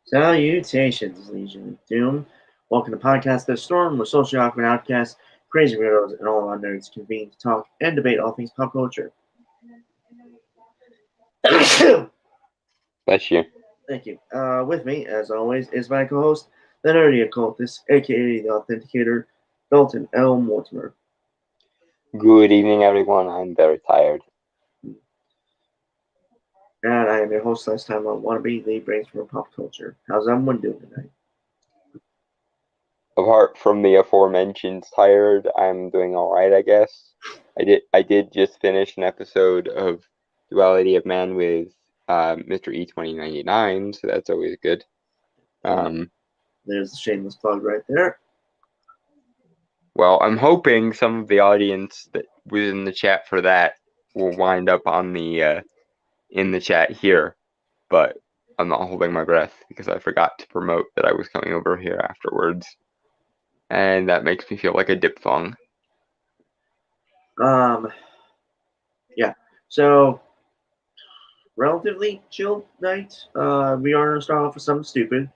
Salutations, Legion of Doom. Welcome to Podcast The Storm, where social awkward outcasts, crazy weirdos, and all our nerds convene to talk and debate all things pop culture. Bless you. Thank you. With me, as always, is my co-host, the nerdy occultist, aka the Authenticator, Dalton L. Mortimer. Good evening, everyone. I'm very tired. And I am your host last time on Wannabe, the brains from pop culture. How's everyone doing tonight? Apart from the aforementioned tired, I'm doing all right, I guess. I did just finish an episode of Duality of Man with Mr. E 2099, so that's always good. There's a shameless plug right there. Well, I'm hoping some of the audience that was in the chat for that will wind up on the in the chat here, but I'm not holding my breath because I forgot to promote that I was coming over here afterwards, and that makes me feel like a diphthong. Yeah. So, relatively chill night. We are gonna start off with something stupid.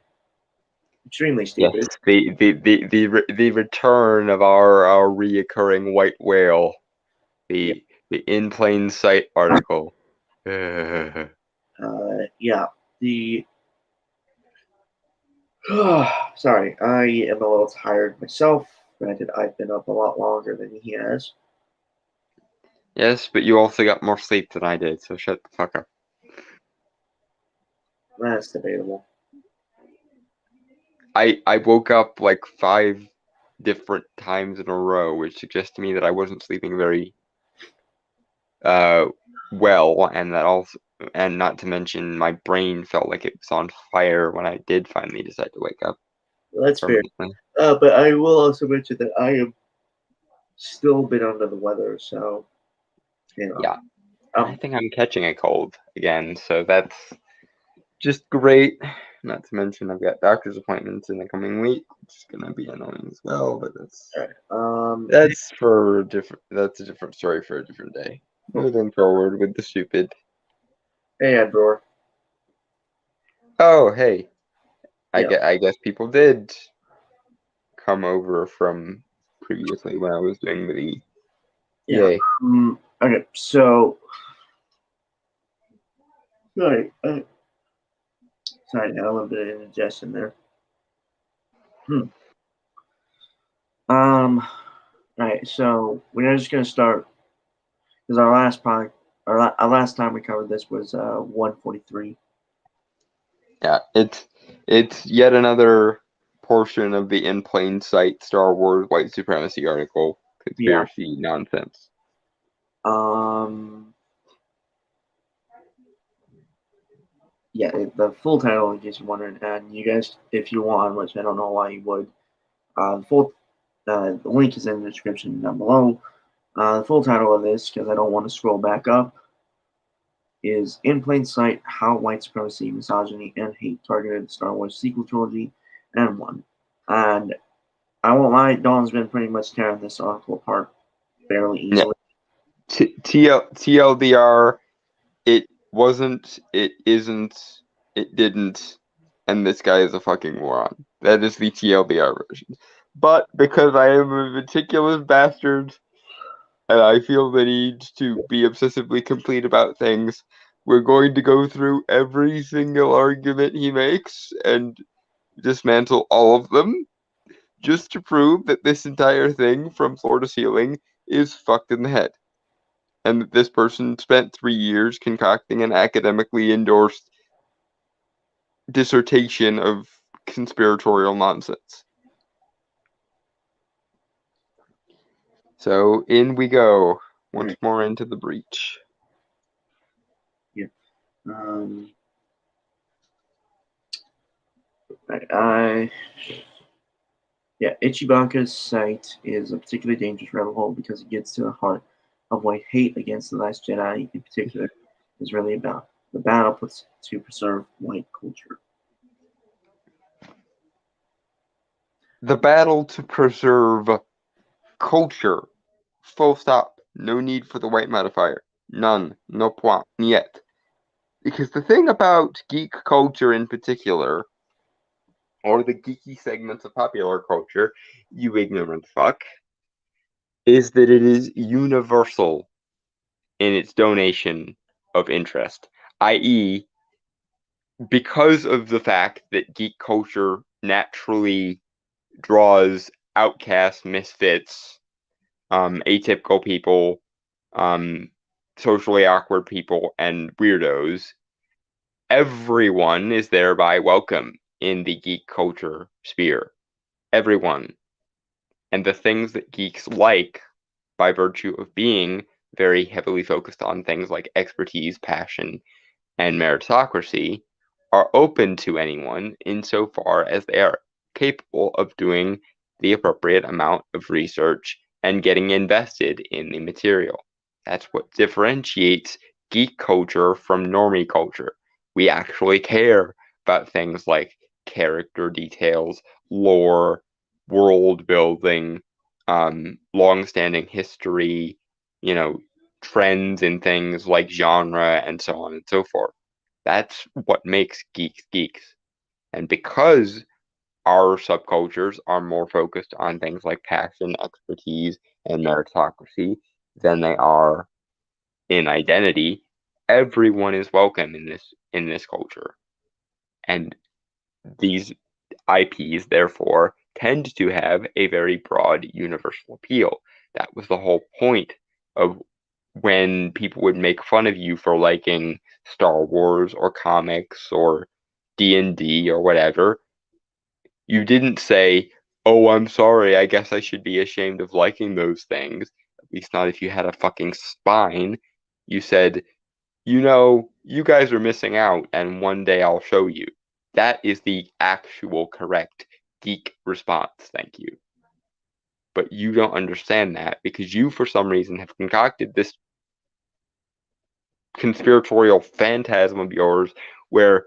Extremely stupid. Yes, the return of our reoccurring white whale, the In Plain Sight article. Yeah. The sorry, I am a little tired myself. Granted, I've been up a lot longer than he has. Yes, but you also got more sleep than I did, so shut the fuck up. That's debatable. I woke up like 5 different times in a row, which suggests to me that I wasn't sleeping very well, and that also, and not to mention my brain felt like it was on fire when I did finally decide to wake up. Well, that's fair. But I will also mention that I am still a bit under the weather, so you know. Yeah. I think I'm catching a cold again, so that's just great. Not to mention I've got doctor's appointments in the coming week, which is gonna be annoying as well, but that's that's a different story for a different day. Moving forward with the stupid. Hey, Edward. Oh, hey. I guess people did come over from previously when I was doing the Yeah. Okay, so sorry, I had a little bit of indigestion there. Alright, so we're just gonna start because our last time we covered this was 143. Yeah, it's yet another portion of the In Plain Sight Star Wars white supremacy article conspiracy nonsense. Yeah, the full title, in case you're wondering, and you guys, if you want, which I don't know why you would, the link is in the description down below. The full title of this, because I don't want to scroll back up, is In Plain Sight: How White Supremacy, Misogyny, and Hate Targeted the Star Wars Sequel Trilogy and One. And I won't lie, Dawn's been pretty much tearing this article apart fairly easily. TLDR, it wasn't, it isn't, it didn't, and this guy is a fucking moron. That is the TLDR version. But because I am a meticulous bastard, and I feel the need to be obsessively complete about things, we're going to go through every single argument he makes and dismantle all of them, just to prove that this entire thing from floor to ceiling is fucked in the head. And that this person spent 3 years concocting an academically endorsed dissertation of conspiratorial nonsense. So in we go. once Right. more into the breach. Um, I yeah, Ichibanka's site is a particularly dangerous rabbit hole because it gets to the heart of what hate against the Last Jedi in particular is really about. The battle puts to preserve white culture. The battle to preserve culture. Full stop. No need for the white modifier. None. No point. Yet. Because the thing about geek culture in particular, or the geeky segments of popular culture, you ignorant fuck, is that it is universal in its donation of interest, i.e., because of the fact that geek culture naturally draws outcasts, misfits, atypical people, socially awkward people, and weirdos, everyone is thereby welcome in the geek culture sphere. Everyone. And the things that geeks like, by virtue of being very heavily focused on things like expertise, passion, and meritocracy, are open to anyone insofar as they are capable of doing the appropriate amount of research and getting invested in the material. That's what differentiates geek culture from normie culture. We actually care about things like character details, lore, world building, long-standing history, trends in things like genre and so on and so forth. That's what makes geeks geeks. And because our subcultures are more focused on things like passion, expertise, and meritocracy than they are in identity, everyone is welcome in this culture. And these IPs, therefore, tend to have a very broad universal appeal. That was the whole point of when people would make fun of you for liking Star Wars or comics or D&D or whatever. You didn't say, "Oh, I'm sorry, I guess I should be ashamed of liking those things." At least not if you had a fucking spine. You said, "You guys are missing out, and one day I'll show you." That is the actual correct geek response, thank you. But you don't understand that because you, for some reason, have concocted this conspiratorial phantasm of yours where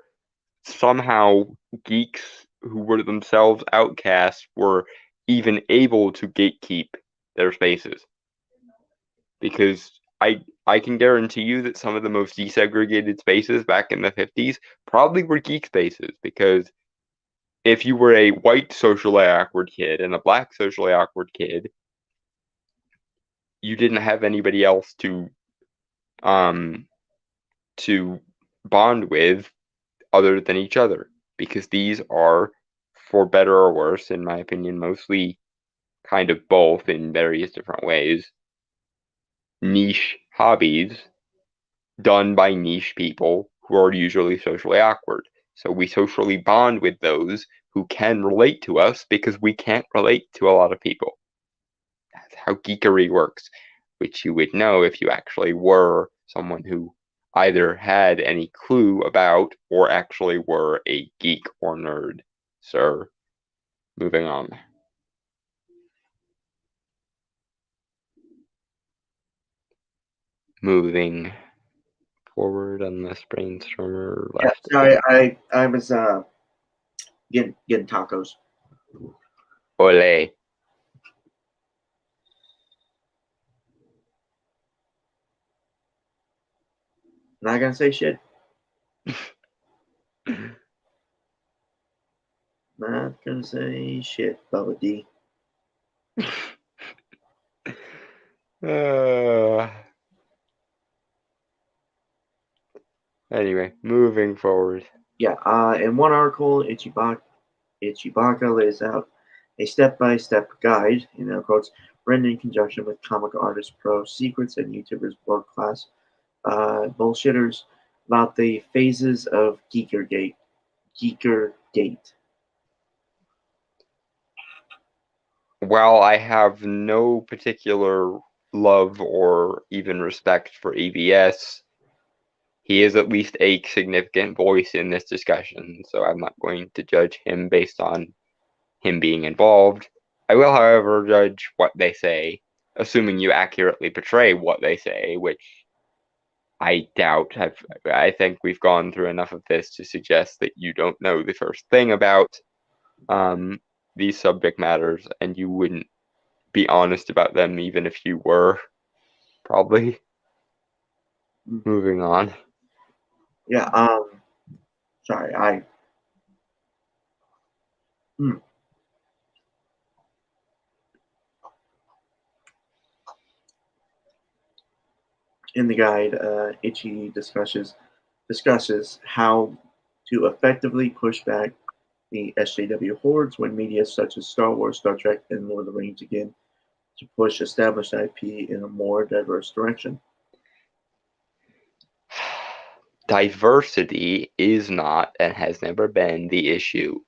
somehow geeks who were themselves outcasts were even able to gatekeep their spaces. Because I can guarantee you that some of the most desegregated spaces back in the 50s probably were geek spaces, because if you were a white socially awkward kid and a black socially awkward kid, you didn't have anybody else to bond with other than each other, because these are, for better or worse, in my opinion, mostly kind of both in various different ways, niche hobbies done by niche people who are usually socially awkward. So we socially bond with those who can relate to us because we can't relate to a lot of people. That's how geekery works, which you would know if you actually were someone who either had any clue about or actually were a geek or nerd. Sir, moving on. Moving forward unless brainstormer Yeah, left. sorry, I was getting tacos. Ole. Not gonna say shit. Not gonna say shit, Bubba D. Anyway, moving forward. Yeah, in one article, Ichibaka lays out a step-by-step guide, in air quotes, written in conjunction with comic artist Pro Secrets and YouTubers world-class bullshitters about the phases of Geekergate. While I have no particular love or even respect for EVS, he is at least a significant voice in this discussion, so I'm not going to judge him based on him being involved. I will, however, judge what they say, assuming you accurately portray what they say, which I doubt. I think we've gone through enough of this to suggest that you don't know the first thing about these subject matters, and you wouldn't be honest about them even if you were, probably. Moving on. Yeah, sorry, in the guide, Ichi discusses how to effectively push back the SJW hordes when media such as Star Wars, Star Trek, and Lord of the Rings begin to push established IP in a more diverse direction. Diversity is not and has never been the issue.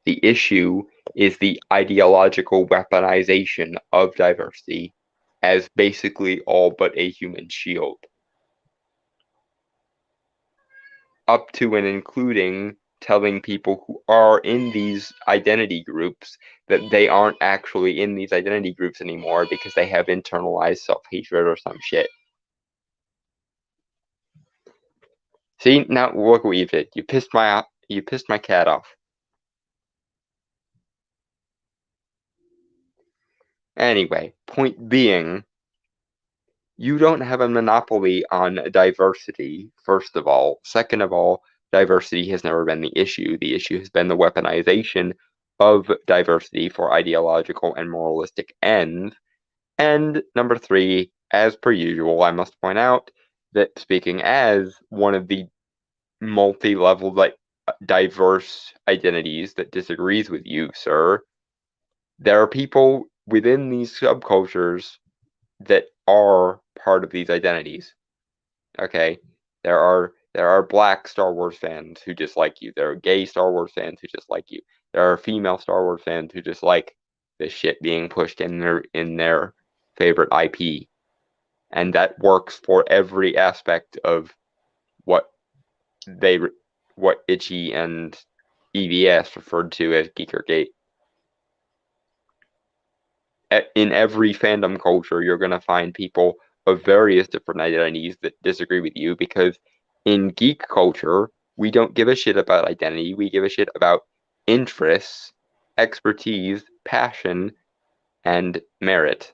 The issue is the ideological weaponization of diversity as basically all but a human shield. Up to and including telling people who are in these identity groups that they aren't actually in these identity groups anymore because they have internalized self-hatred or some shit. See, now look what you did. You pissed my cat off. Anyway, point being, you don't have a monopoly on diversity, first of all. Second of all, diversity has never been the issue. The issue has been the weaponization of diversity for ideological and moralistic ends. And number three, as per usual, I must point out that speaking as one of the multi-level, diverse identities that disagrees with you, sir, there are people within these subcultures that are part of these identities. Okay, there are black Star Wars fans who dislike you. There are gay Star Wars fans who dislike you. There are female Star Wars fans who dislike this shit being pushed in their favorite IP, and that works for every aspect of what Itchy and EVS referred to as Geekergate. In every fandom culture, you're going to find people of various different identities that disagree with you, because in geek culture, we don't give a shit about identity. We give a shit about interests, expertise, passion, and merit.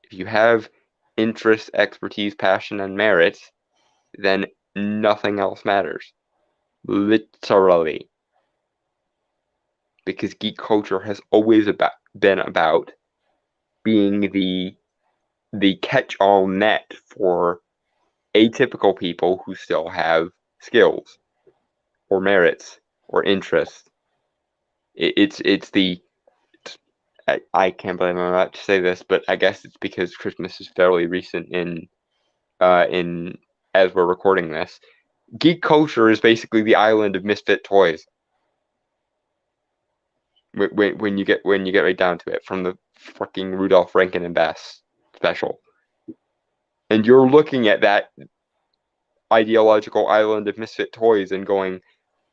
If you have interest, expertise, passion, and merit, then nothing else matters. Literally. Because geek culture has always been about being the catch-all net for atypical people who still have skills or merits or interests. I can't believe I'm about to say this, but I guess it's because Christmas is fairly recent in as we're recording this. Geek culture is basically the island of misfit toys. When you get right down to it, from the fucking Rudolph Rankin and Bass special, and you're looking at that ideological island of misfit toys and going,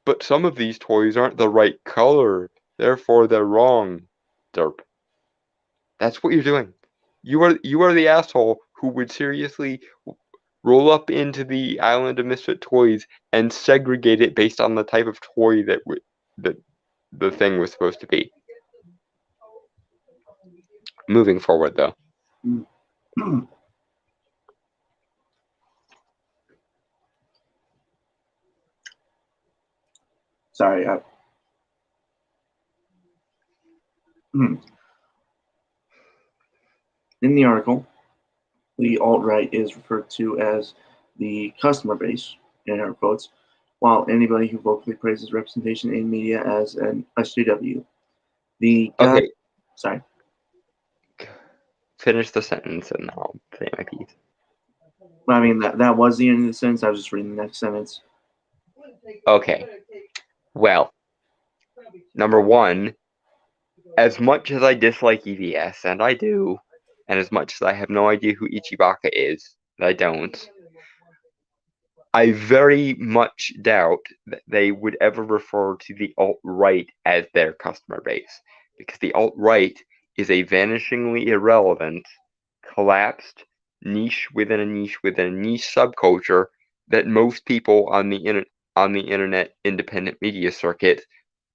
but some of these toys aren't the right color, therefore they're wrong. Derp. That's what you're doing. You are the asshole who would seriously roll up into the island of misfit toys and segregate it based on the type of toy that the thing was supposed to be. Moving forward, though. Sorry. In the article, the alt-right is referred to as the customer base, in air quotes, while anybody who vocally praises representation in media as an SJW. Okay. Sorry. Finish the sentence and I'll say my piece. I mean, that was the end of the sentence. I was just reading the next sentence. Okay. Well, number one, as much as I dislike EVS, and I do, and as much as I have no idea who Ichibaka is, I don't, I very much doubt that they would ever refer to the alt-right as their customer base, because the alt-right is a vanishingly irrelevant, collapsed niche within a niche within a niche subculture that most people on the internet independent media circuit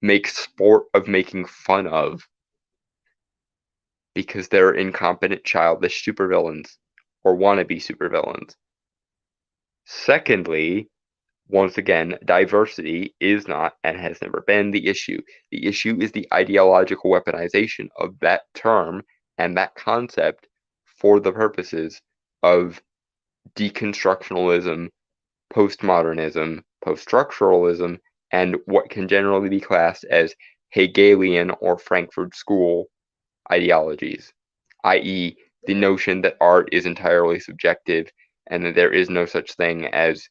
make sport of making fun of because they're incompetent, childish supervillains or wannabe supervillains. Secondly, once again, diversity is not and has never been the issue. The issue is the ideological weaponization of that term and that concept for the purposes of deconstructionalism, postmodernism, poststructuralism, and what can generally be classed as Hegelian or Frankfurt School ideologies, i.e., the notion that art is entirely subjective and that there is no such thing as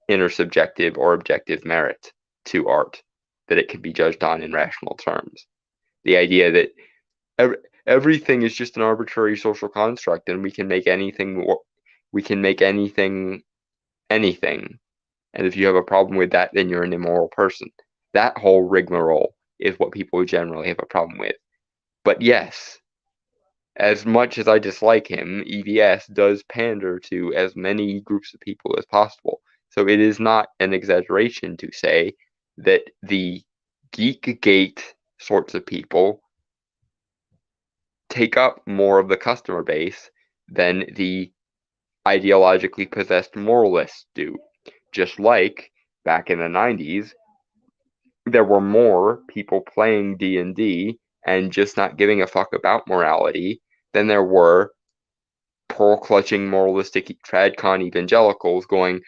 intersubjective or objective merit to art, that it can be judged on in rational terms. The idea that everything is just an arbitrary social construct and we can make anything anything. And if you have a problem with that, then you're an immoral person. That whole rigmarole is what people generally have a problem with. But yes, as much as I dislike him, EVS does pander to as many groups of people as possible. So it is not an exaggeration to say that the Geekgate sorts of people take up more of the customer base than the ideologically possessed moralists do. Just like back in the 90s, there were more people playing D&D and just not giving a fuck about morality than there were pearl-clutching moralistic tradcon evangelicals going,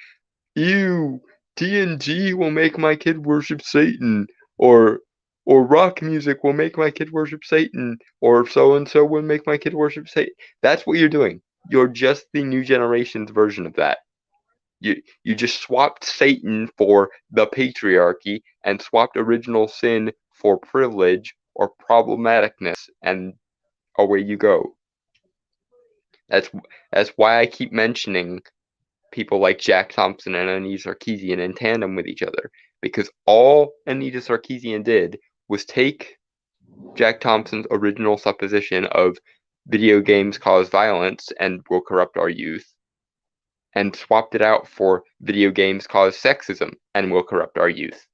ew, D&D will make my kid worship Satan, or rock music will make my kid worship Satan, or so-and-so will make my kid worship Satan. That's what you're doing. You're just the new generation's version of that. You just swapped Satan for the patriarchy and swapped original sin for privilege or problematicness, and away you go. That's why I keep mentioning people like Jack Thompson and Anita Sarkeesian in tandem with each other, because all Anita Sarkeesian did was take Jack Thompson's original supposition of video games cause violence and will corrupt our youth, and swapped it out for video games cause sexism and will corrupt our youth.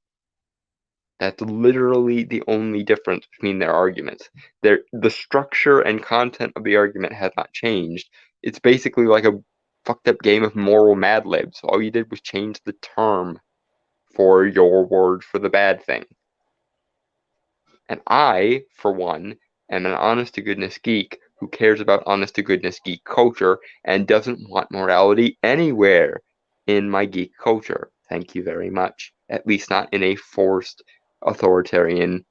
That's literally the only difference between their arguments. The structure and content of the argument has not changed. It's basically like a fucked up game of moral Mad Libs. All you did was change the term for your word for the bad thing. And I, for one, am an honest-to-goodness geek who cares about honest-to-goodness geek culture and doesn't want morality anywhere in my geek culture. Thank you very much. At least not in a forced, authoritarian,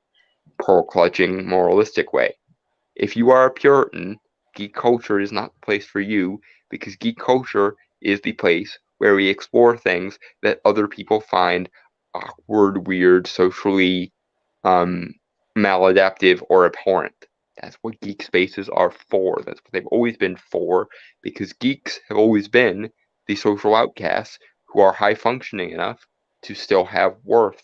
pearl-clutching, moralistic way. If you are a Puritan, geek culture is not the place for you, because geek culture is the place where we explore things that other people find awkward, weird, socially maladaptive, or abhorrent. That's what geek spaces are for. That's what they've always been for, because geeks have always been the social outcasts who are high functioning enough to still have worth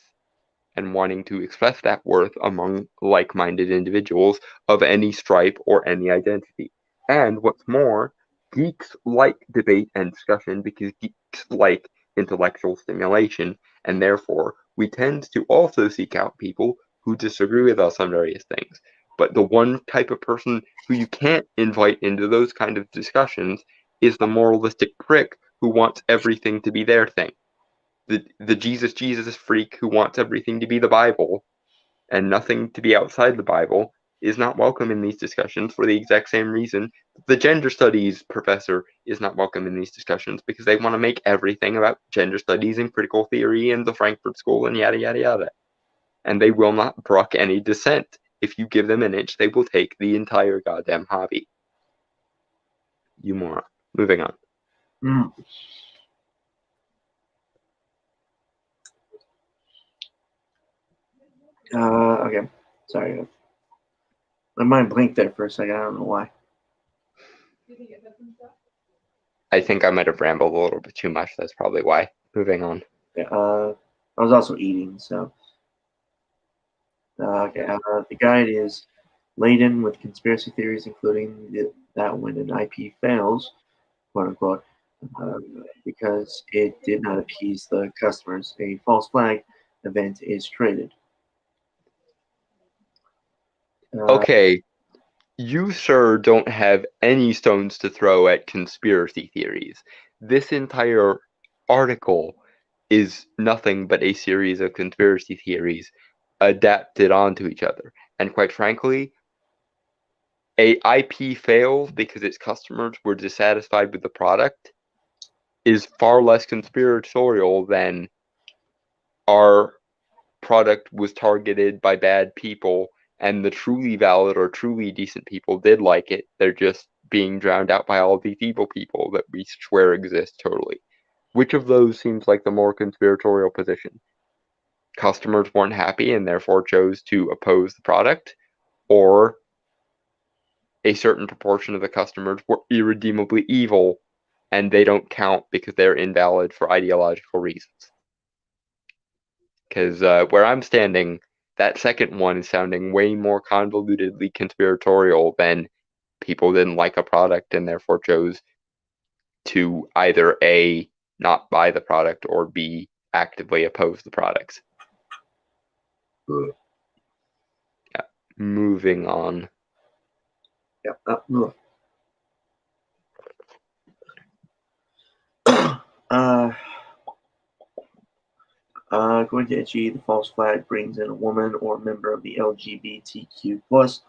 and wanting to express that worth among like-minded individuals of any stripe or any identity. And what's more, geeks like debate and discussion because geeks like intellectual stimulation, and therefore we tend to also seek out people who disagree with us on various things. But the one type of person who you can't invite into those kind of discussions is the moralistic prick who wants everything to be their thing. The Jesus freak who wants everything to be the Bible and nothing to be outside the Bible is not welcome in these discussions for the exact same reason the gender studies professor is not welcome in these discussions, because they want to make everything about gender studies and critical theory and the Frankfurt School and yada yada yada. And they will not brook any dissent. If you give them an inch, they will take the entire goddamn hobby. You moron. Moving on. Okay. Sorry. My mind blinked there for a second. I don't know why. I think I might have rambled a little bit too much. That's probably why. Moving on. Yeah, I was also eating, so. Okay, the guide is laden with conspiracy theories, including that when an IP fails, quote unquote, because it did not appease the customers, a false flag event is created. Okay, you, sir, don't have any stones to throw at conspiracy theories. This entire article is nothing but a series of conspiracy theories adapted onto each other. And quite frankly, a IP fails because its customers were dissatisfied with the product is far less conspiratorial than our product was targeted by bad people and the truly valid or truly decent people did like it. They're just being drowned out by all these evil people that we swear exist totally. Which of those seems like the more conspiratorial position? Customers weren't happy and therefore chose to oppose the product, or a certain proportion of the customers were irredeemably evil and they don't count because they're invalid for ideological reasons. Because where I'm standing, that second one is sounding way more convolutedly conspiratorial than people didn't like a product and therefore chose to either A, not buy the product, or B, actively oppose the products. Yeah. Moving on. Yeah. According to Itchy, the false flag brings in a woman or member of the LGBTQ plus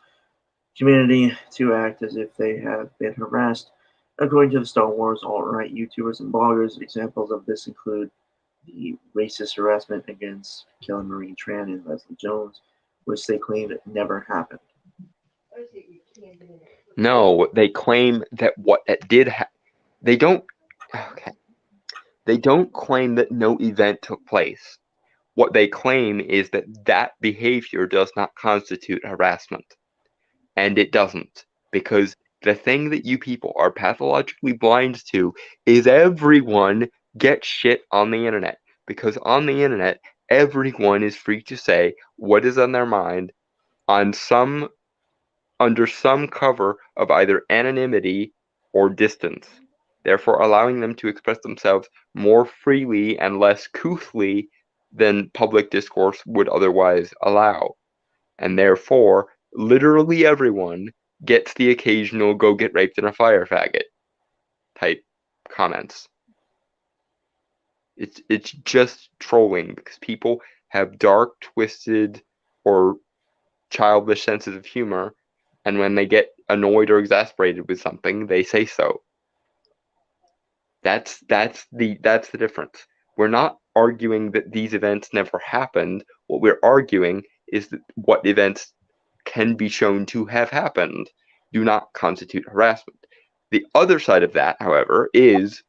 community to act as if they have been harassed. According to the Star Wars alt-right YouTubers and bloggers, examples of this include the racist harassment against Kelly Marie Tran and Leslie Jones, which they claimed never happened. No, they claim that what it did they don't. Okay. They don't claim that no event took place. What they claim is that that behavior does not constitute harassment. And it doesn't. Because the thing that you people are pathologically blind to is everyone gets shit on the internet. Because on the internet, everyone is free to say what is on their mind on under some cover of either anonymity or distance, therefore allowing them to express themselves more freely and less couthly than public discourse would otherwise allow. And therefore, literally everyone gets the occasional go get raped in a fire faggot type comments. It's just trolling because people have dark, twisted, or childish senses of humor, and when they get annoyed or exasperated with something, they say so. That's the difference. We're not arguing that these events never happened. What we're arguing is that what events can be shown to have happened do not constitute harassment. The other side of that, however, is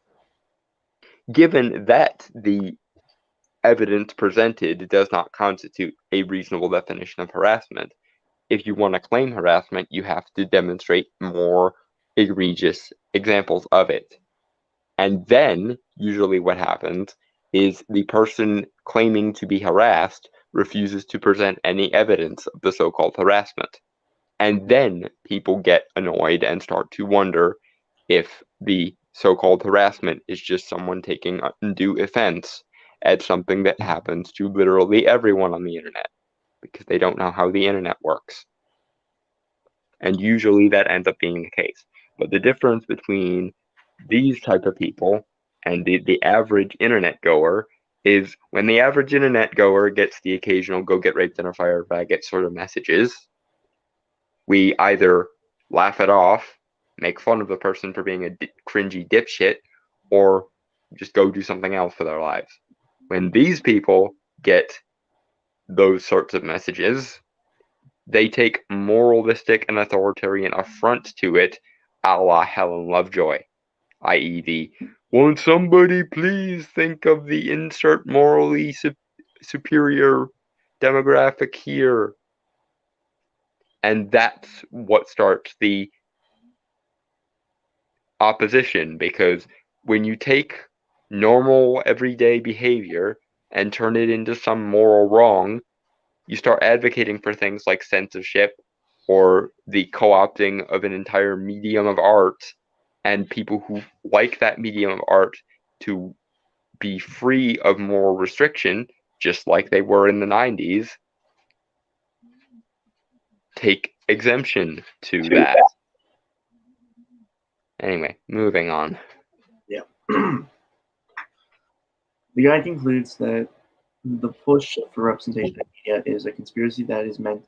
given that the evidence presented does not constitute a reasonable definition of harassment, if you want to claim harassment, you have to demonstrate more egregious examples of it. And then, usually what happens is the person claiming to be harassed refuses to present any evidence of the so-called harassment. And then people get annoyed and start to wonder if the so-called harassment is just someone taking undue offense at something that happens to literally everyone on the internet, because they don't know how the internet works. And usually that ends up being the case. But the difference between these type of people and the average internet goer is when the average internet goer gets the occasional go get raped in a fire faggot sort of messages, we either laugh it off, make fun of the person for being a cringy dipshit, or just go do something else for their lives. When these people get those sorts of messages, they take moralistic and authoritarian affront to it, a la Helen Lovejoy, i.e. the "won't somebody please think of the insert morally superior demographic here?" And that's what starts the opposition, because when you take normal everyday behavior and turn it into some moral wrong, you start advocating for things like censorship or the co-opting of an entire medium of art and people who like that medium of art to be free of moral restriction, just like they were in the 90s, take exemption to that. Anyway, moving on. Yeah. The guy concludes that the push for representation in media is a conspiracy that is meant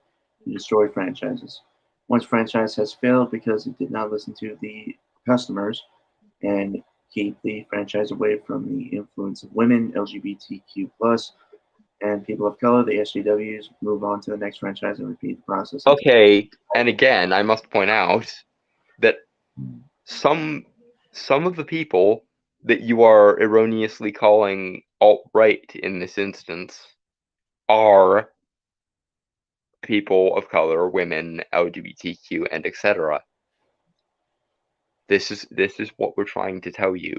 to destroy franchises. Once franchise has failed because it did not listen to the customers and keep the franchise away from the influence of women, LGBTQ plus, and people of color, the SJWs move on to the next franchise and repeat the process. Okay, and again, I must point out that some of the people that you are erroneously calling alt-right in this instance are people of color, women, LGBTQ, and etc. This is what we're trying to tell you.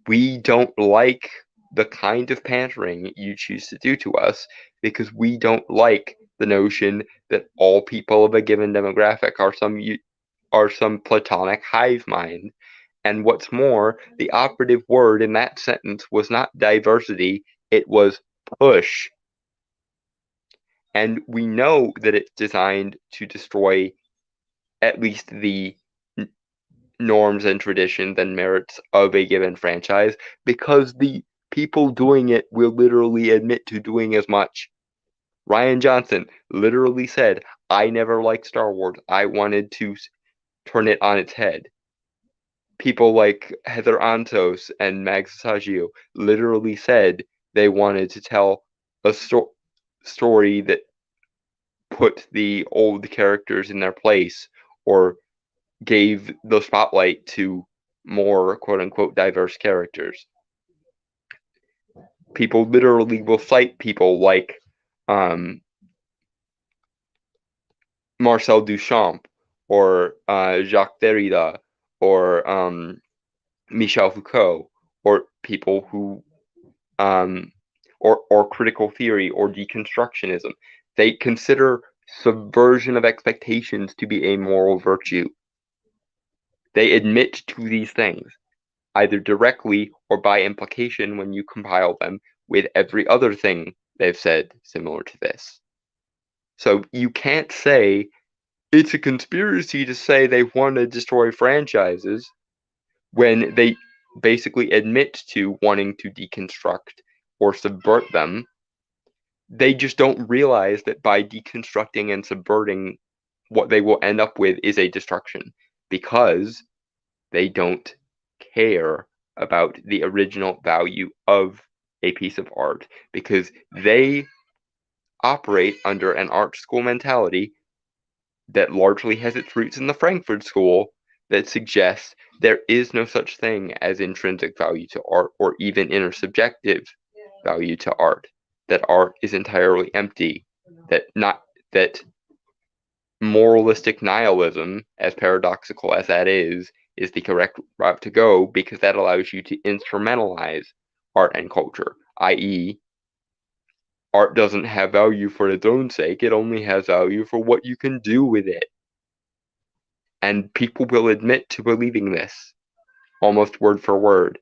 We don't like the kind of pandering you choose to do to us because we don't like the notion that all people of a given demographic are some platonic hive mind. And what's more, the operative word in that sentence was not diversity, it was push. And we know that it's designed to destroy at least the norms and traditions and merits of a given franchise because the people doing it will literally admit to doing as much. Rian Johnson literally said, I never liked Star Wars. I wanted to turn it on its head. People like Heather Antos and Max Saggio literally said they wanted to tell a story that put the old characters in their place or gave the spotlight to more quote-unquote diverse characters. People literally will cite people like Marcel Duchamp or Jacques Derrida or Michel Foucault or people who or critical theory or deconstructionism. They consider subversion of expectations to be a moral virtue. They admit to these things, either directly or by implication when you compile them with every other thing they've said similar to this. So you can't say it's a conspiracy to say they want to destroy franchises when they basically admit to wanting to deconstruct or subvert them. They just don't realize that by deconstructing and subverting, what they will end up with is a destruction because they don't care about the original value of a piece of art because they operate under an art school mentality that largely has its roots in the Frankfurt School that suggests there is no such thing as intrinsic value to art or even intersubjective value to art, that art is entirely empty, that moralistic nihilism, as paradoxical as that is the correct route to go because that allows you to instrumentalize art and culture, i.e., art doesn't have value for its own sake, it only has value for what you can do with it. And people will admit to believing this, almost word for word.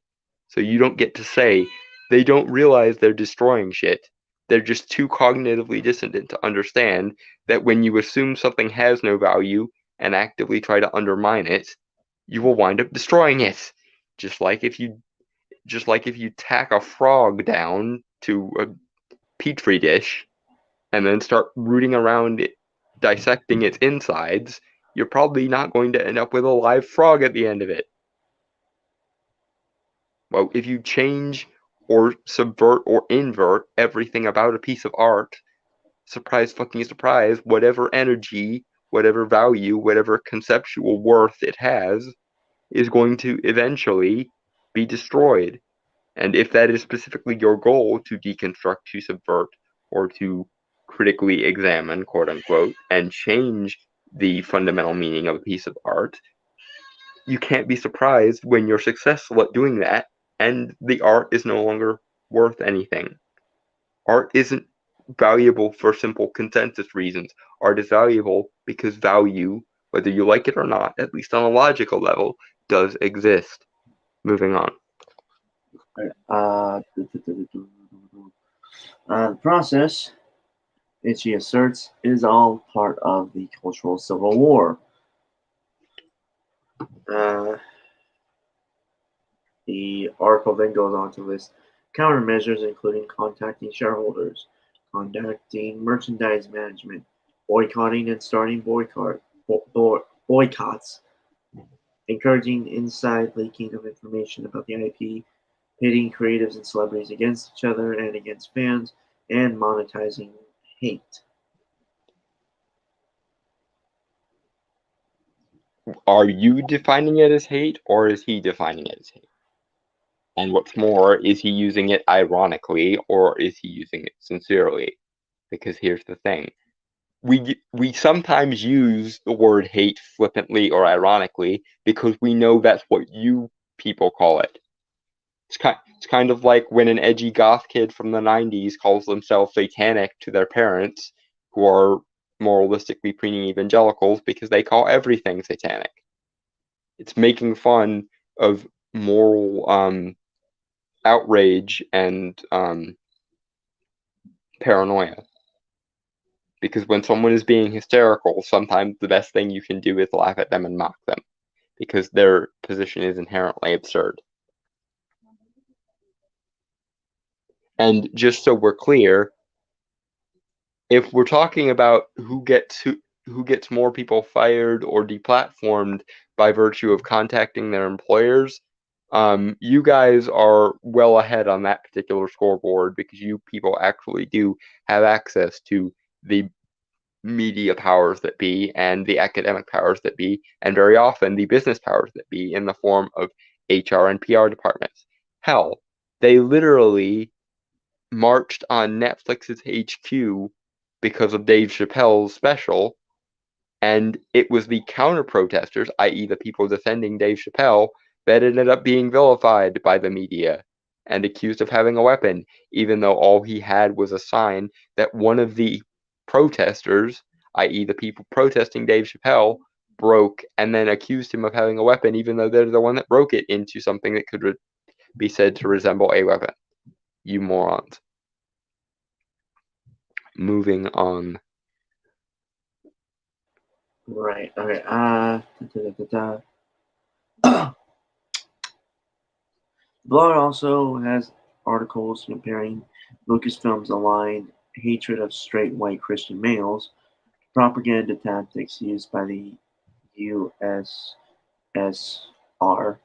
So you don't get to say, they don't realize they're destroying shit. They're just too cognitively dissonant to understand that when you assume something has no value and actively try to undermine it, you will wind up destroying it. Just like if you tack a frog down to a petri dish and then start rooting around it, dissecting its insides, you're probably not going to end up with a live frog at the end of it. Well, if you change or subvert or invert everything about a piece of art, surprise fucking surprise, whatever energy, whatever value, whatever conceptual worth it has is going to eventually be destroyed. And if that is specifically your goal, to deconstruct, to subvert, or to critically examine, quote unquote, and change the fundamental meaning of a piece of art, you can't be surprised when you're successful at doing that and the art is no longer worth anything. Art isn't valuable for simple consensus reasons. Art is valuable because value, whether you like it or not, at least on a logical level, does exist. Moving on. The process, Ichi asserts, is all part of the cultural civil war. The article then goes on to list countermeasures, including contacting shareholders, conducting merchandise management, boycotting and starting boycotts, encouraging inside leaking of information about the IP, pitting creatives and celebrities against each other and against fans, and monetizing hate. Are you defining it as hate, or is he defining it as hate? And what's more, is he using it ironically, or is he using it sincerely? Because here's the thing. We sometimes use the word hate flippantly or ironically because we know that's what you people call it. It's kind of like when an edgy goth kid from the 90s calls themselves satanic to their parents, who are moralistically preening evangelicals, because they call everything satanic. It's making fun of moral outrage and paranoia. Because when someone is being hysterical, sometimes the best thing you can do is laugh at them and mock them, because their position is inherently absurd. And just so we're clear, if we're talking about who gets more people fired or deplatformed by virtue of contacting their employers, you guys are well ahead on that particular scoreboard, because you people actually do have access to the media powers that be and the academic powers that be, and very often the business powers that be in the form of HR and PR departments. Hell, they literally marched on Netflix's HQ because of Dave Chappelle's special, and it was the counter protesters, i.e., the people defending Dave Chappelle, that ended up being vilified by the media and accused of having a weapon, even though all he had was a sign that one of the protesters, i.e., the people protesting Dave Chappelle, broke, and then accused him of having a weapon, even though they're the one that broke it into something that could be said to resemble a weapon. You morons. Moving on. Right. Okay. Blog also has articles comparing Lucasfilm's aligned hatred of straight white Christian males, propaganda tactics used by the USSR.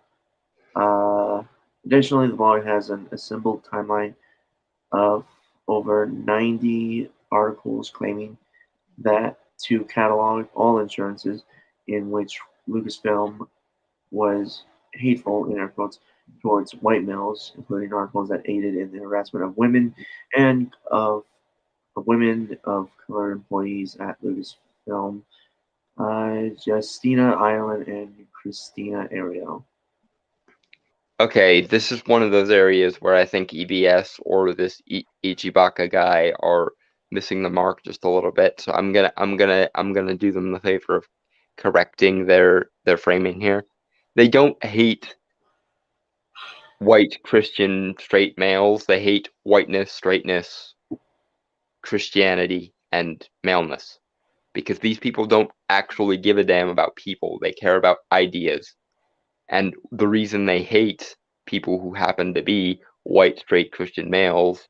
Additionally, the blog has an assembled timeline of over 90 articles claiming that to catalog all insurances in which Lucasfilm was hateful, in air quotes, towards white males, including articles that aided in the harassment of women and of women of color employees at Lucasfilm, Justina Ireland and Christina Ariel. Okay, this is one of those areas where I think EBS or this Ichibaka guy are missing the mark just a little bit. So I'm gonna do them the favor of correcting their framing here. They don't hate white Christian straight males. They hate whiteness, straightness, Christianity, and maleness. Because these people don't actually give a damn about people. They care about ideas. And the reason they hate people who happen to be white, straight Christian males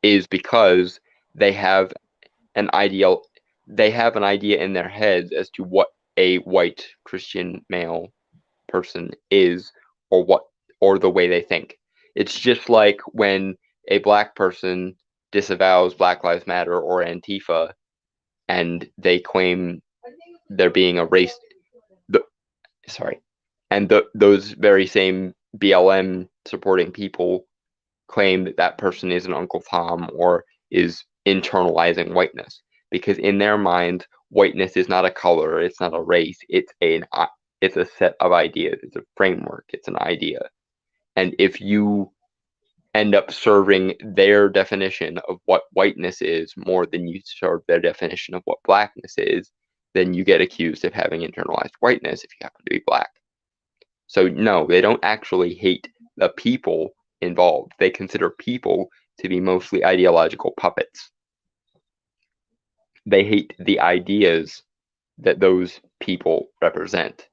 is because they have an idea in their heads as to what a white Christian male person is, or the way they think. It's just like when a black person disavows Black Lives Matter or Antifa and they claim they're being a race and those very same BLM supporting people claim that that person is an Uncle Tom or is internalizing whiteness, because in their mind whiteness is not a color, it's not a race, it's It's a set of ideas. It's a framework. It's an idea. And if you end up serving their definition of what whiteness is more than you serve their definition of what blackness is, then you get accused of having internalized whiteness if you happen to be black. So no, they don't actually hate the people involved. They consider people to be mostly ideological puppets. They hate the ideas that those people represent.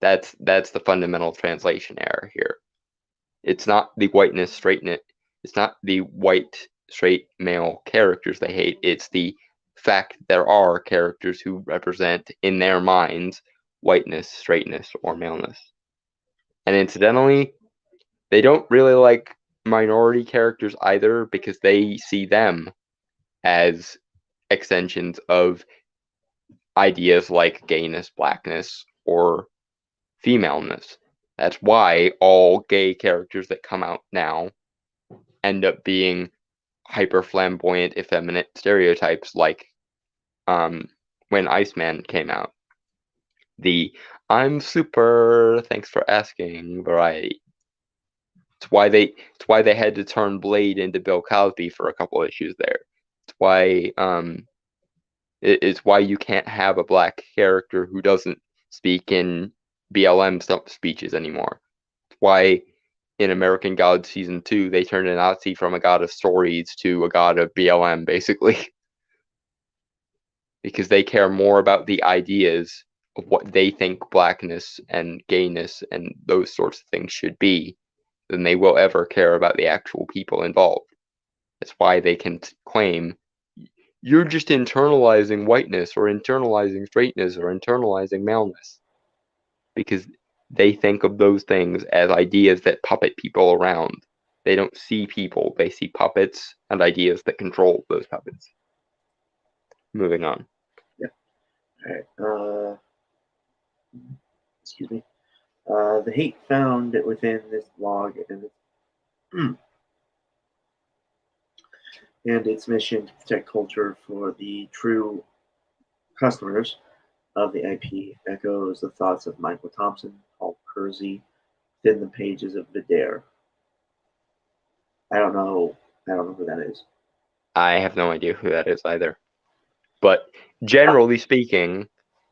That's the fundamental translation error here. It's not the whiteness, straightness. It's not the white, straight male characters they hate. It's the fact there are characters who represent, in their minds, whiteness, straightness, or maleness. And incidentally, they don't really like minority characters either because they see them as extensions of ideas like gayness, blackness, or femaleness. That's why all gay characters that come out now end up being hyper flamboyant, effeminate stereotypes like when Iceman came out. The I'm super, thanks for asking variety. It's why they had to turn Blade into Bill Cosby for a couple issues there. It's why it's why you can't have a black character who doesn't speak in BLM speeches anymore. It's why in American Gods Season 2 they turned a Nazi from a god of stories to a god of BLM, basically. Because they care more about the ideas of what they think blackness and gayness and those sorts of things should be than they will ever care about the actual people involved. That's why they can claim you're just internalizing whiteness or internalizing straightness or internalizing maleness. Because they think of those things as ideas that puppet people around. They don't see people, they see puppets and ideas that control those puppets. Moving on. Yeah. All right. Excuse me. The hate found within this blog and its mission to protect culture for the true customers of the IP echoes the thoughts of Michael Thompson, Paul Kersey, within the pages of Vidaire. I don't know who that is. I have no idea who that is either. But generally speaking,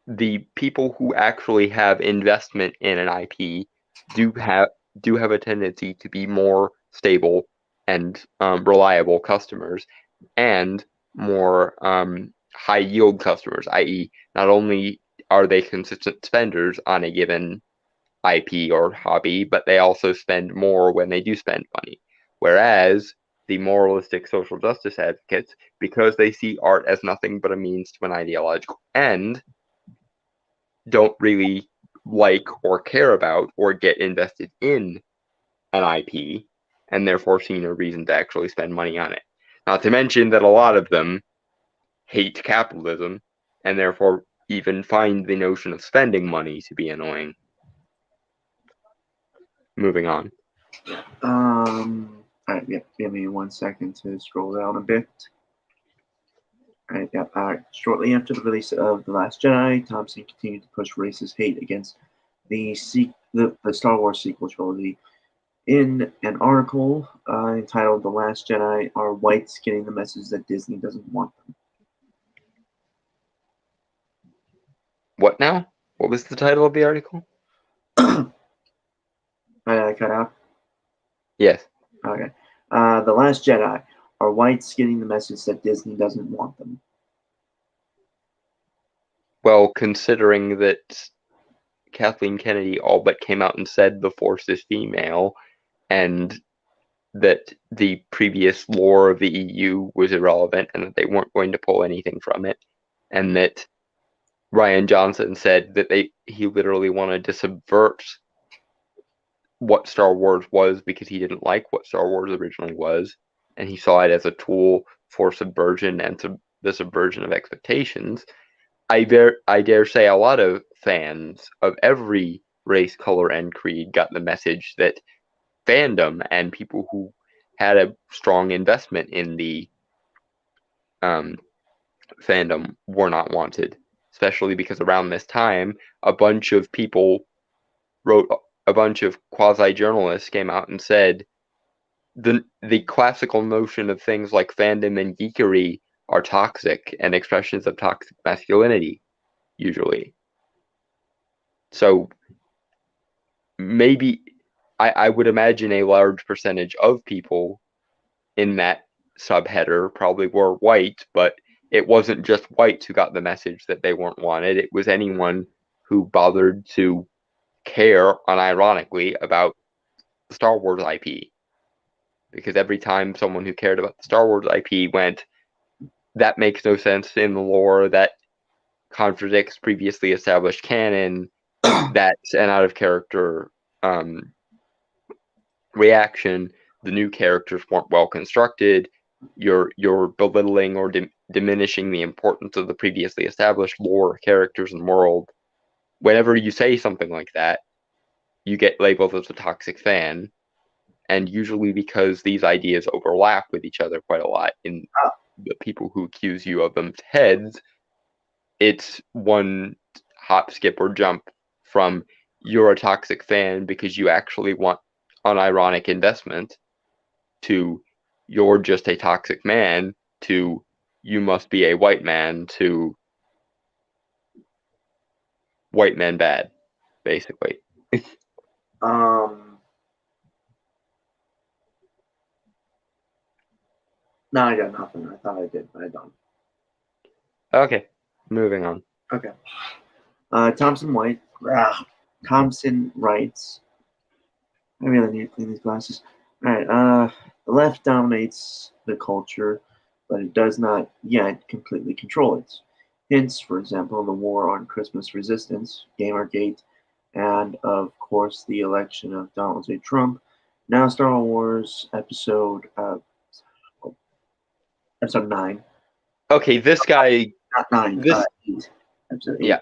the people who actually have investment in an IP do have a tendency to be more stable and reliable customers and more high yield customers, i.e., not only are they consistent spenders on a given IP or hobby, but they also spend more when they do spend money. Whereas the moralistic social justice advocates, because they see art as nothing but a means to an ideological end, don't really like or care about or get invested in an IP, and therefore see no reason to actually spend money on it. Not to mention that a lot of them hate capitalism, and therefore even find the notion of spending money to be annoying. Moving on. All right, yep, give me 1 second to scroll down a bit. All right, yep, all right. Shortly after the release of The Last Jedi, Thompson continued to push racist hate against the Star Wars sequel trilogy. In an article entitled The Last Jedi, Are Whites Getting the Message That Disney Doesn't Want Them? What now? What was the title of the article? Did I cut out? Yes. Okay. The Last Jedi. Are whites getting the message that Disney doesn't want them? Well, considering that Kathleen Kennedy all but came out and said the Force is female, and that the previous lore of the EU was irrelevant and that they weren't going to pull anything from it, and that Rian Johnson said that he literally wanted to subvert what Star Wars was because he didn't like what Star Wars originally was, and he saw it as a tool for subversion and the subversion of expectations. I dare say a lot of fans of every race, color, and creed got the message that fandom and people who had a strong investment in the fandom were not wanted, especially because around this time, a bunch of people wrote a bunch of quasi-journalists came out and said the classical notion of things like fandom and geekery are toxic and expressions of toxic masculinity, usually. So maybe I would imagine a large percentage of people in that subheader probably were white, but it wasn't just whites who got the message that they weren't wanted. It was anyone who bothered to care, unironically, about the Star Wars IP. Because every time someone who cared about the Star Wars IP went, that makes no sense in the lore, that contradicts previously established canon, that's an out of character reaction, the new characters weren't well constructed, you're belittling or diminishing the importance of the previously established lore, characters, and world. Whenever you say something like that, you get labeled as a toxic fan, and usually because these ideas overlap with each other quite a lot in the people who accuse you of them heads, it's one hop, skip, or jump from you're a toxic fan because you actually want unironic investment to you're just a toxic man to you must be a white man to white men bad, basically. No, I got nothing. I thought I did, but I don't. Okay, moving on. Okay. Thompson writes. I really need to clean these glasses. All right. The left dominates the culture, but it does not yet completely control it. Hints, for example, the war on Christmas resistance, Gamergate, and of course the election of Donald J. Trump. Now, Star Wars episode 9. Okay, this guy. Not 9. This 8. Episode 8. yeah,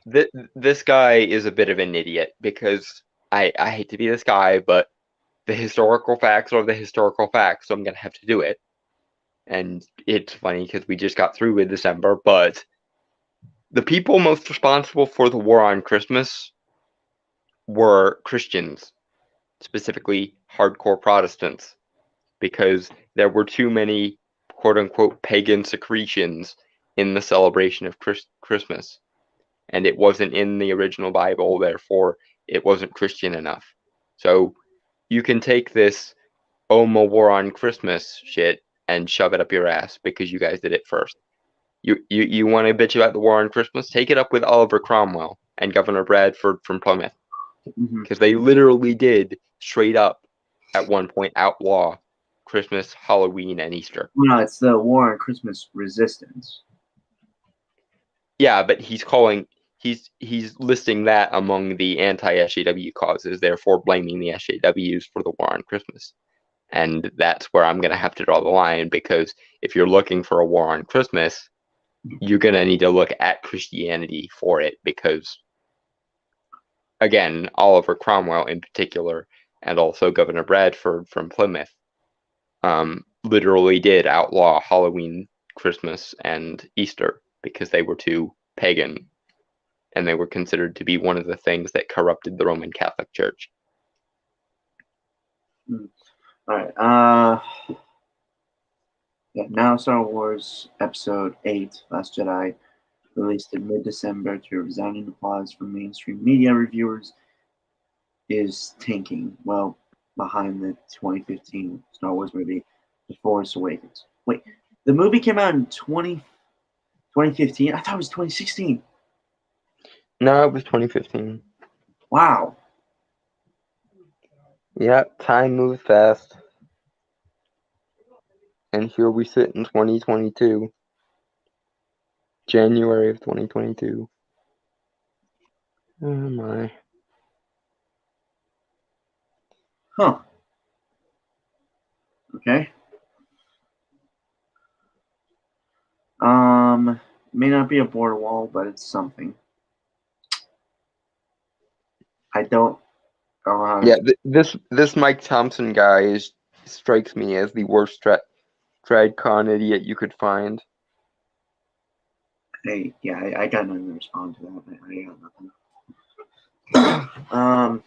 this guy is a bit of an idiot because I hate to be this guy, but the historical facts are the historical facts, so I'm gonna have to do it. And it's funny because we just got through with December, but the people most responsible for the war on Christmas were Christians, specifically hardcore Protestants, because there were too many quote unquote pagan secretions in the celebration of Christmas. And it wasn't in the original Bible, therefore it wasn't Christian enough. So you can take this Oma war on Christmas shit and shove it up your ass because you guys did it first. You want to bitch about the war on Christmas? Take it up with Oliver Cromwell and Governor Bradford from Plymouth, because they literally did straight up at one point outlaw Christmas, Halloween, and Easter. No, it's the war on Christmas resistance. Yeah, but he's listing that among the anti-SJW causes, therefore blaming the SJWs for the war on Christmas. And that's where I'm going to have to draw the line, because if you're looking for a war on Christmas, you're going to need to look at Christianity for it, because, again, Oliver Cromwell in particular, and also Governor Bradford from Plymouth, literally did outlaw Halloween, Christmas, and Easter because they were too pagan, and they were considered to be one of the things that corrupted the Roman Catholic Church. All right. Yeah, now Star Wars Episode 8, Last Jedi, released in mid-December to resounding applause from mainstream media reviewers, is tanking well behind the 2015 Star Wars movie, The Force Awakens. Wait, the movie came out in 2015? I thought it was 2016. No, it was 2015. Wow. Yep, time moves fast. And here we sit in 2022. January of 2022. Oh my. Huh. Okay. May not be a border wall, but it's something. I don't know how to... Yeah, this Mike Thompson guy strikes me as the worst TradCon idiot you could find. Hey, yeah, I got nothing to respond to that. I got nothing.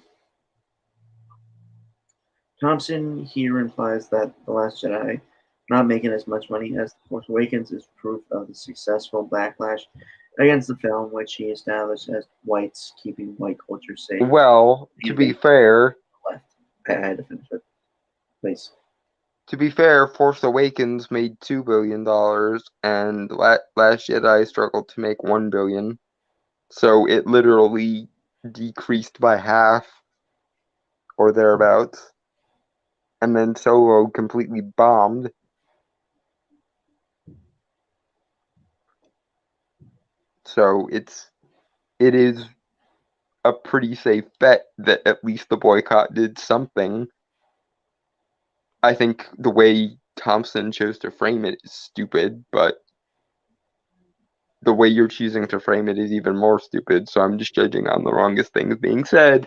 Thompson here implies that The Last Jedi not making as much money as The Force Awakens is proof of the successful backlash against the film, which he established as whites keeping white culture safe. Well, to be fair, Left. I had to finish it. Please. to be fair, Force Awakens made $2 billion, and Last Jedi struggled to make $1 billion. So it literally decreased by half or thereabouts. And then Solo completely bombed. So it is a pretty safe bet that at least the boycott did something. I think the way Thompson chose to frame it is stupid, but the way you're choosing to frame it is even more stupid, so I'm just judging on the wrongest things being said,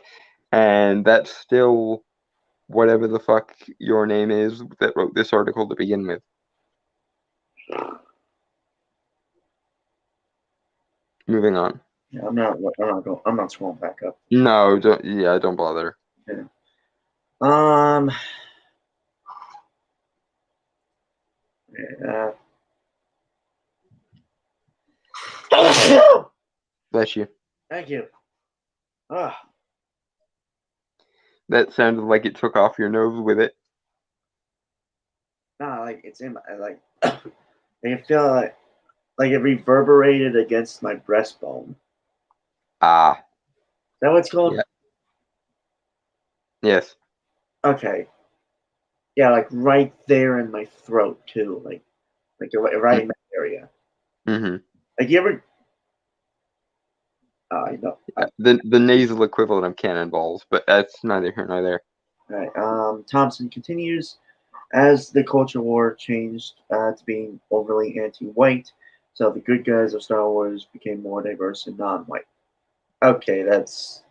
and that's still whatever the fuck your name is that wrote this article to begin with. Moving on. Yeah, I'm not scrolling back up. No, don't bother. Yeah. Yeah. Bless you. Thank you. Ah. That sounded like it took off your nose with it. Nah, like it's in my like. I can feel like it reverberated against my breastbone. Ah. Is that what it's called? Yeah. Yes. Okay. Yeah, like right there in my throat too, like right in that area. Mm-hmm. Like you ever? I know. The nasal equivalent of cannonballs, but that's neither here nor there. Right. Thompson continues. As the culture war changed to being overly anti-white, so the good guys of Star Wars became more diverse and non-white. Okay, that's.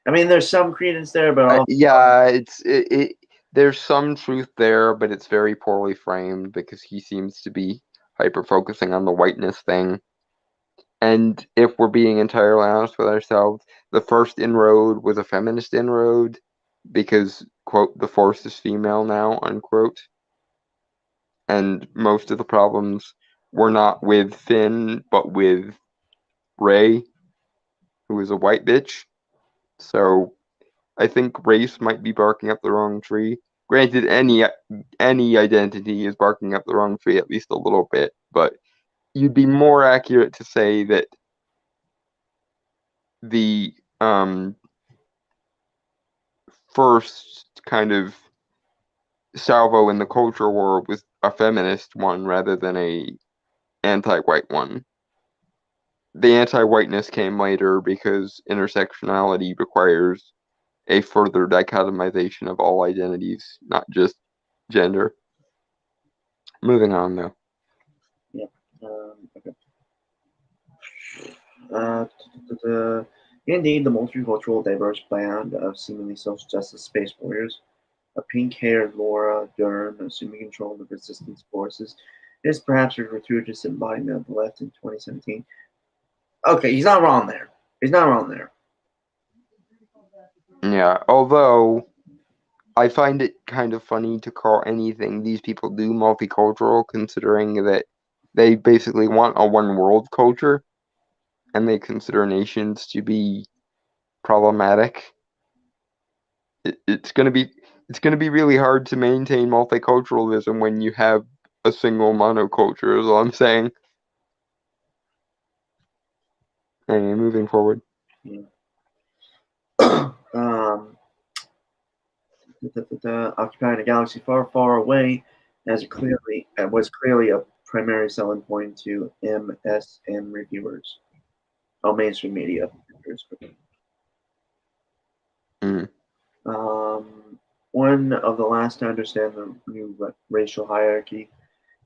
I mean, there's some credence there, but also, Yeah, there's some truth there, but it's very poorly framed because he seems to be hyper focusing on the whiteness thing. And if we're being entirely honest with ourselves, the first inroad was a feminist inroad because, quote, the Force is female now, unquote. And most of the problems were not with Finn, but with Rey, who is a white bitch. So I think race might be barking up the wrong tree. Granted, any identity is barking up the wrong tree at least a little bit, but you'd be more accurate to say that the first kind of salvo in the culture war was a feminist one rather than a anti-white one. The anti-whiteness came later because intersectionality requires a further dichotomization of all identities, not just gender. Moving on, though. yeah. Okay. Indeed, the multicultural, diverse band of seemingly social justice space warriors, a pink-haired Laura Dern assuming control of the resistance forces, is perhaps a gratuitous embodiment of the left in 2017. Okay, he's not wrong there. He's not wrong there. Yeah, although I find it kind of funny to call anything these people do multicultural, considering that they basically want a one world culture and they consider nations to be problematic. It's gonna be really hard to maintain multiculturalism when you have a single monoculture, is all I'm saying. Anyway, moving forward. Yeah. Occupying a galaxy far, far away, was clearly a primary selling point to MSM reviewers. Oh, mainstream media. Mm. One of the last to understand the new racial hierarchy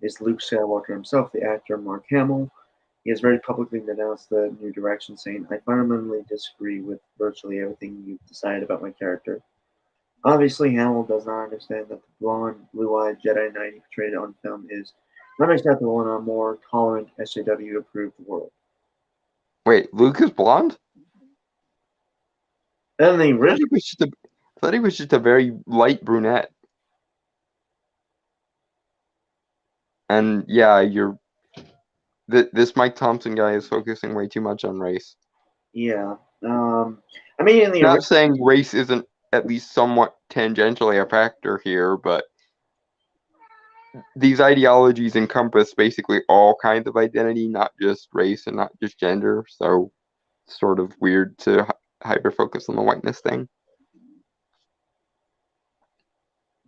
is Luke Skywalker himself, the actor Mark Hamill. He has very publicly denounced the new direction, saying, "I fundamentally disagree with virtually everything you've decided about my character." Obviously, Hamill does not understand that the blonde, blue-eyed Jedi Knight he portrayed on film is unacceptable in a more tolerant SJW-approved world. Wait, Luke is blonde? And the I thought original, he was just a thought he was just a very light brunette. And yeah, this Mike Thompson guy is focusing way too much on race. Yeah. I mean, in the Not saying race isn't at least somewhat tangentially a factor here, but these ideologies encompass basically all kinds of identity, not just race and not just gender. So it's sort of weird to hyper focus on the whiteness thing.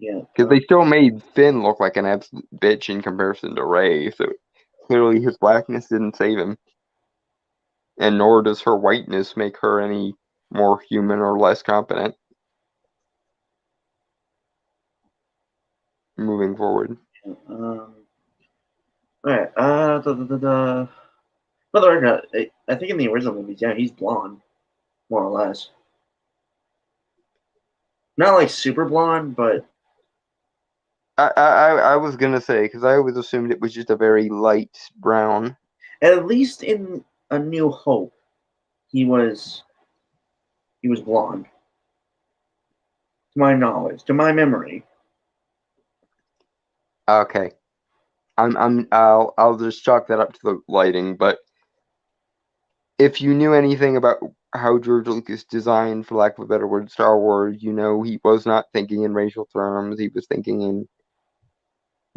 yeah. Because they still made Finn look like an absolute bitch in comparison to Rey, so clearly his blackness didn't save him. And nor does her whiteness make her any more human or less competent. Moving forward. All right. For the record, I think in the original movies, yeah, he's blonde, more or less. Not like super blonde, but I was gonna say, because I always assumed it was just a very light brown. at least in A New Hope, he was blonde. To my knowledge, to my memory. Okay. I'll just chalk that up to the lighting, but if you knew anything about how George Lucas designed, for lack of a better word, Star Wars, you know he was not thinking in racial terms. He was thinking in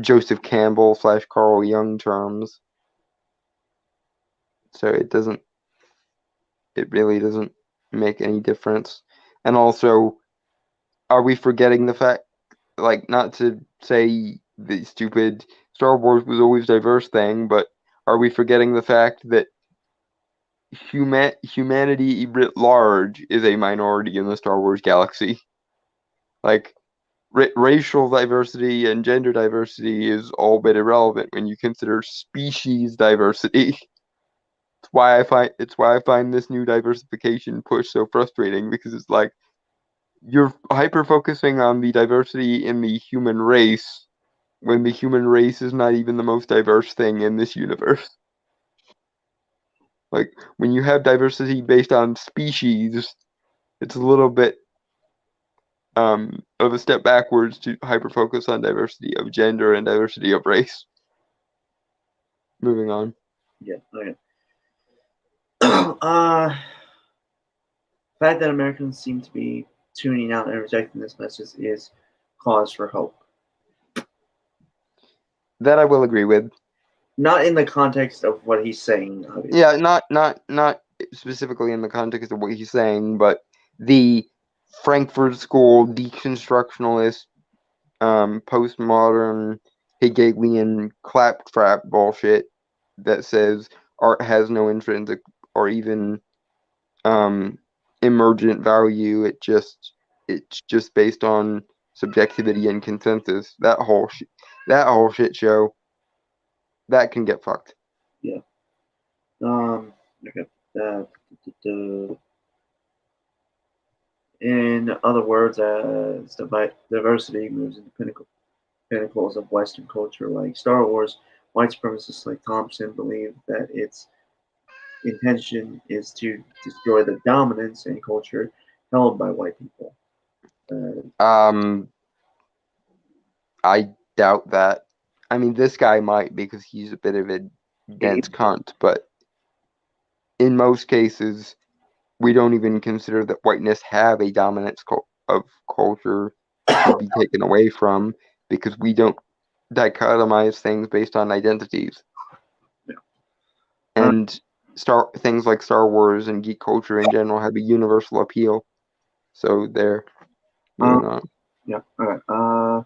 Joseph Campbell / Carl Jung terms. So it really doesn't make any difference. And also, are we forgetting the fact, like, not to say the stupid Star Wars was always diverse thing, but are we forgetting the fact that humanity writ large is a minority in the Star Wars galaxy? Like, racial diversity and gender diversity is all but irrelevant when you consider species diversity. It's why I find this new diversification push so frustrating, because it's like you're hyper focusing on the diversity in the human race when the human race is not even the most diverse thing in this universe. Like, when you have diversity based on species, it's a little bit of a step backwards to hyper focus on diversity of gender and diversity of race. Moving on. Yeah. Okay. The fact that Americans seem to be tuning out and rejecting this message is cause for hope. That I will agree with. Not in the context of what he's saying, obviously. Yeah, not specifically in the context of what he's saying, but the Frankfurt School deconstructionalist, postmodern Hegelian claptrap bullshit that says art has no intrinsic or even emergent value. It's just based on subjectivity and consensus. That whole shit show, that can get fucked. Yeah. Okay. In other words, as diversity moves into pinnacles of Western culture like Star Wars, white supremacists like Thompson believe that its intention is to destroy the dominance in culture held by white people. I doubt that. I mean, this guy might, because he's a bit of a dense cunt, but in most cases, we don't even consider that whiteness have a dominance of culture to be taken away from, because we don't dichotomize things based on identities. Yeah. And things like Star Wars and geek culture in general have a universal appeal. So there, moving on. Yeah. All right.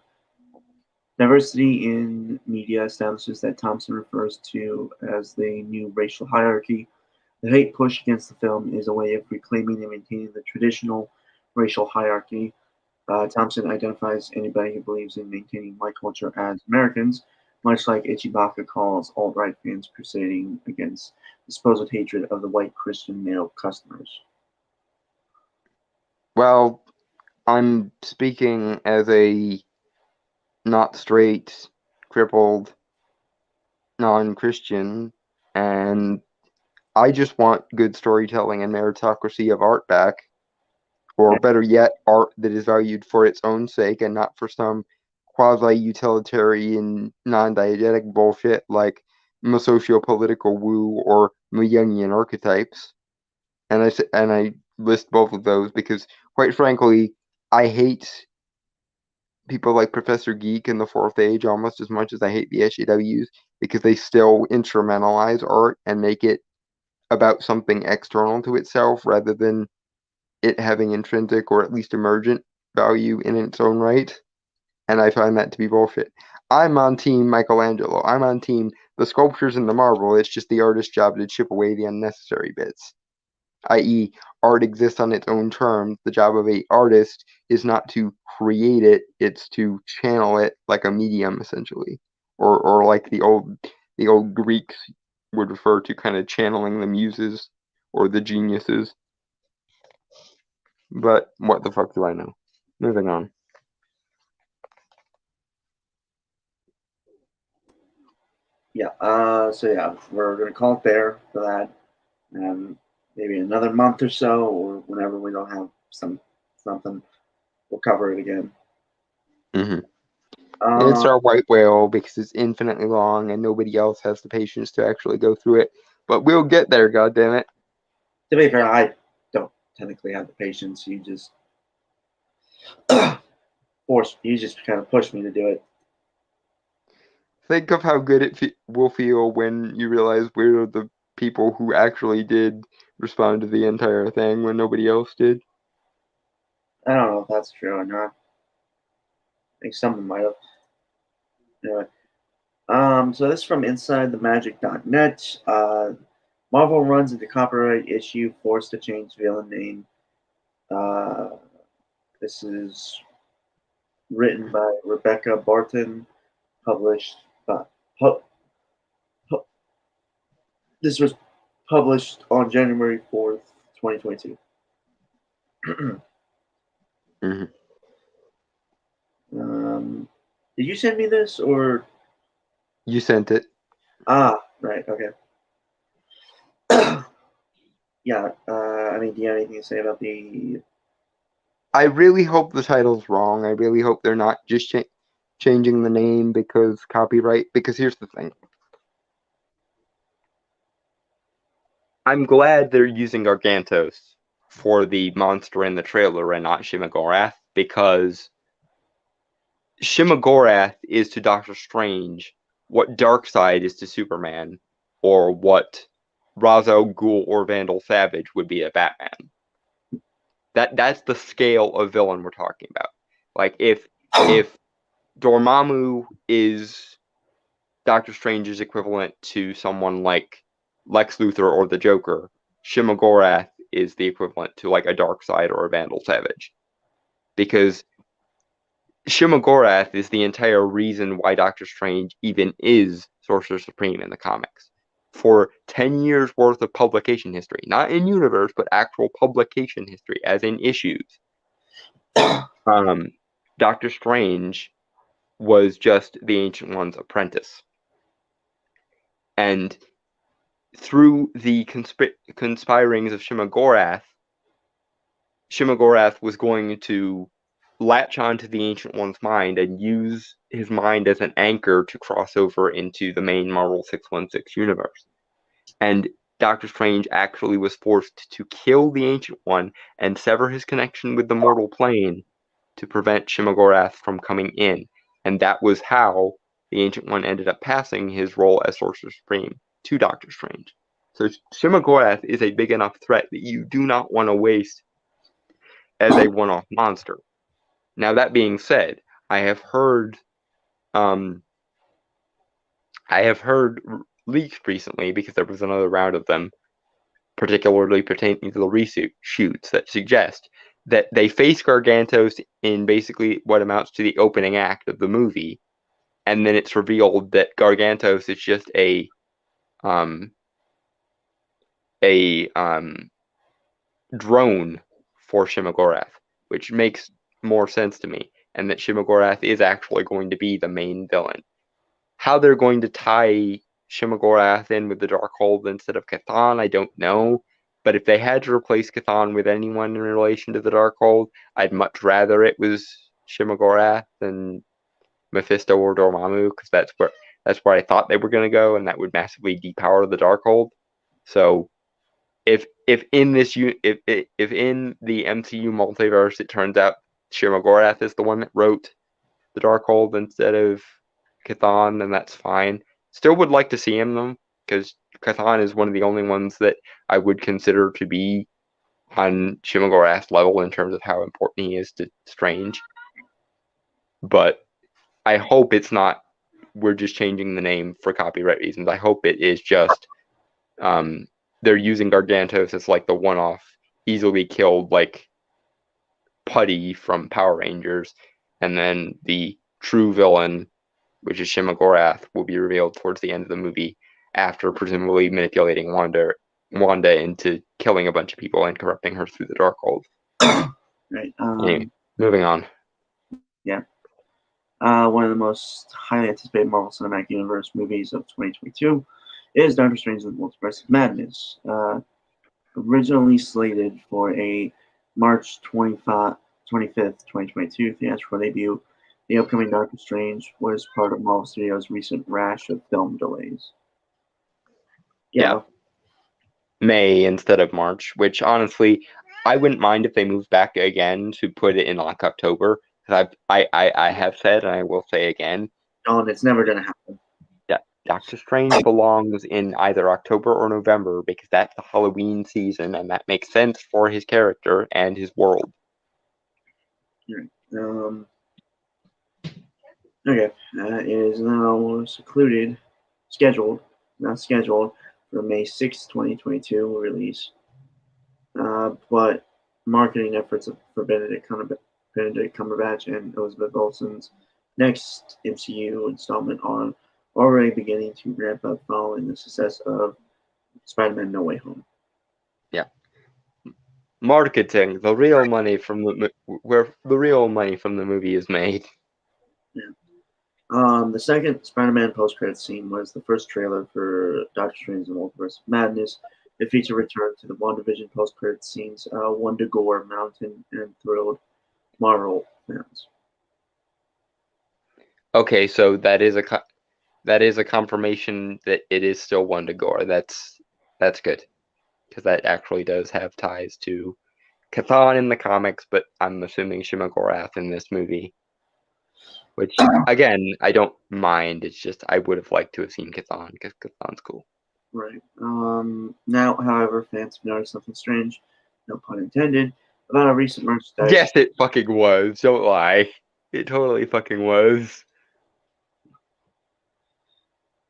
Diversity in media establishes that Thompson refers to as the new racial hierarchy. The hate push against the film is a way of reclaiming and maintaining the traditional racial hierarchy. Thompson identifies anybody who believes in maintaining white culture as Americans, much like Ichibaka calls alt-right fans crusading against the supposed hatred of the white Christian male customers. Well, I'm speaking as a not straight, crippled, non-Christian, and I just want good storytelling and meritocracy of art back. or Yeah. better yet, art that is valued for its own sake and not for some quasi-utilitarian, non-diegetic bullshit like socio-political woo or Jungian archetypes. And I list both of those because, quite frankly, I hate people like Professor Geek and the Fourth Age almost as much as I hate the SJWs because they still instrumentalize art and make it about something external to itself rather than it having intrinsic or at least emergent value in its own right. And I find that to be bullshit. I'm on team Michelangelo. I'm on team the sculptures and the marble. It's just the artist's job to chip away the unnecessary bits. I.e., art exists on its own terms. The job of a artist is not to create it; it's to channel it like a medium, essentially, or like the old Greeks would refer to kind of channeling the muses or the geniuses. But what the fuck do I know? Moving on. Yeah. So yeah, we're gonna call it there for that, and maybe another month or so, or whenever we don't have something, we'll cover it again. Mm-hmm. It's Uh, our white whale because it's infinitely long and nobody else has the patience to actually go through it. But we'll get there, goddammit. to be fair, I don't technically have the patience. You just you just kind of push me to do it. Think of how good it will feel when you realize we're the people who actually did respond to the entire thing when nobody else did. I don't know if that's true or not. I think someone might have. Anyway, so this is from InsideTheMagic.net. Marvel runs into copyright issue, forced to change villain name. Uh, this is written by Rebecca Barton, published by. Pu- this was published on January 4th, 2022. Mm-hmm. Did you send me this or? You sent it. Ah, right, okay. Yeah, I mean, do you have anything to say about the? I really hope the title's wrong. I really hope they're not just changing the name because copyright. Because here's the thing. I'm glad they're using Gargantos for the monster in the trailer and not Shimmagorath because Shimmagorath is to Doctor Strange what Darkseid is to Superman, or what Ra's al Ghul or Vandal Savage would be to Batman. That's the scale of villain we're talking about. Like if Dormammu is Doctor Strange's equivalent to someone like Lex Luthor or the Joker, Shimmagorath is the equivalent to like a Darkseid or a Vandal Savage. Because Shimmagorath is the entire reason why Doctor Strange even is Sorcerer Supreme in the comics. For 10 years worth of publication history, not in universe, but actual publication history, as in issues, Doctor Strange was just the Ancient One's apprentice. And through the conspirings of Shimmagorath was going to latch onto the Ancient One's mind and use his mind as an anchor to cross over into the main Marvel 616 universe. And Doctor Strange actually was forced to kill the Ancient One and sever his connection with the mortal plane to prevent Shimmagorath from coming in. And that was how the Ancient One ended up passing his role as Sorcerer Supreme to Doctor Strange. So Shimmagorath is a big enough threat that you do not want to waste as a one-off monster. Now that being said, I have heard leaks recently because there was another round of them, particularly pertaining to the reshoots, that suggest that they face Gargantos in basically what amounts to the opening act of the movie, and then it's revealed that Gargantos is just a drone for Shimmagorath, which makes more sense to me, and that Shimmagorath is actually going to be the main villain. How they're going to tie Shimmagorath in with the Darkhold instead of Chthon, I don't know, But if they had to replace Chthon with anyone in relation to the Darkhold, I'd much rather it was Shimogorath than Mephisto or Dormammu, because that's where I thought they were going to go, and that would massively depower the Darkhold. So if in this if in the MCU multiverse it turns out Shimogorath is the one that wrote the Darkhold instead of Chthon, then that's fine. Still would like to see him though, because Chthon is one of the only ones that I would consider to be on Shimogorath's level in terms of how important he is to Strange. But I hope it's not. We're just changing the name for copyright reasons. I hope it is just they're using Gargantos as like the one-off, easily killed like Putty from Power Rangers, and then the true villain, which is Shimogorath, will be revealed towards the end of the movie after presumably manipulating Wanda into killing a bunch of people and corrupting her through the Darkhold. Right. Anyway, moving on. Yeah. One of the most highly anticipated Marvel Cinematic Universe movies of 2022 is Doctor Strange in the Multiverse of Madness. Originally slated for a March 25th, 2022 theatrical debut, the upcoming Doctor Strange was part of Marvel Studios' recent rash of film delays. Yeah. May instead of March, which honestly, I wouldn't mind if they moved back again to put it in like October. Because I have said, and I will say again, and it's never going to happen. Yeah, Doctor Strange belongs in either October or November because that's the Halloween season, and that makes sense for his character and his world. Right. Okay, it is now scheduled for May 6, 2022 release. But marketing efforts for Benedict Cumberbatch and Elizabeth Olsen's next MCU installment are already beginning to ramp up following the success of Spider-Man: No Way Home. Yeah, marketing, the real money from where the real money from the movie is made. Yeah. The second Spider-Man post-credits scene was the first trailer for Doctor Strange in the Multiverse of Madness. It featured return to the WandaVision post-credits scenes, Wundagore Mountain, and thrilled Marvel fans. Okay, so that is a confirmation that it is still Wundagore. That's good, because that actually does have ties to Chthon in the comics, but I'm assuming Shimogorath in this movie. Which, again, I don't mind. It's just I would have liked to have seen Chthon, because Chthon's cool. Right. Now, however, fans have noticed something strange, no pun intended, about a recent merchandise. Yes, it fucking was. Don't lie. It totally fucking was.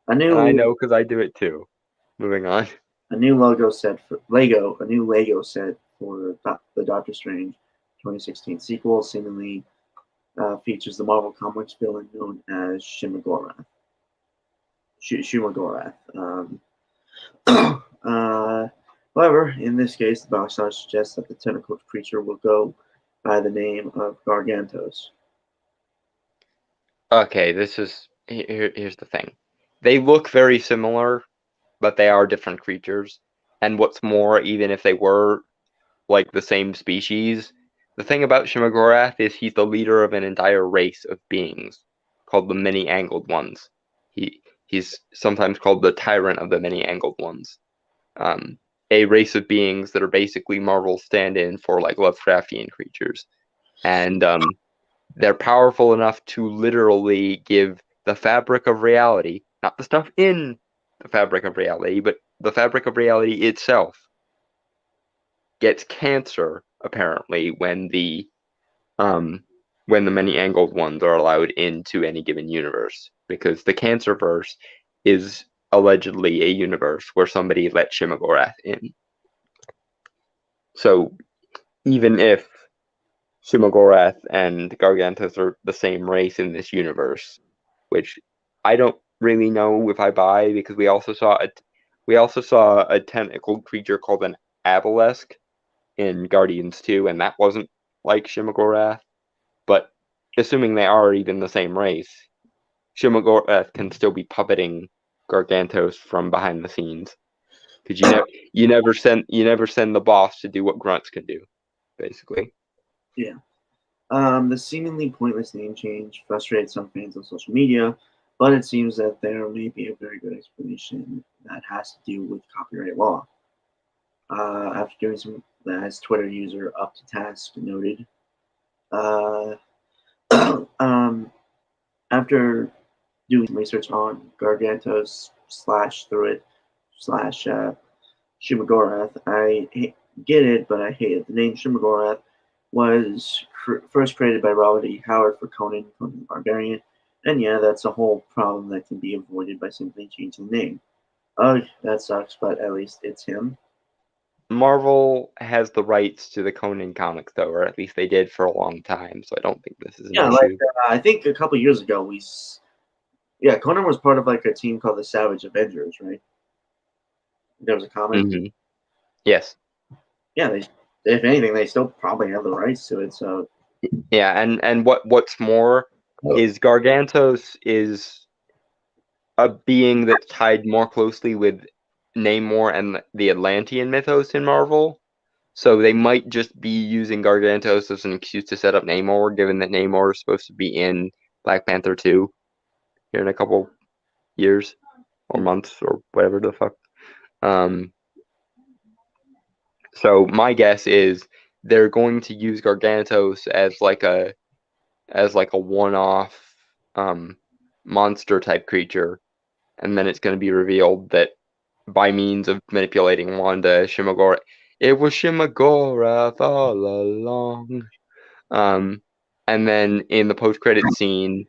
And I know because I do it too. Moving on. A new Lego set for the Doctor Strange 2016 sequel seemingly features the Marvel Comics villain known as Shimogorath. However, in this case, the box art suggests that the tentacled creature will go by the name of Gargantos. Okay, here's the thing. They look very similar, but they are different creatures. And what's more, even if they were like the same species, the thing about Shimogorath is he's the leader of an entire race of beings called the Many-Angled Ones. He's sometimes called the Tyrant of the Many-Angled Ones. A race of beings that are basically Marvel's stand-in for like Lovecraftian creatures. And they're powerful enough to literally give the fabric of reality, not the stuff in the fabric of reality, but the fabric of reality itself gets cancer, apparently, when the Many-Angled Ones are allowed into any given universe. Because the Cancerverse is allegedly a universe where somebody let Shimogorath in. So even if Shimogorath and Gargantos are the same race in this universe, which I don't really know if I buy, because we also saw a tentacled creature called an Aboleth in Guardians 2, and that wasn't like Shimogorath. But assuming they are even the same race, Shimogorath can still be puppeting Gargantos from behind the scenes. because you never send the boss to do what grunts can do, basically. Yeah. The seemingly pointless name change frustrated some fans on social media, but it seems that there may be a very good explanation that has to do with copyright law. After doing some, as Twitter user Up to Task noted, uh, after doing some research on Gargantos slash through it slash Shumagorath, get it, but I hate it. The name Shumagorath was first created by Robert E. Howard for Conan the Barbarian, and yeah, that's a whole problem that can be avoided by simply changing the name. Ugh, that sucks, but at least it's him. Marvel has the rights to the Conan comics, though, or at least they did for a long time. So I don't think this is an Yeah, issue. I think a couple years ago Conan was part of like a team called the Savage Avengers, right? There was a comic. Mm-hmm. Yes. Yeah, if anything, they still probably have the rights to it. So yeah, and what's more is Gargantos is a being that's tied more closely with Namor and the Atlantean mythos in Marvel. So they might just be using Gargantos as an excuse to set up Namor, given that Namor is supposed to be in Black Panther 2 here in a couple years or months or whatever the fuck. So my guess is they're going to use Gargantos as like a one-off monster type creature, and then it's going to be revealed that by means of manipulating Wanda, it was Shimogorath all along. And then in the post-credit scene,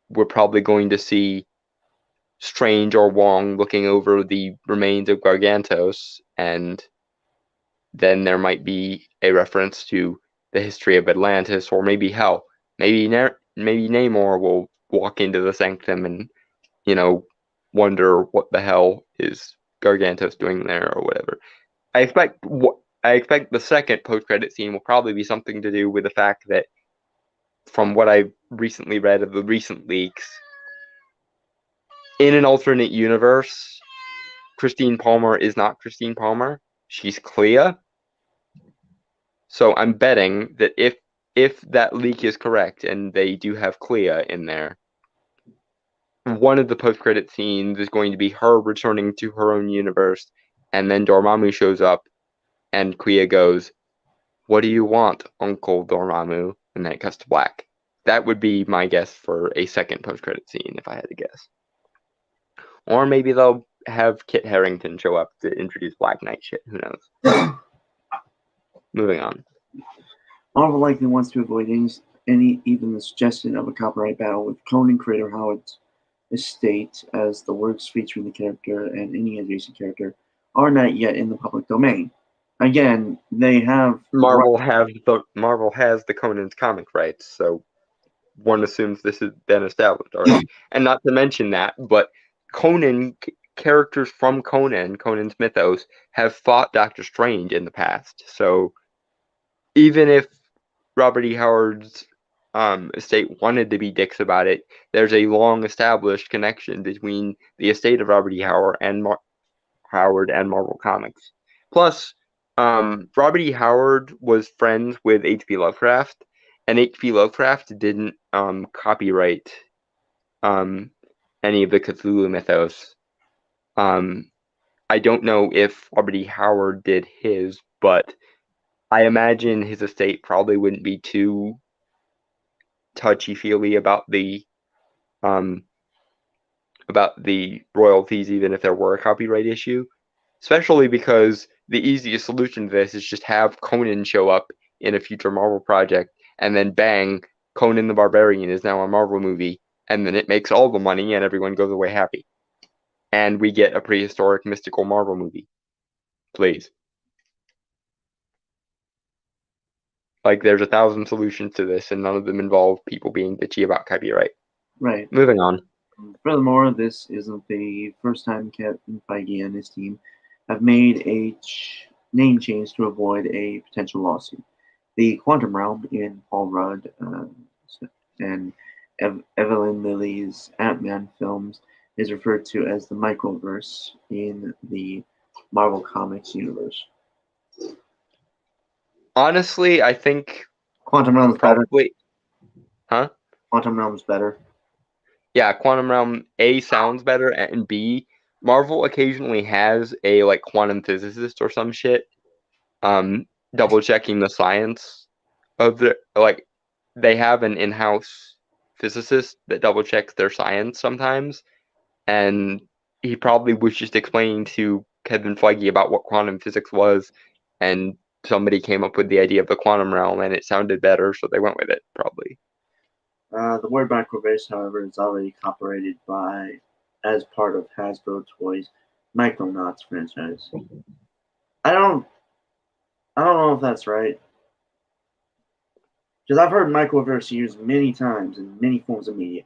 we're probably going to see Strange or Wong looking over the remains of Gargantos, and then there might be a reference to the history of Atlantis, or maybe hell, maybe Namor will walk into the sanctum and wonder what the hell is Gargantos doing there or whatever. I expect the second post-credit scene will probably be something to do with the fact that, from what I recently read of the recent leaks, in an alternate universe, Christine Palmer is not Christine Palmer. She's Clea. So I'm betting that if that leak is correct and they do have Clea in there, one of the post-credit scenes is going to be her returning to her own universe, and then Dormammu shows up, and Clea goes, "What do you want, Uncle Dormammu?" And then it cuts to black. That would be my guess for a second post-credit scene, if I had to guess. Or maybe they'll have Kit Harington show up to introduce Black Knight shit. Who knows? Moving on. Marvel likely wants to avoid even the suggestion of a copyright battle with Conan creator Howard's estate, as the works featuring the character and any adjacent character are not yet in the public domain. Again, they have Marvel has the Conan's comic rights, so one assumes this has been established already. And not to mention that, but characters from Conan's mythos, have fought Doctor Strange in the past. So even if Robert E. Howard's estate wanted to be dicks about it, there's a long established connection between the estate of Robert E. Howard and Marvel Comics. Plus, Robert E. Howard was friends with H.P. Lovecraft, and H.P. Lovecraft didn't copyright any of the Cthulhu mythos. I don't know if Robert E. Howard did his, but I imagine his estate probably wouldn't be too touchy-feely about the royalties, even if there were a copyright issue. Especially because the easiest solution to this is just have Conan show up in a future Marvel project, and then bang, Conan the Barbarian is now a Marvel movie, and then it makes all the money and everyone goes away happy. And we get a prehistoric mystical Marvel movie. Please. Like, there's 1,000 solutions to this, and none of them involve people being bitchy about copyright. Right. Moving on. Furthermore, this isn't the first time Kevin Feige and his team have made a name change to avoid a potential lawsuit. The Quantum Realm in Paul Rudd and Evelyn Lilly's Ant-Man films is referred to as the Microverse in the Marvel Comics universe. Honestly, I think Quantum Realm's better. probably, huh? Quantum Realm's better. Yeah, Quantum Realm A sounds better, and B, Marvel occasionally has a like quantum physicist or some shit, double checking the science of the like. They have an in-house physicist that double checks their science sometimes, and he probably was just explaining to Kevin Feige about what quantum physics was, and somebody came up with the idea of the quantum realm, and it sounded better, so they went with it, probably. The word Microverse, however, is already copyrighted as part of Hasbro Toys' Micronauts franchise. I don't know if that's right. Because I've heard Microverse used many times in many forms of media.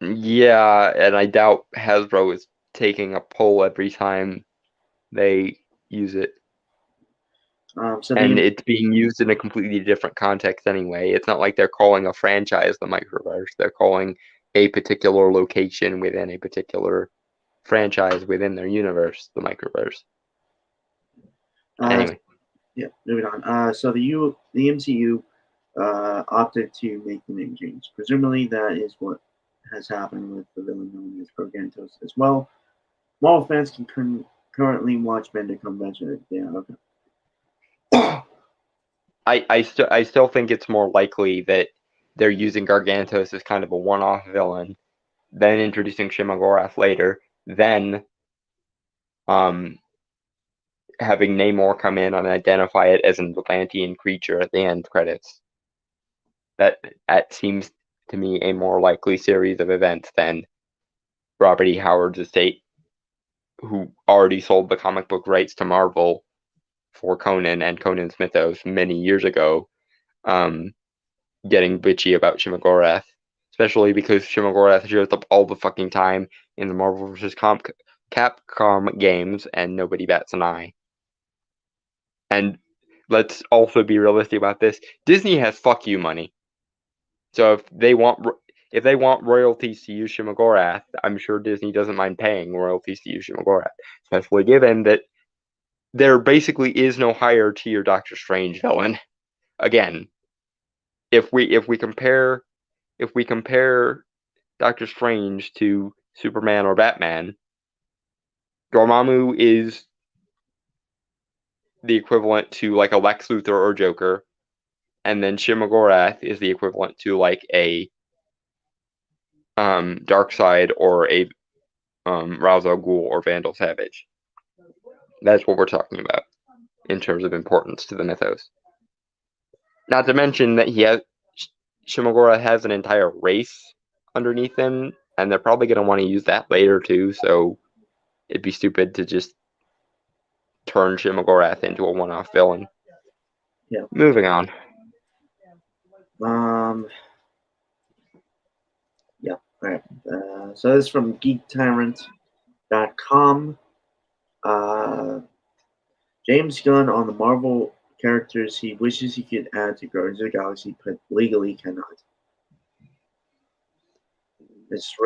Yeah, and I doubt Hasbro is taking a poll every time they use it. And it's being used in a completely different context anyway. It's not like they're calling a franchise the Microverse. They're calling a particular location within a particular franchise within their universe the Microverse. Anyway. Yeah, moving on. So the MCU opted to make the name change. Presumably that is what has happened with the villain known as Gargantos as well. Marvel fans can currently watch Bender convention. Yeah, okay. I still think it's more likely that they're using Gargantos as kind of a one-off villain, then introducing Shimogorath later, then having Namor come in and identify it as an Atlantean creature at the end credits. That seems to me a more likely series of events than Robert E. Howard's estate, who already sold the comic book rights to Marvel for Conan and Conan's Mythos many years ago, getting bitchy about Shimogorath, especially because Shimogorath shows up all the fucking time in the Marvel vs. Capcom games and nobody bats an eye. And let's also be realistic about this. Disney has fuck you money. So if they want royalties to use Shimogorath, I'm sure Disney doesn't mind paying royalties to use Shimogorath, especially given that there basically is no higher tier Doctor Strange villain. Again, if we compare Doctor Strange to Superman or Batman, Dormammu is the equivalent to like a Lex Luthor or Joker, and then Shimogorath is the equivalent to like a Darkseid or a Ra's al Ghul or Vandal Savage. That's what we're talking about in terms of importance to the mythos. Not to mention that Shimogorath has an entire race underneath him, and they're probably going to want to use that later too, so it'd be stupid to just turn Shimogorath into a one-off villain. Yeah. Moving on. Yeah. All right. So this is from GeekTyrant.com. James Gunn on the Marvel characters he wishes he could add to Guardians of the Galaxy, but legally cannot.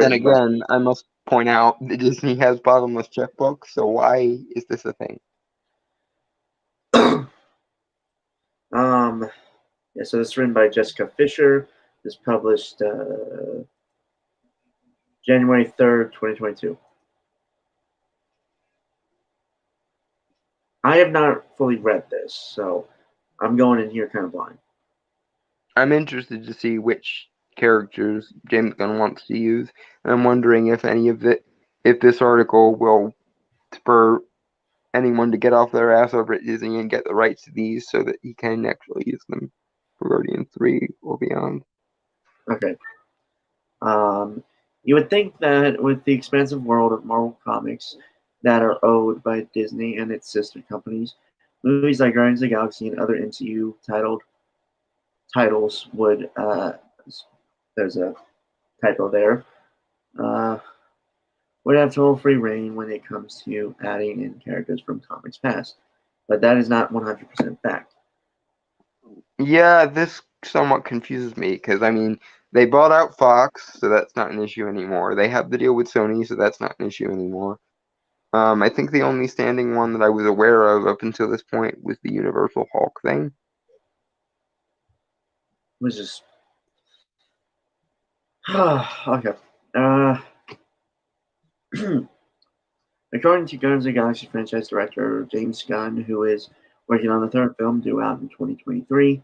And again, I must point out that Disney has bottomless checkbooks, so why is this a thing? Yeah, so it's written by Jessica Fisher. It's published January 3rd, 2022. I have not fully read this, so I'm going in here kind of blind. I'm interested to see which characters James Gunn wants to use, and I'm wondering if this article will spur anyone to get off their ass over at Disney and get the rights to these so that he can actually use them for Guardians 3 or beyond. Okay. You would think that with the expansive world of Marvel Comics that are owned by Disney and its sister companies, movies like Guardians of the Galaxy and other MCU titles would, there's a typo there, would have total free reign when it comes to adding in characters from comics past. But that is not 100% fact. Yeah, this somewhat confuses me because I mean they bought out Fox, so that's not an issue anymore. They have the deal with Sony, so that's not an issue anymore. I think the only standing one that I was aware of up until this point was the Universal Hulk thing. Was just okay. According to Guardians of the Galaxy franchise director James Gunn, who is working on the third film due out in 2023,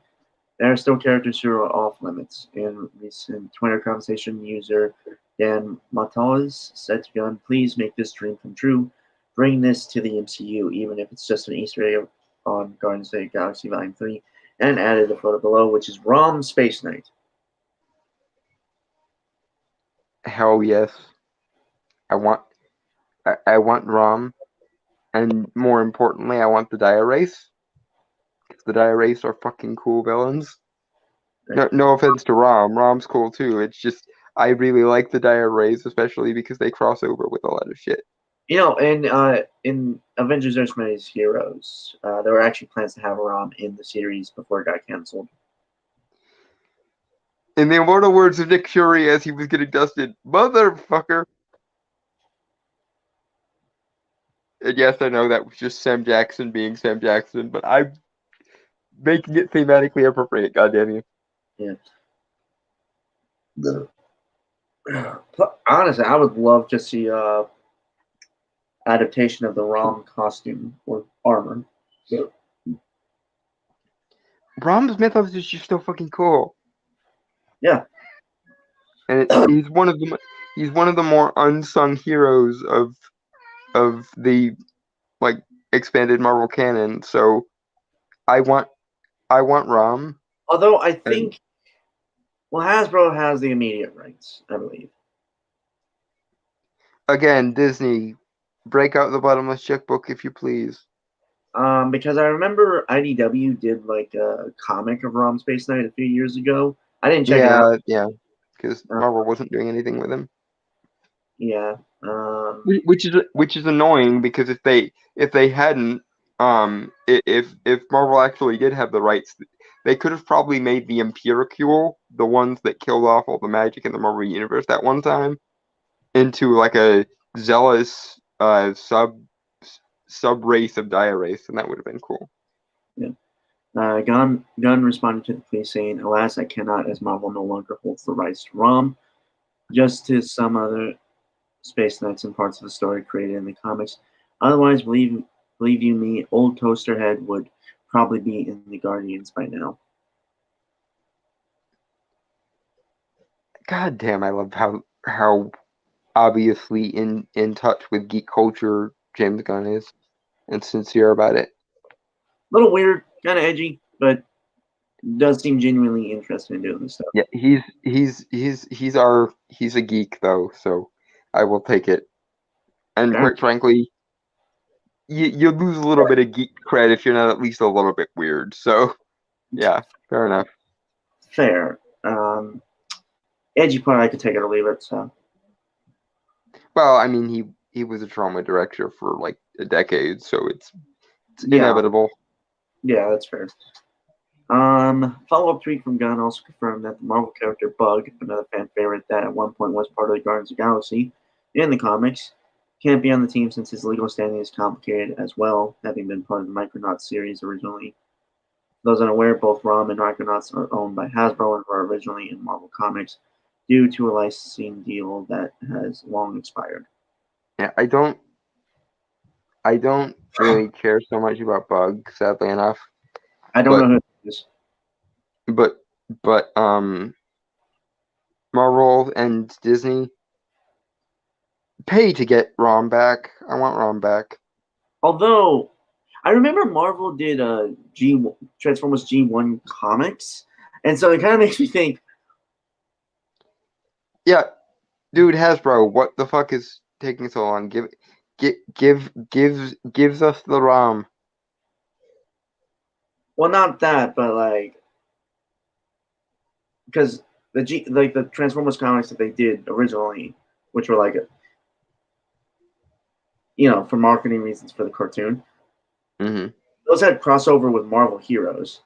there are still characters who are off limits. In recent Twitter conversation, user Dan Matales said to Gunn, "Please make this dream come true. Bring this to the MCU, even if it's just an Easter egg on Guardians of the Galaxy Volume 3," and added a photo below, which is Rom Space Knight. Hell yes. I want Rom, and more importantly, I want the Dire Wraiths. Because the Dire Wraiths are fucking cool villains. No offense to Rom. Rom's cool too. It's just I really like the Dire Wraiths, especially because they cross over with a lot of shit. You know, in Avengers Earth's Heroes, there were actually plans to have Rom in the series before it got canceled. In the immortal words of Nick Fury as he was getting dusted, motherfucker. And yes, I know that was just Sam Jackson being Sam Jackson, but I'm making it thematically appropriate, goddamn you. Yeah. Honestly, I would love to see adaptation of the Rom costume or armor. So, Rom's mythos is just so fucking cool. yeah. And he's one of the more unsung heroes of the like expanded Marvel canon. So I want Rom. Although I think, well, Hasbro has the immediate rights, I believe. Again, Disney, break out the bottomless checkbook if you please. Because I remember IDW did like a comic of Rom Space Knight a few years ago. I didn't check it out. Yeah, because Marvel wasn't doing anything with him. Yeah. Which is annoying because if they hadn't, if Marvel actually did have the rights, they could have probably made the Empiricule, the ones that killed off all the magic in the Marvel universe that one time, into like a zealous sub race of Dire Wraiths, and that would have been cool. Yeah. Gunn responded to the plea saying, "Alas, I cannot, as Marvel no longer holds the rights to Rom, just to some other Space Knights and parts of the story created in the comics. Otherwise, believe you me, old Toaster Head would probably be in the Guardians by now." God damn, I love how obviously in touch with geek culture James Gunn is, and sincere about it. A little weird, kind of edgy, but does seem genuinely interested in doing this stuff. Yeah, he's a geek though, so I will take it. And quite frankly, you lose a little bit of geek cred if you're not at least a little bit weird. So yeah, fair enough. Fair. Edgy part, I could take it or leave it. So. Well, I mean, he was a trauma director for like a decade, so it's inevitable. Yeah, that's fair. Follow-up tweet from Gunn also confirmed that the Marvel character Bug, another fan favorite that at one point was part of the Guardians of the Galaxy in the comics, can't be on the team since his legal standing is complicated as well, having been part of the Micronauts series originally. For those unaware, both Rom and Micronauts are owned by Hasbro and were originally in Marvel Comics due to a licensing deal that has long expired. Yeah, I don't really care so much about Bug, sadly enough. I don't know who it is. But Marvel and Disney pay to get Rom back. I want Rom back. Although I remember Marvel did Transformers G1 comics, and so it kind of makes me think. Yeah, dude, Hasbro, what the fuck is taking so long? Gives us the Rom. Well, not that, but like, because the Transformers comics that they did originally, which were like, for marketing reasons for the cartoon, Mm-hmm. those had crossover with Marvel heroes.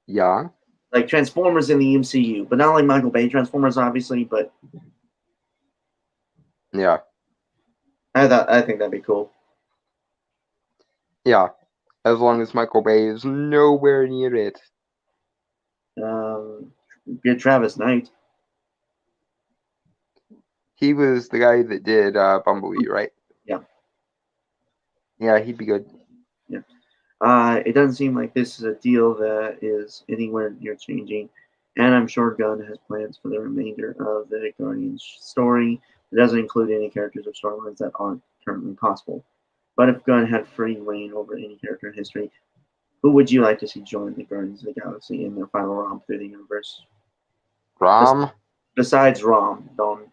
Yeah. like Transformers in the MCU, but not like Michael Bay Transformers, obviously. But Yeah. I think that'd be cool. Yeah. As long as Michael Bay is nowhere near it. Get Travis Knight. He was the guy that did Bumblebee, right? Yeah. Yeah, he'd be good. Yeah. It doesn't seem like this is a deal that is anywhere near changing, and I'm sure Gunn has plans for the remainder of the Guardians story. It doesn't include any characters or storylines that aren't currently possible. But if Gunn had free reign over any character in history, who would you like to see join the Guardians of the Galaxy in their final romp through the universe? Rom. Besides Rom, Don.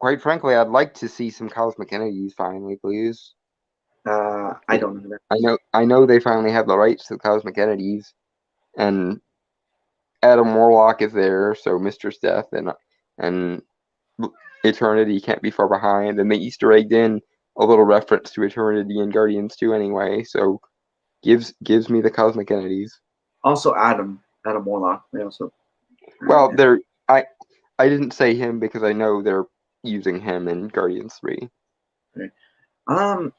Quite frankly, I'd like to see some Cosmic Entities finally, please. I don't know that. I know they finally have the rights to the Cosmic Entities, and Adam Warlock is there, so Mistress Death and Eternity can't be far behind, and they Easter egged in a little reference to Eternity and Guardians 2 anyway, so gives me the Cosmic Entities. Also, Adam Warlock. They also. Well, I didn't say him because I know they're using him in Guardians 3. Okay. I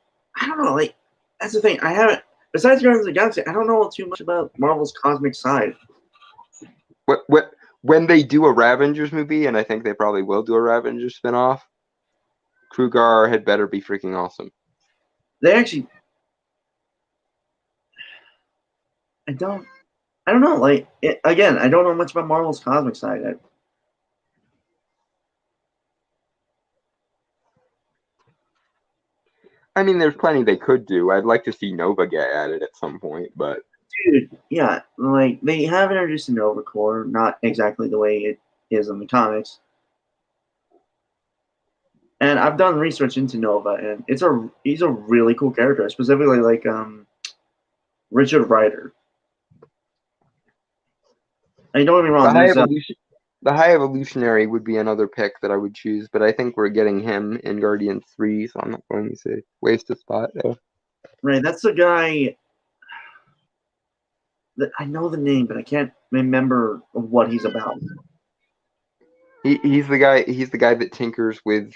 don't know. Like, that's the thing. I haven't. Besides Guardians of the Galaxy, I don't know too much about Marvel's cosmic side. When they do a Ravengers movie, and I think they probably will do a Ravengers spinoff, Krugar had better be freaking awesome. They actually. I don't know. Like, again, I don't know much about Marvel's cosmic side. I mean, there's plenty they could do. I'd like to see Nova get added at some point, but dude, yeah, like they have introduced the Nova Corps, not exactly the way it is in the comics. And I've done research into Nova, and he's a really cool character, specifically like Richard Rider. I don't get me wrong. The High Evolutionary would be another pick that I would choose, but I think we're getting him in Guardians 3, so I'm not going to waste a spot there. Right, that's the guy that I know the name, but I can't remember what he's about. He's the guy that tinkers with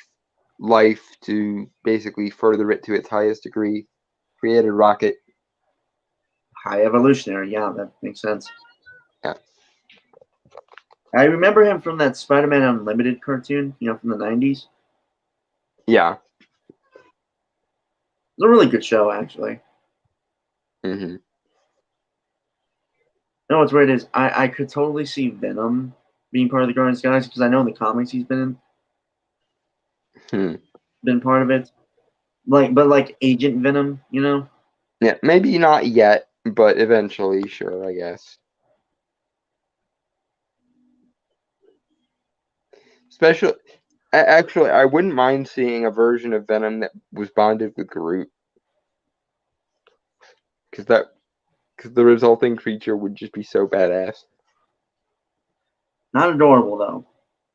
life to basically further it to its highest degree. Created Rocket. High Evolutionary, yeah, that makes sense. Yeah. I remember him from that Spider-Man Unlimited cartoon, from the 90s. Yeah. It's a really good show, actually. Mm-hmm. No, what's weird is I could totally see Venom being part of the Guardians of the Galaxy because I know in the comics he's been part of it. Like Agent Venom, Yeah, maybe not yet, but eventually, sure, I guess. Actually, I wouldn't mind seeing a version of Venom that was bonded with Groot, because the resulting creature would just be so badass. Not adorable though,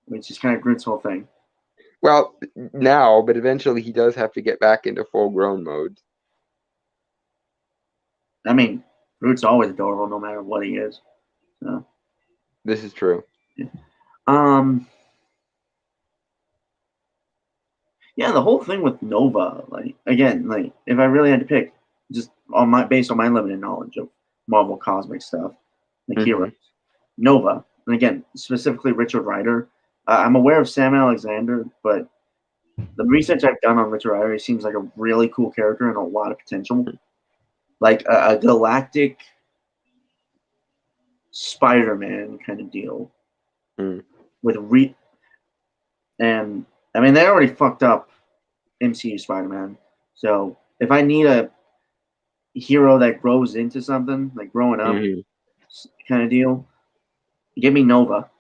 which is kind of Groot's whole thing. Well, now, but eventually he does have to get back into full-grown mode. I mean, Groot's always adorable no matter what he is. So. This is true. Yeah. Yeah, the whole thing with Nova, if I really had to pick, just based on my limited knowledge of Marvel cosmic stuff, heroes, Nova, and again, specifically Richard Rider. I'm aware of Sam Alexander, but the research I've done on Richard Rider, he seems like a really cool character and a lot of potential. Like a galactic Spider-Man kind of deal. With and I mean, they already fucked up MCU Spider-Man. So if I need a hero that grows into something, like growing up kind of deal, give me Nova.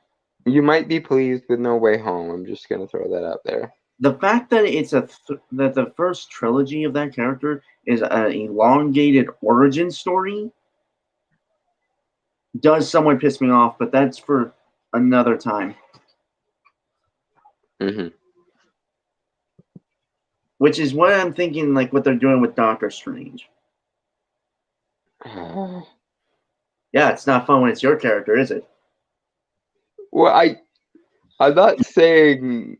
You might be pleased with No Way Home. I'm just going to throw that out there. The fact that it's that the first trilogy of that character is an elongated origin story does somewhat piss me off, but that's for another time. Which is what I'm thinking, like what they're doing with Doctor Strange. Yeah, it's not fun when it's your character, is it? Well, I'm not saying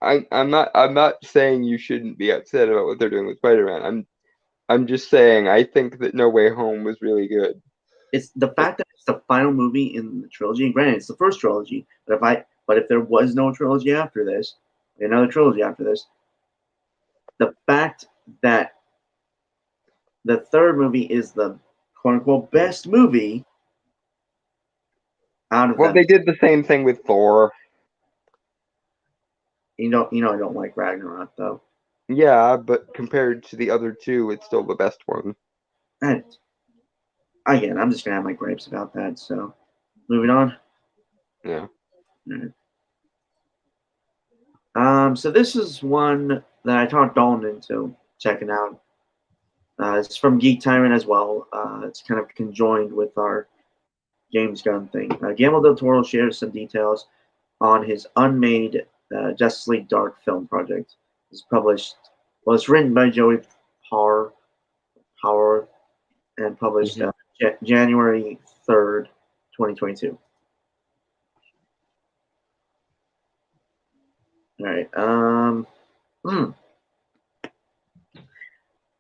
I'm not saying you shouldn't be upset about what they're doing with Spider-Man. I'm just saying I think that No Way Home was really good. It's the fact that it's the final movie in the trilogy. And granted, it's the first trilogy, but if there was no trilogy after this, another trilogy after this, the fact that the third movie is the quote unquote best movie out of Well, them. they did the same thing with Thor. I don't like Ragnarok though. Yeah, but compared to the other two, it's still the best one. And again, I'm just gonna have my gripes about that. So, moving on. Yeah. Right. So this is one that I talked Dalton into checking out. It's from Geek Tyrant as well. It's kind of conjoined with our James Gunn thing. Guillermo del Toro shares some details on his unmade Justice League Dark film project. It's published. Well, it's written by Joey Power and published January 3rd, 2022. All right.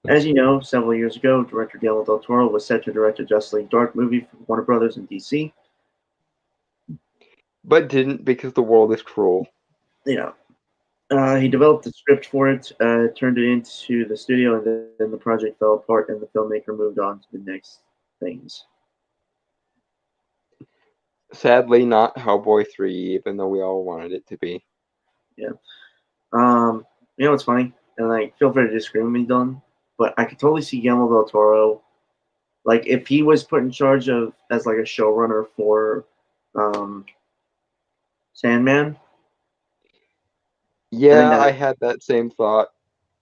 As you know, several years ago, director Guillermo del Toro was set to direct a Justice League Dark movie for Warner Brothers and DC. But didn't because the world is cruel. He developed the script for it, turned it into the studio, and then the project fell apart, and the filmmaker moved on to the next things. Sadly, not Hellboy 3, even though we all wanted it to be. Yeah. What's funny? And feel free to disagree with me, Dylan, but I could totally see Guillermo del Toro, if he was put in charge of as a showrunner for Sandman. Yeah, I had that same thought.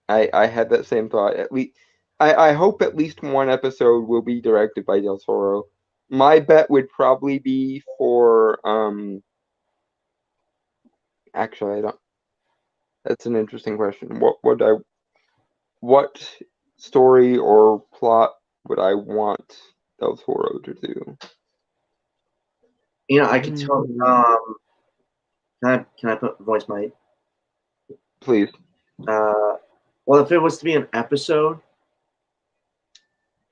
I had that same thought. At least, I hope at least one episode will be directed by Del Toro. My bet would probably be for Actually, I don't. That's an interesting question. What story or plot would I want Del Toro to do? I could tell. Can I put voice my? Please. Well, if it was to be an episode,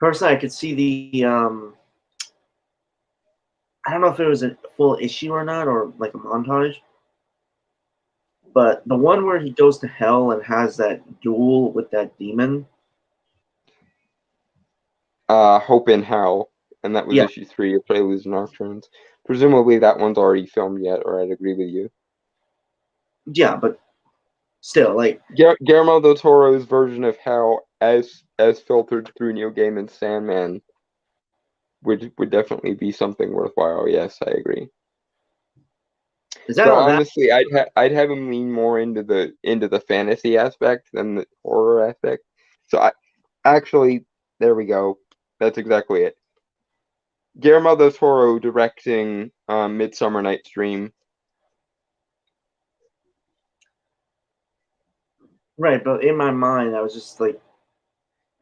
personally, I could see the. I don't know if it was a full issue or not, or like a montage. But the one where he goes to hell and has that duel with that demon. Hope in Hell, and that was Yeah. issue 3 of Preludes and Nocturnes. Presumably that one's already filmed yet, or I'd agree with you. Yeah, but still, Guillermo del Toro's version of Hell, as filtered through Neil Gaiman's Sandman, would definitely be something worthwhile. Yes, I agree. is that But all that? honestly, I'd have him lean more into the fantasy aspect than the horror aspect. So actually, there we go. That's exactly it. Guillermo del Toro directing Midsummer Night's Dream. Right, but in my mind, I was just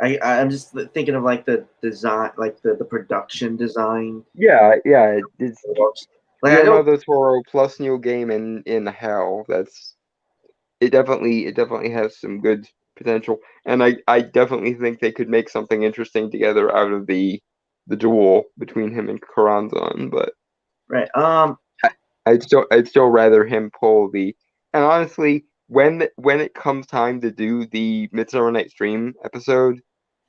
I'm just thinking of the design, the production design. Yeah, it's I Guillermo don't. del Toro plus Neil Gaiman in Hell. It definitely has some good potential, and I definitely think they could make something interesting together out of the duel between him and Karanzan. But Right. I'd still rather him pull the. And honestly, when it comes time to do the Midsummer Night's Dream episode,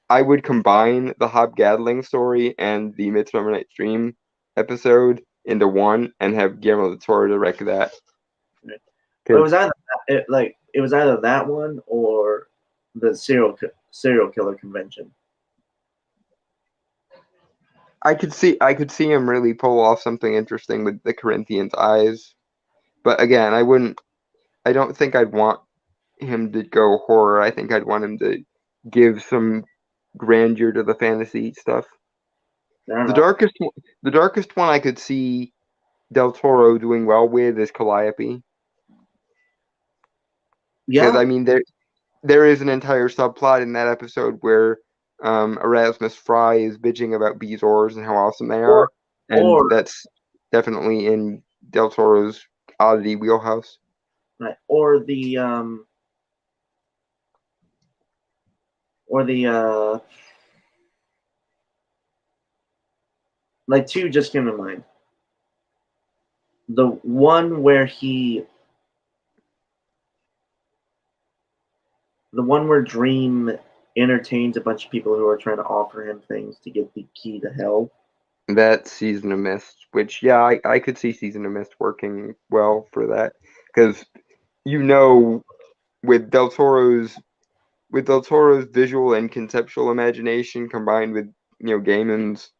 I would combine the Hob Gadling story and the Midsummer Night's Dream episode into one and have Guillermo del Toro direct that. It was either that one or the serial killer convention. I could see him really pull off something interesting with the Corinthians' eyes. But again, I don't think I'd want him to go horror. I think I'd want him to give some grandeur to the fantasy stuff. I don't The know. darkest one I could see Del Toro doing well with is Calliope. Because Yeah. I mean there is an entire subplot in that episode where Erasmus Fry is bitching about Bezoars and how awesome they Or are, and or that's definitely in Del Toro's oddity wheelhouse. right, or the like two just came to mind. The one where Dream entertains a bunch of people who are trying to offer him things to get the key to hell. That Season of Mist, which I could see Season of Mist working well for that, because with Del Toro's visual and conceptual imagination combined with Gaiman's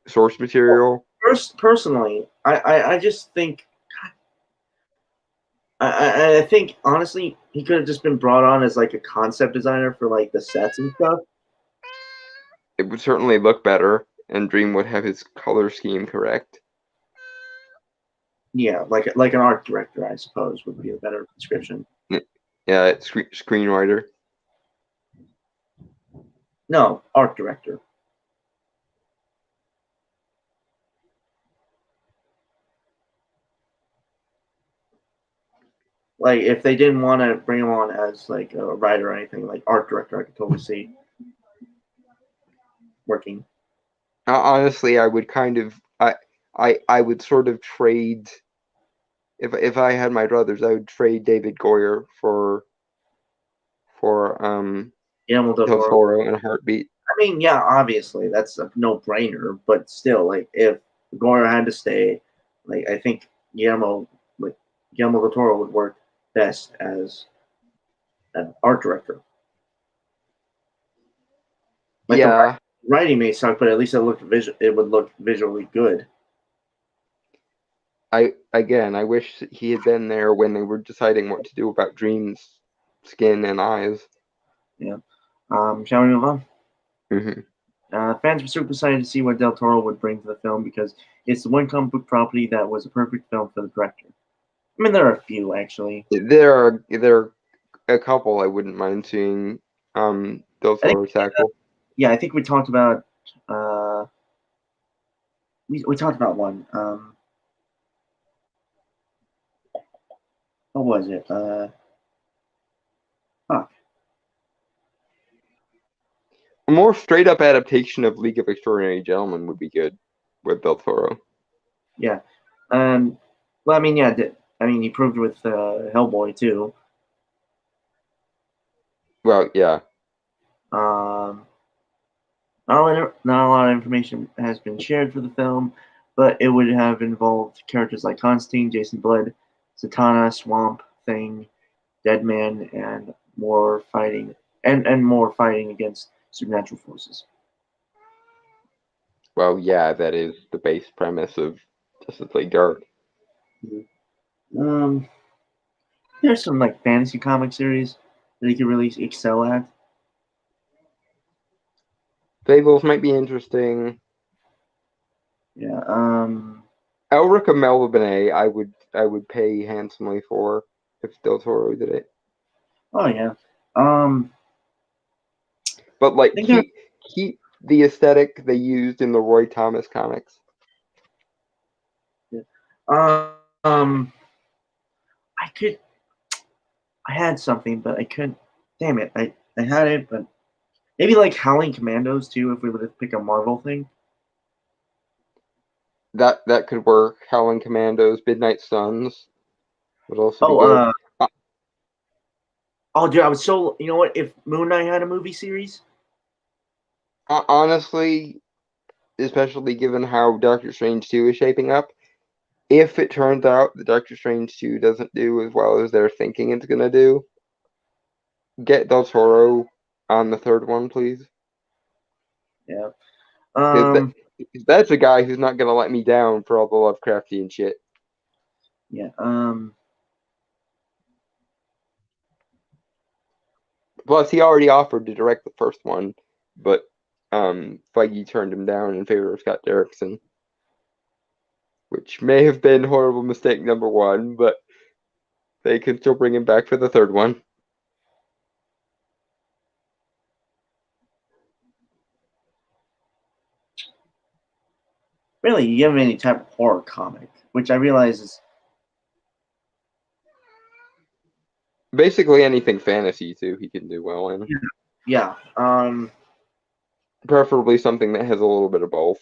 source material. Personally, I just think I think honestly he could have just been brought on as like a concept designer for like the sets and stuff. It would certainly look better, and Dream would have his color scheme correct. Yeah, like an art director, I suppose, would be a better description. Yeah, screenwriter. No, art director. Like if they didn't want to bring him on as like a writer or anything, like art director, I could totally see working. Honestly, I would kind of I would sort of trade if I had my druthers, I would trade David Goyer for Guillermo del Del Toro. Toro in a heartbeat. I mean, yeah, obviously that's a no-brainer, but still, like if Goyer had to stay, like I think Guillermo del Toro would work best as an art director. Like Yeah, the writing may suck, but at least it would look visually good. I wish he had been there when they were deciding what to do about Dream's skin and eyes. Yeah. Shall we move on? Mm-hmm. Fans were super excited to see what Del Toro would bring to the film because it's the one comic book property that was a perfect film for the director. I mean, there are a few actually. There are a couple I wouldn't mind seeing Del I think, Toro tackle. yeah, I think we talked about we talked about one. What was it? Fuck. A more straight up adaptation of League of Extraordinary Gentlemen would be good with Del Toro. Yeah. Well, I mean, yeah. I mean, he proved with Hellboy too. Well, yeah. Not a lot of information has been shared for the film, but it would have involved characters like Constantine, Jason Blood, Zatanna, Swamp Thing, Deadman, and more fighting against supernatural forces. Well, yeah, that is the base premise of Justice League Dark. Um, there's some like fantasy comic series that he could really excel at. Fables might be interesting. Yeah. Elric of Melbourne, I would pay handsomely for if Del Toro did it. Oh yeah. But like I think keep the aesthetic they used in the Roy Thomas comics. I could. I had something, but I couldn't. Damn it! I had it, but maybe like Howling Commandos too. If we were to pick a Marvel thing. That could work. Howling Commandos, Midnight Suns would also be Oh, good. oh, dude, I was so. You know what? If Moon Knight had a movie series. Honestly, especially given how Doctor Strange 2 is shaping up, if it turns out that Doctor Strange 2 doesn't do as well as they're thinking it's gonna do, get Del Toro on the third one, please. Yeah. Because that's a guy who's not gonna let me down for all the Lovecraftian shit. Yeah. Plus, he already offered to direct the first one, but Feige turned him down in favor of Scott Derrickson, which may have been horrible mistake number one, but they can still bring him back for the third one. Really, you give him any type of horror comic, which I realize is Basically anything fantasy too, he can do well in. yeah. Preferably something that has a little bit of both.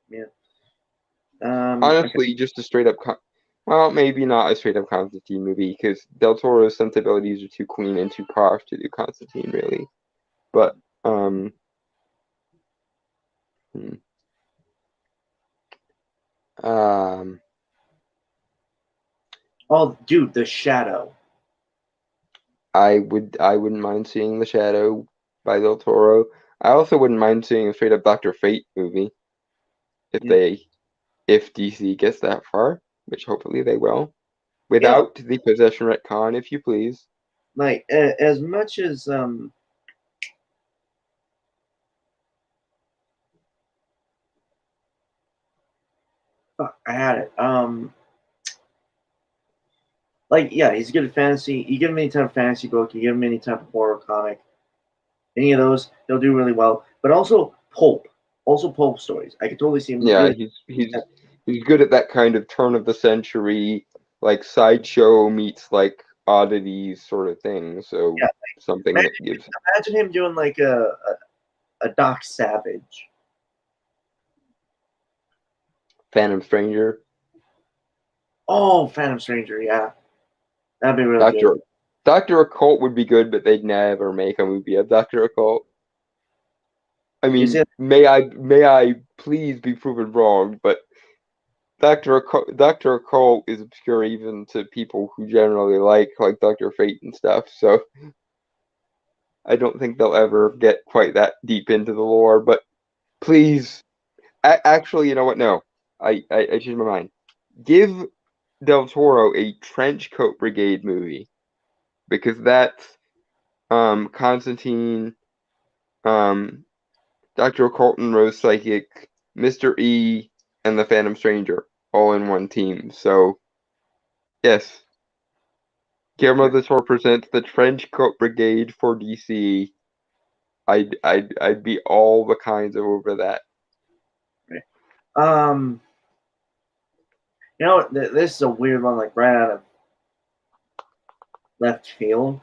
Yeah. Okay. Honestly, just a straight up, well, maybe not a straight up Constantine movie because Del Toro's sensibilities are too clean and too posh to do Constantine, really. But hmm, um, Oh, dude, The Shadow. I wouldn't mind seeing The Shadow by Del Toro. I also wouldn't mind seeing a straight up Doctor Fate movie if Yeah. they if DC gets that far, which hopefully they will, You know, without the possession retcon, if you please. like as much as fuck, I had it. Like yeah, he's good at fantasy. You give him any type of fantasy book, you give him any type of horror comic, any of those, they'll do really well. But also pulp stories. I could totally see him Yeah, really. he's good at that kind of turn of the century, like sideshow meets like oddities sort of thing. So Yeah, something imagine, that gives imagine him doing like a Doc Savage. Phantom Stranger, Oh, Phantom Stranger, yeah, that'd be really good. Doctor Doctor Occult would be good, but they'd never make a movie of Doctor Occult. I You see, mean, may I please be proven wrong, but Doctor Occult is obscure even to people who generally like Doctor Fate and stuff. So I don't think they'll ever get quite that deep into the lore. But please, actually, you know what? No, I changed my mind. Give Del Toro a Trench Coat Brigade movie because that's Constantine, um, Doctor Occult and Rose Psychic, Mr. E, and the Phantom Stranger all in one team. So yes. Guillermo okay. del Toro presents the Trench Coat Brigade for DC. I'd be all the kinds of over that. Right. You know, this is a weird one, like right out of left field,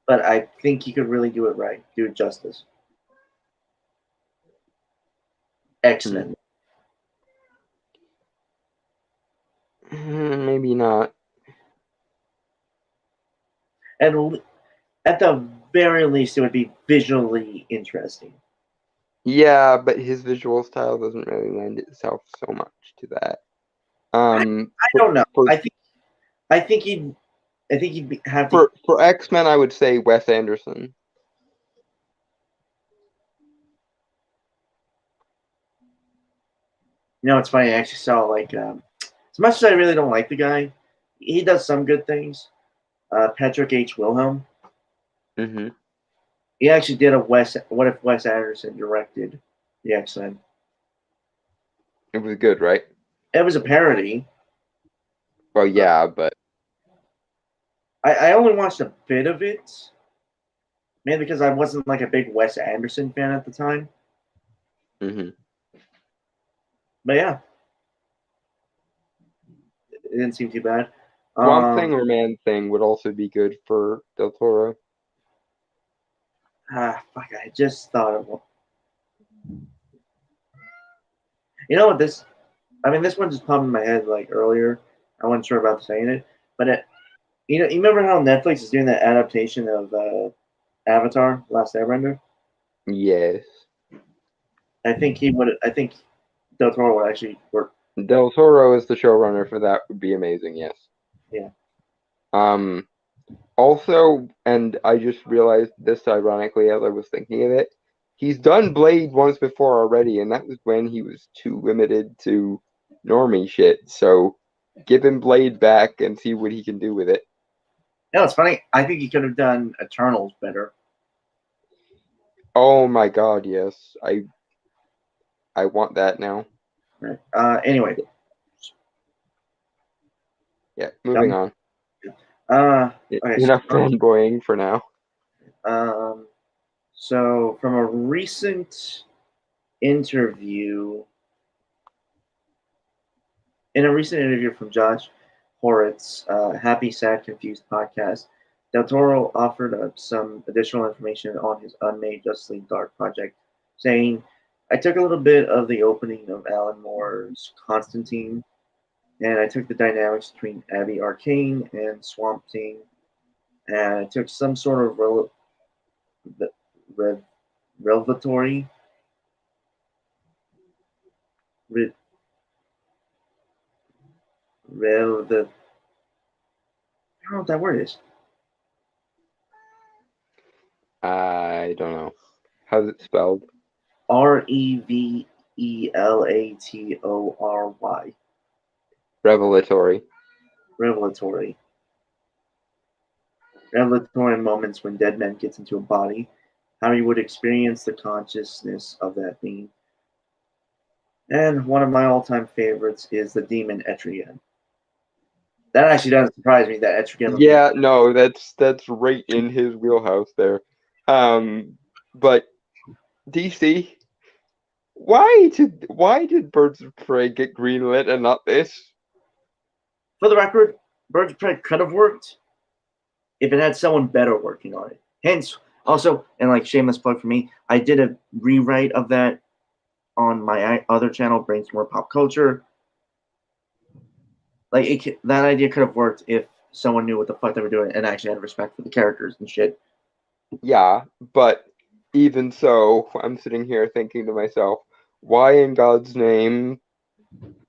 but I think he could really do it right, do it justice. X Hmm. Men, Maybe not. and at the very least, it would be visually interesting. Yeah, but his visual style doesn't really lend itself so much to that. I, Um, I for don't know. for I think he'd have to. for X-Men, I would say Wes Anderson. You know, it's funny. I actually saw like as much as I really don't like the guy, he does some good things. Patrick H. Wilhelm. Hmm. He actually did a Wes. What if Wes Anderson directed the X Men? It was good, right? It was a parody. Well, yeah, but I only watched a bit of it, mainly because I wasn't like a big Wes Anderson fan at the time. hmm But yeah, it didn't seem too bad. Swamp Um, Thing or Man Thing would also be good for Del Toro. fuck, I just thought of one. You know what this? I mean, this one just popped in my head like earlier. I wasn't sure about saying it, but you remember how Netflix is doing that adaptation of Avatar: Last Airbender? Yes. I think he would. I think Del Toro would actually work. Del Toro as the showrunner for that would be amazing, yes. Yeah. Um, Also, and I just realized this ironically as I was thinking of it, he's done Blade once before already, and that was when he was too limited to normie shit. So give him Blade back and see what he can do with it. No, it's funny. I think he could have done Eternals better. Oh my god, yes. I want that now. Right. Anyway, Yeah, moving done. on. Okay, Enough fanboying for now. So from a recent interview, from Josh Horitz, Happy, Sad, Confused podcast, Del Toro offered up some additional information on his unmade Justice League Dark project, saying, I took a little bit of the opening of Alan Moore's Constantine, and I took the dynamics between Abby Arcane and Swamp Thing, and I took some sort of revelatory re, the I don't know what that word is. I don't know. How's it spelled? Revelatory. Revelatory. Revelatory moments when dead man gets into a body, how you would experience the consciousness of that being. And one of my all-time favorites is the demon Etrigan. That actually doesn't surprise me that Etrigan would Yeah, no, that's right in his wheelhouse there. But DC, why did Birds of Prey get greenlit and not this? For the record, Birds of Prey could have worked if it had someone better working on it. Hence, also, and like shameless plug for me, I did a rewrite of that on my other channel, Brainstorm Pop Culture. Like that idea could have worked if someone knew what the fuck they were doing and actually had respect for the characters and shit. Yeah, but even so, I'm sitting here thinking to myself, why in God's name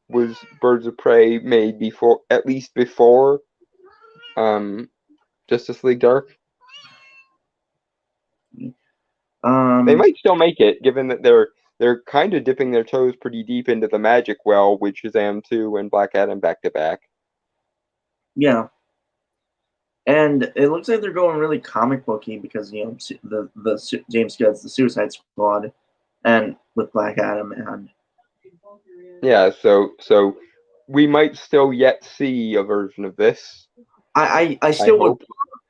was Birds of Prey made before, at least before, Justice League Dark? They might still make it, given that they're kind of dipping their toes pretty deep into the magic well with Shazam 2 and Black Adam back to back. Yeah. And it looks like they're going really comic booky because the James Gunn's the Suicide Squad, and with Black Adam and yeah, so we might still yet see a version of this. I still would,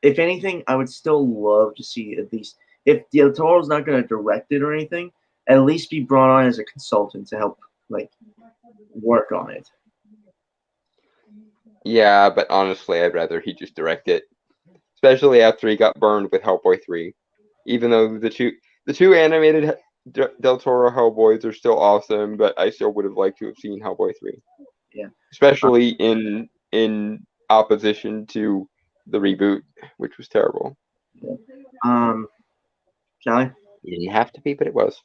if anything, I would still love to see at least if Del Toro's not going to direct it or anything, at least be brought on as a consultant to help like work on it. Yeah, but honestly, I'd rather he just direct it. Especially after he got burned with Hellboy 3. Even though the two animated Del Toro Hellboys are still awesome, but I still would have liked to have seen Hellboy 3. Yeah. Especially in opposition to the reboot, which was terrible. Yeah. Shall I? It didn't have to be, but it was.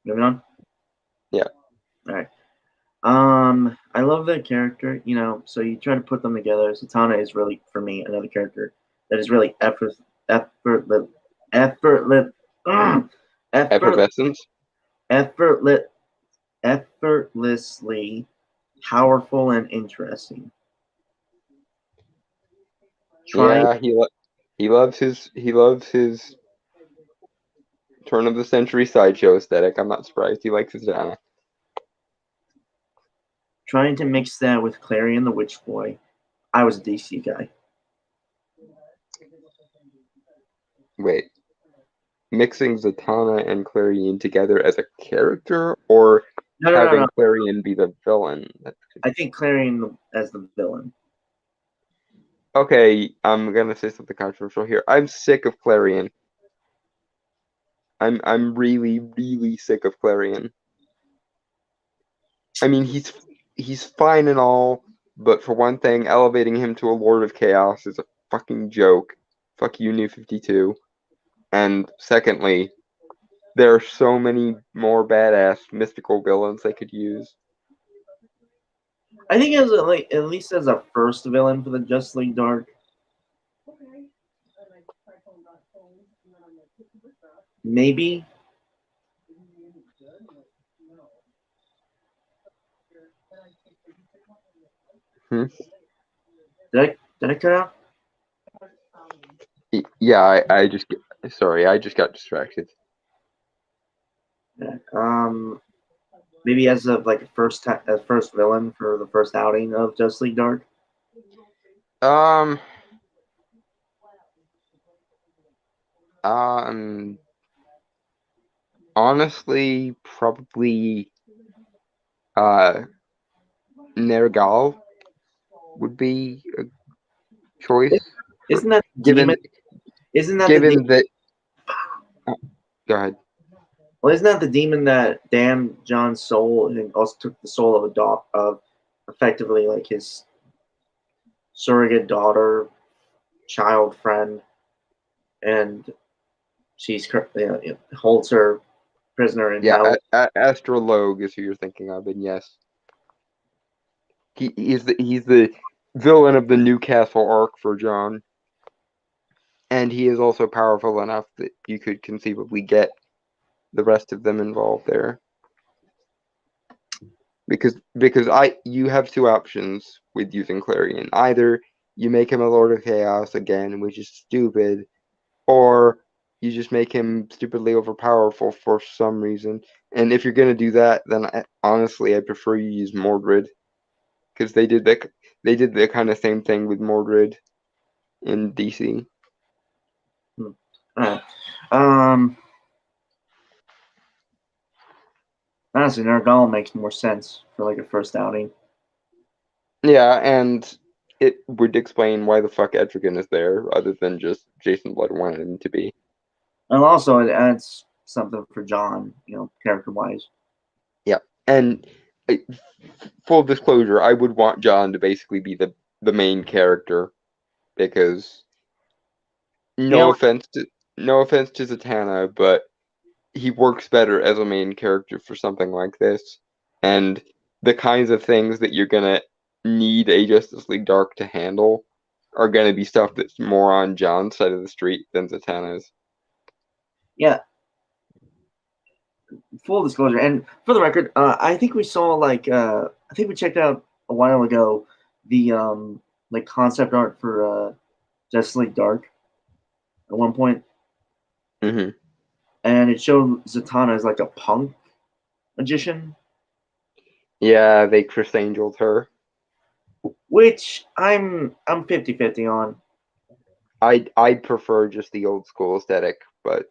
Moving on? Yeah. All right. I love that character, so you try to put them together. Zatanna is really, for me, another character that is really effortlessly powerful and interesting. Yeah, he loves his turn of the century sideshow aesthetic. I'm not surprised he likes his Zatanna. Trying to mix that with Clarion the Witch Boy. I was a DC guy. Wait. Mixing Zatanna and Clarion together as a character, or having Clarion be the villain? I think Clarion as the villain. Okay, I'm gonna say something controversial here. I'm sick of Clarion. I'm really, really sick of Clarion. I mean, he's fine and all, but for one thing, elevating him to a Lord of Chaos is a fucking joke. Fuck you, New 52. And secondly, there are so many more badass mystical villains they could use. I think as at least as a first villain for the Justice League Dark. Maybe. Did I cut out? Yeah, I just got distracted. Maybe as a first villain for the first outing of Justice League Dark. Honestly, probably uh Nergal would be a choice. Isn't that the demon? Given Isn't that the given demon? that oh, go ahead. Well, isn't that the demon that damned John's soul and also took the soul of effectively like his surrogate daughter, child friend, and she's holds her prisoner in Yeah, hell. Astrologue is who you're thinking of, and yes, he's the villain of the Newcastle arc for John, and he is also powerful enough that you could conceivably get the rest of them involved there. Because you have two options with using Clarion. Either you make him a Lord of Chaos again, which is stupid, or you just make him stupidly overpowerful for some reason. And if you're gonna do that, then honestly, I prefer you use Mordred, because they did the kind of same thing with Mordred in DC. Alright. Honestly, Nergal makes more sense for like a first outing. Yeah, and it would explain why the fuck Etrigan is there, other than just Jason Blood wanted him to be. And also, it adds something for John, character wise. Yeah, and full disclosure, I would want John to basically be the main character, because no offense to Zatanna, but he works better as a main character for something like this, and the kinds of things that you're gonna need a Justice League Dark to handle are gonna be stuff that's more on John's side of the street than Zatanna's. Yeah. Full disclosure, and for the record, I think we saw I think we checked out a while ago the like concept art for Justice League Dark at one point, Mm-hmm. and it showed Zatanna as like a punk magician, Yeah, they Chris Angel'd her. which I'm 50-50 on. I'd prefer just the old school aesthetic, but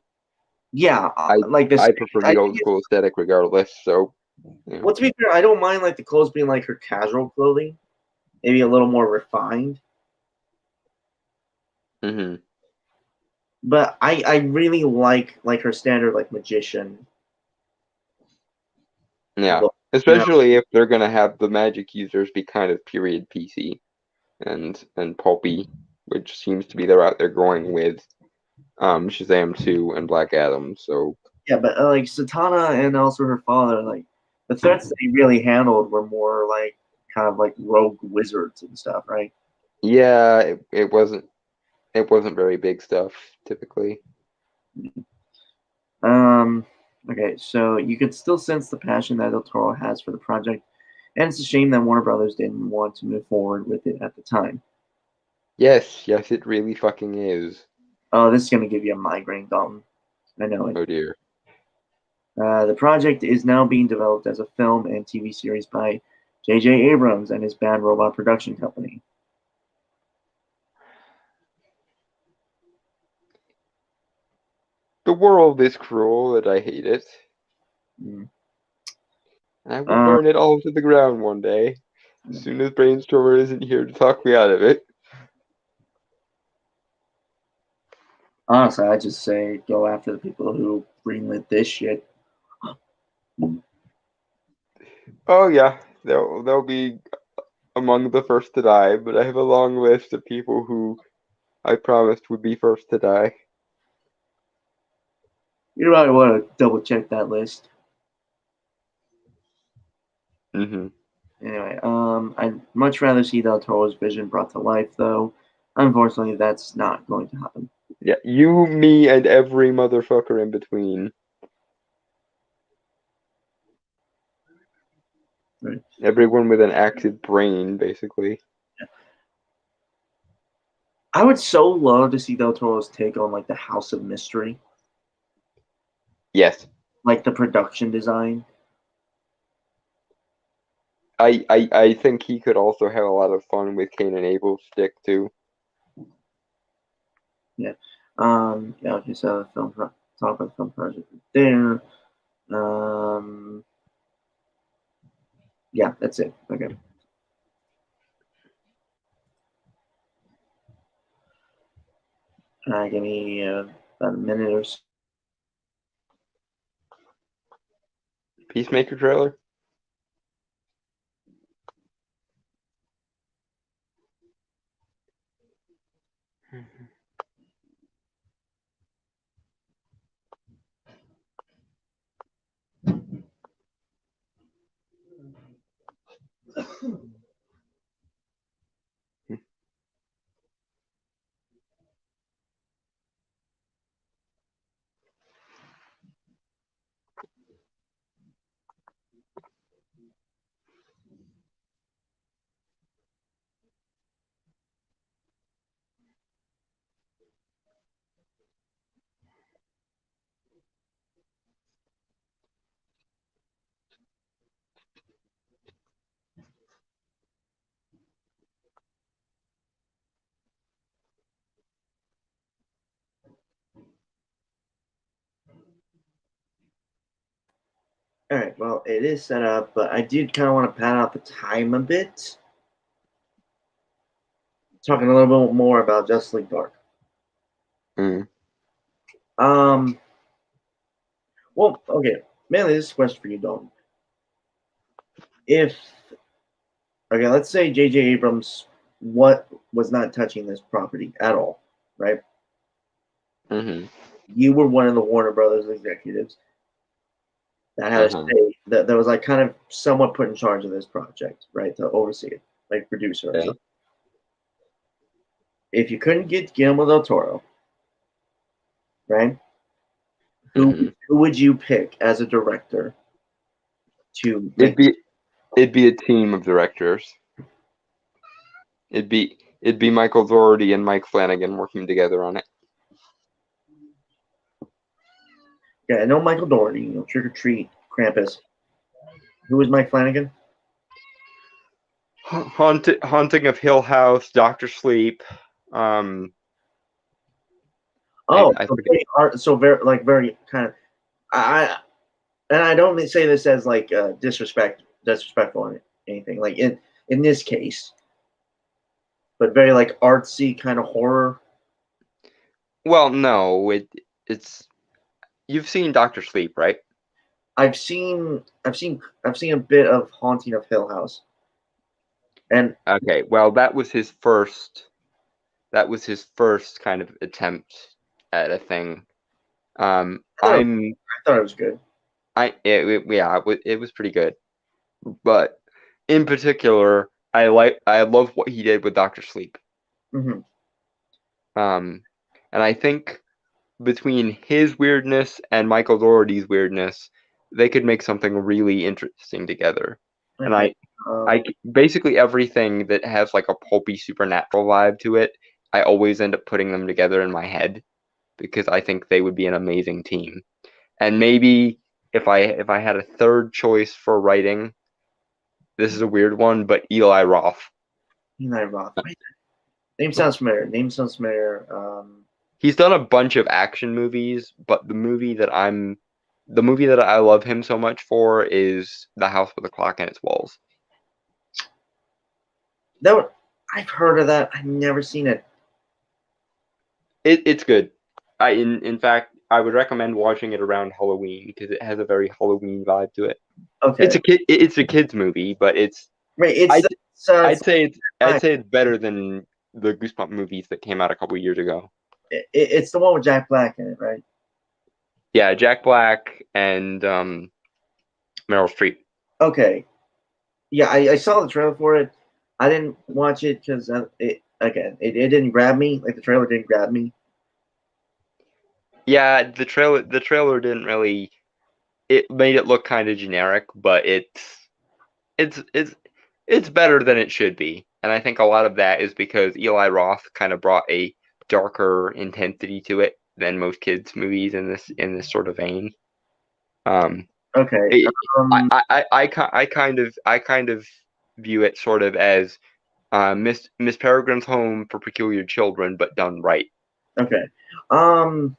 Yeah, I like this. I prefer I the old think school aesthetic regardless. So, yeah. well, to be fair, I don't mind like the clothes being like her casual clothing, maybe a little more refined. Mm-hmm. But I really like her standard like magician Yeah, look. especially if they're gonna have the magic users be kind of period PC and pulpy, which seems to be the route they're going with Shazam 2 and Black Adam. So Yeah, but like Satana and also her father, like the threats that he really handled were more like kind of like rogue wizards and stuff, right? yeah, it wasn't very big stuff typically. Okay, so you could still sense the passion that Del Toro has for the project, and it's a shame that Warner Brothers didn't want to move forward with it at the time. Yes, it really fucking is. Oh, this is gonna give you a migraine, Dalton. I know it. Oh dear. The project is now being developed as a film and TV series by J.J. Abrams and his Bad Robot production company. The world is cruel and I hate it. Mm. I will burn it all to the ground one day, as soon as Brainstormer isn't here to talk me out of it. Honestly, I just say go after the people who greenlit this shit. Oh yeah, they'll be among the first to die, but I have a long list of people who I promised would be first to die. You might want to double check that list. Mm-hmm. Anyway, I'd much rather see Del Toro's vision brought to life, though. Unfortunately, that's not going to happen. Yeah, you, me, and every motherfucker in between. Right. Everyone with an active brain, basically. I would so love to see Del Toro's take on like the House of Mystery, Yes. like the production design. I think he could also have a lot of fun with Cain and Abel's stick too. Yeah. Yeah, just film talk about the film project there. Yeah, that's it. Okay. Give me about a minute or so. Peacemaker trailer. All right. Well, it is set up, but I did kind of want to pad out the time a bit. Talking a little bit more about Justice League Dark. Mm. Well, okay. Mainly, this is a question for you, Dalton. If let's say J.J. Abrams was not touching this property at all, right? Mm-hmm. You were one of the Warner Brothers executives that had a Uh-huh. say that was like kind of somewhat put in charge of this project, right? To oversee it, like producer or Okay. something. If you couldn't get Guillermo del Toro, right? Who Mm-hmm. who would you pick as a director to It'd make? be it'd be a team of directors. It'd be Michael Dougherty and Mike Flanagan working together on it. Yeah, I know Michael Dougherty, Trick or Treat, Krampus. Who is Mike Flanagan? Haunting of Hill House, Doctor Sleep. Um, Oh, I so forget. very art, so very kind of. I and I don't say this as like disrespectful or anything. Like in this case, but very like artsy kind of horror. Well, no, it's you've seen Doctor Sleep, right? I've seen a bit of Haunting of Hill House, and Okay, well that was his first. That was his first kind of attempt at a thing. I thought it, I thought it was good. Yeah, it was pretty good, but in particular, I love what he did with Doctor Sleep. Hmm. Um, and I think between his weirdness and Michael Dougherty's weirdness, they could make something really interesting together. And Okay. Um, basically everything that has like a pulpy supernatural vibe to it, I always end up putting them together in my head because I think they would be an amazing team. And maybe if I had a third choice for writing, this is a weird one, but Eli Roth. Eli Roth. Wait, name sounds familiar. Name sounds familiar. He's done a bunch of action movies, but the movie that I love him so much for is The House with a Clock in Its Walls. That one, I've heard of that. I've never seen it. It's good. In fact I would recommend watching it around Halloween because it has a very Halloween vibe to it. Okay. It's a kids movie, but Right. I'd It's I'd say it's better than the Goosebump movies that came out a couple years ago. it's the one with Jack Black in it, right? Yeah, Jack Black and Meryl Streep. Okay. Yeah, I saw the trailer for it. I didn't watch it because it didn't grab me. Like the trailer didn't grab me. Yeah, the trailer didn't really, it made it look kind of generic, but it's it's it's better than it should be. And I think a lot of that is because Eli Roth kind of brought a darker intensity to it than most kids movies in this sort of vein. Um, Okay. it, I kind of view it sort of as Miss Peregrine's Home for Peculiar Children, but done right. Okay. Um.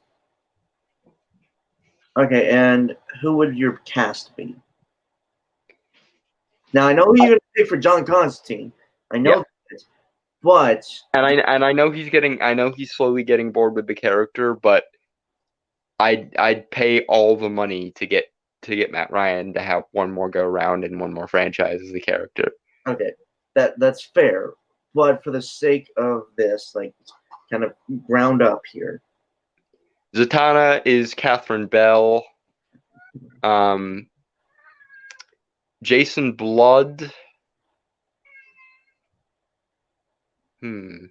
Okay, and who would your cast be? Now I know who you're gonna pick for John Constantine. I know Yeah. that, but And I know he's slowly getting bored with the character, but I'd pay all the money to get Matt Ryan to have one more go around and one more franchise as the character. okay, that's fair. But for the sake of this, like, kind of ground up here. Zatanna is Catherine Bell. Jason Blood. Okay,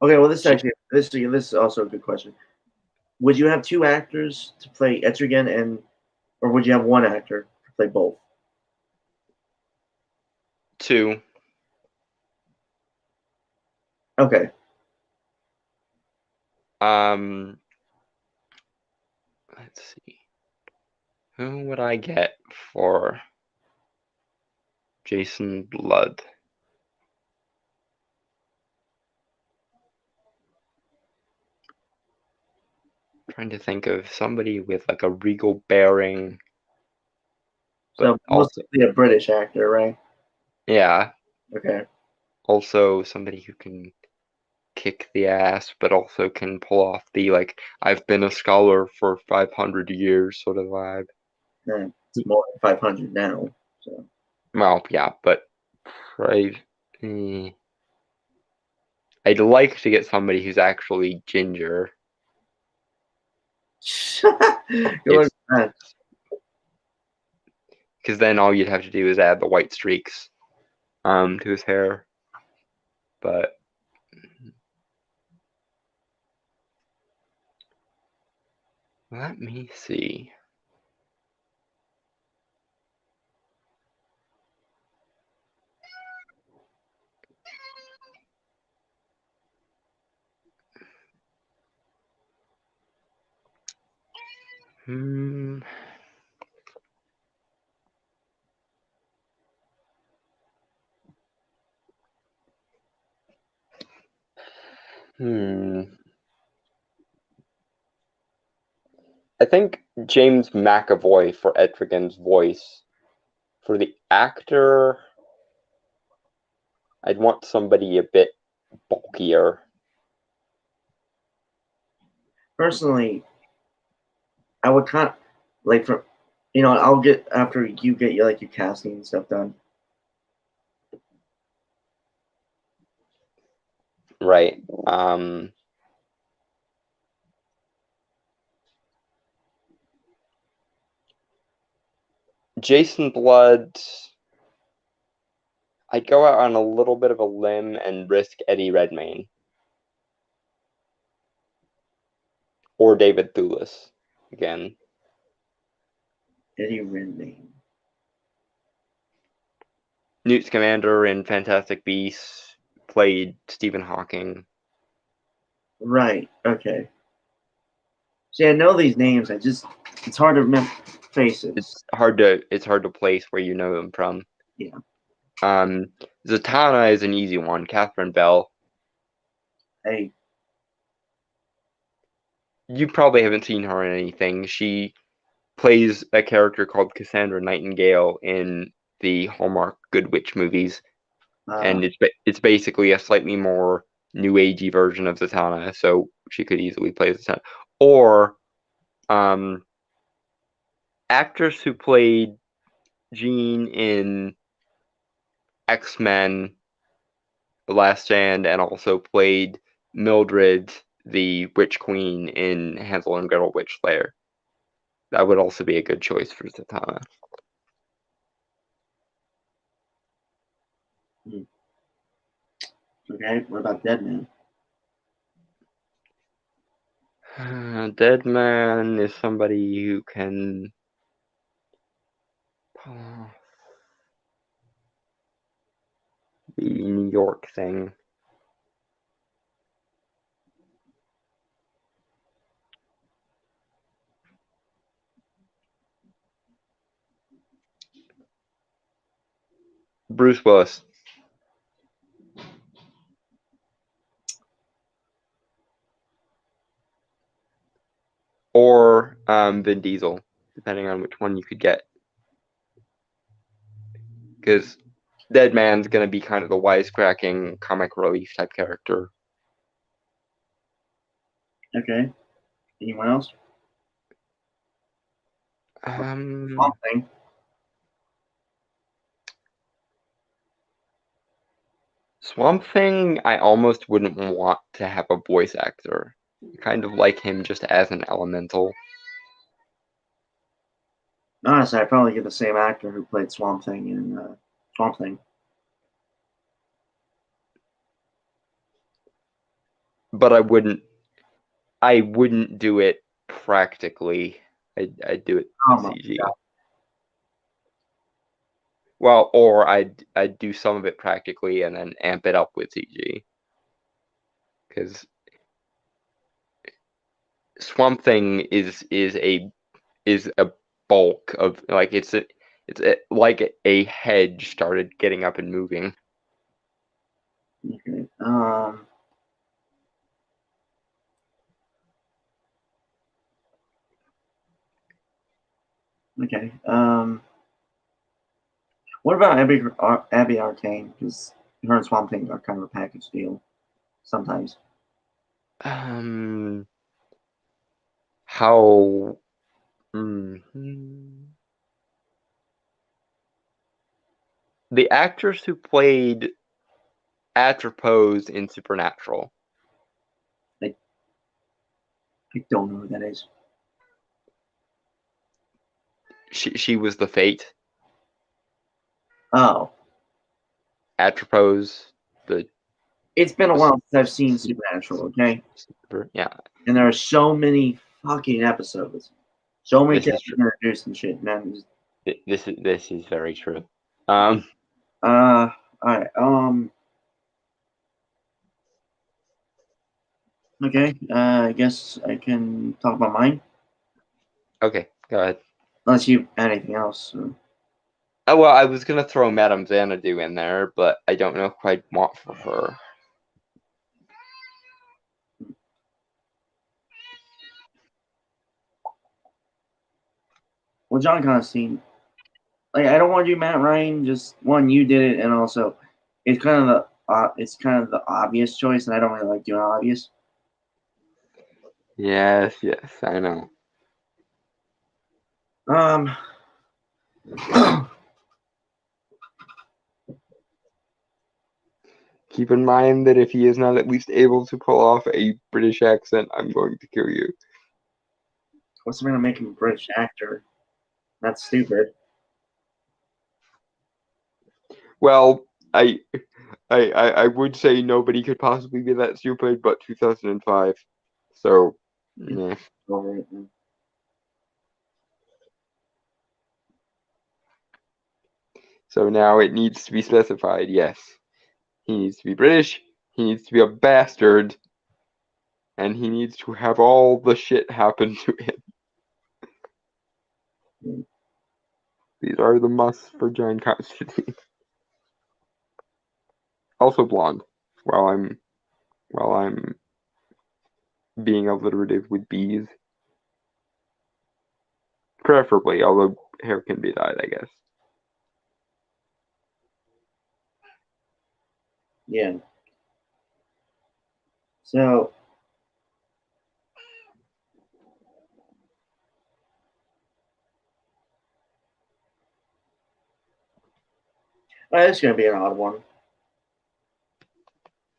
well, this is also a good question. Would you have two actors to play Etrigan, or would you have one actor to play both? Two. Okay. Let's see. Who would I get for Jason Blood? Trying to think of somebody with like a regal bearing. So also, mostly a British actor, right? yeah. Okay. Also somebody who can kick the ass, but also can pull off the like I've been a scholar for 500 years sort of vibe. It's more than 500 now. So. Well, yeah, but right. I'd like to get somebody who's actually ginger. Good luck. Because then all you'd have to do is add the white streaks to his hair. But let me see. I think James McAvoy for Etrigan's voice. For the actor, I'd want somebody a bit bulkier. Personally, I would kind of like for, I'll get after you get your casting and stuff done. Right. Jason Blood, I'd go out on a little bit of a limb and risk Eddie Redmayne. Or David Thewlis, again. Eddie Redmayne. Newt Scamander in Fantastic Beasts played Stephen Hawking. Right. Okay. See, I know these names. It's hard to remember faces. It's hard to place where you know them from. Yeah. Zatanna is an easy one. Catherine Bell. Hey. You probably haven't seen her in anything. She plays a character called Cassandra Nightingale in the Hallmark Good Witch movies, and it's basically a slightly more new agey version of Zatanna, so she could easily play Zatanna. Or actress who played Jean in X-Men The Last Stand and also played Mildred, the Witch Queen in Hansel and Gretel Witch Lair. That would also be a good choice for Zatanna. Okay, what about Deadman? Deadman is somebody who can the New York thing. Bruce Willis. or Vin Diesel, depending on which one you could get. Because Dead Man's gonna be kind of the wisecracking comic relief type character. Okay. Anyone else? Swamp Thing. Swamp Thing, I almost wouldn't want to have a voice actor. Kind of like him just as an elemental. Honestly, I'd probably get the same actor who played Swamp Thing in Swamp Thing. But I wouldn't do it practically. I'd do it CG. God. Well, or I'd do some of it practically and then amp it up with CG. Because Swamp Thing is a bulk of, like, it's like a hedge started getting up and moving. Okay. Okay. What about Abby Arcane? Because her and Swamp Thing are kind of a package deal sometimes. How? The actress who played Atropos in Supernatural. I don't know who that is. She was the Fate. Oh. Atropos, It's been a while since I've seen Supernatural, okay? Yeah. And there are so many fucking episodes. So many characters introduced and shit, man. This is very true. Alright, okay, I guess I can talk about mine. Okay, go ahead. Unless you have anything else. Oh, well, I was gonna throw Madame Xanadu in there, but I don't know if I'd want for her. Well, John Constantine, like, I don't want to do Matt Ryan. Just one, you did it, and also, it's kind of the obvious choice, and I don't really like doing obvious. Yes, I know. Keep in mind that if he is not at least able to pull off a British accent, I'm going to kill you. What's going to make him a British actor? That's stupid. Well, I would say nobody could possibly be that stupid, but 2005. So, yeah. Over it, then. So now it needs to be specified, yes. He needs to be British, he needs to be a bastard, and he needs to have all the shit happen to him. These are the musts for John Constantine. Also blonde, while I'm being alliterative with bees. Preferably, although hair can be dyed, I guess. Yeah. So, this is going to be an odd one.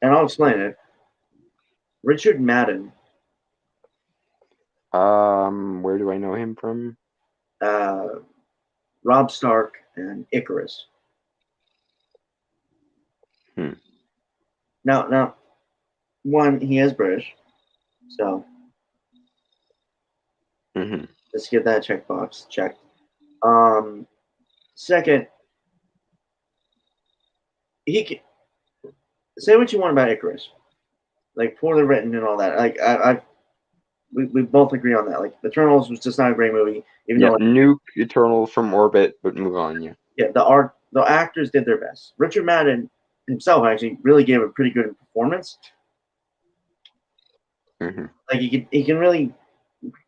And I'll explain it. Richard Madden. Where do I know him from? Rob Stark and Icarus. Now, one, he is British, so let's get that checkbox checked. Second, he can say what you want about Icarus, like poorly written and all that. Like we both agree on that. Like Eternals was just not a great movie, even though nuke Eternals from orbit, but move on. Yeah, the actors did their best. Richard Madden himself actually really gave a pretty good performance. Like he can really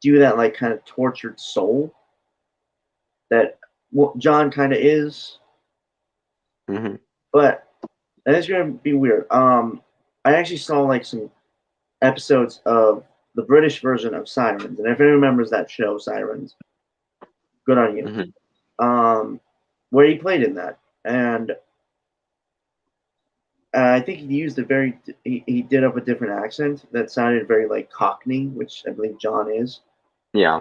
do that like kind of tortured soul that John kind of is. Hmm. But and it's gonna be weird. I actually saw like some episodes of the British version of Sirens, and if anyone remembers that show, Sirens, good on you. Hmm. Where he played in that, and I think he used a very he did up a different accent that sounded very like Cockney, which I believe John is. Yeah,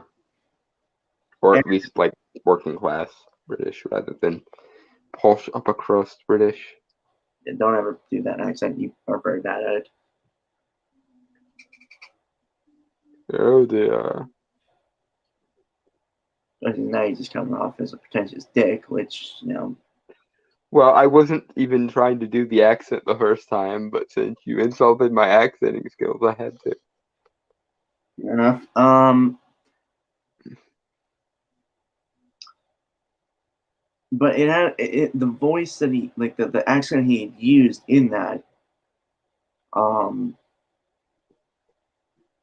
or And at least like working class British rather than posh upper crust British. don't ever do that accent; you are very bad at it. Oh dear. I think now he's just coming off as a pretentious dick, which Well, I wasn't even trying to do the accent the first time, but since you insulted my accenting skills, I had to. fair enough. But it had the voice that he like the accent he had used in that um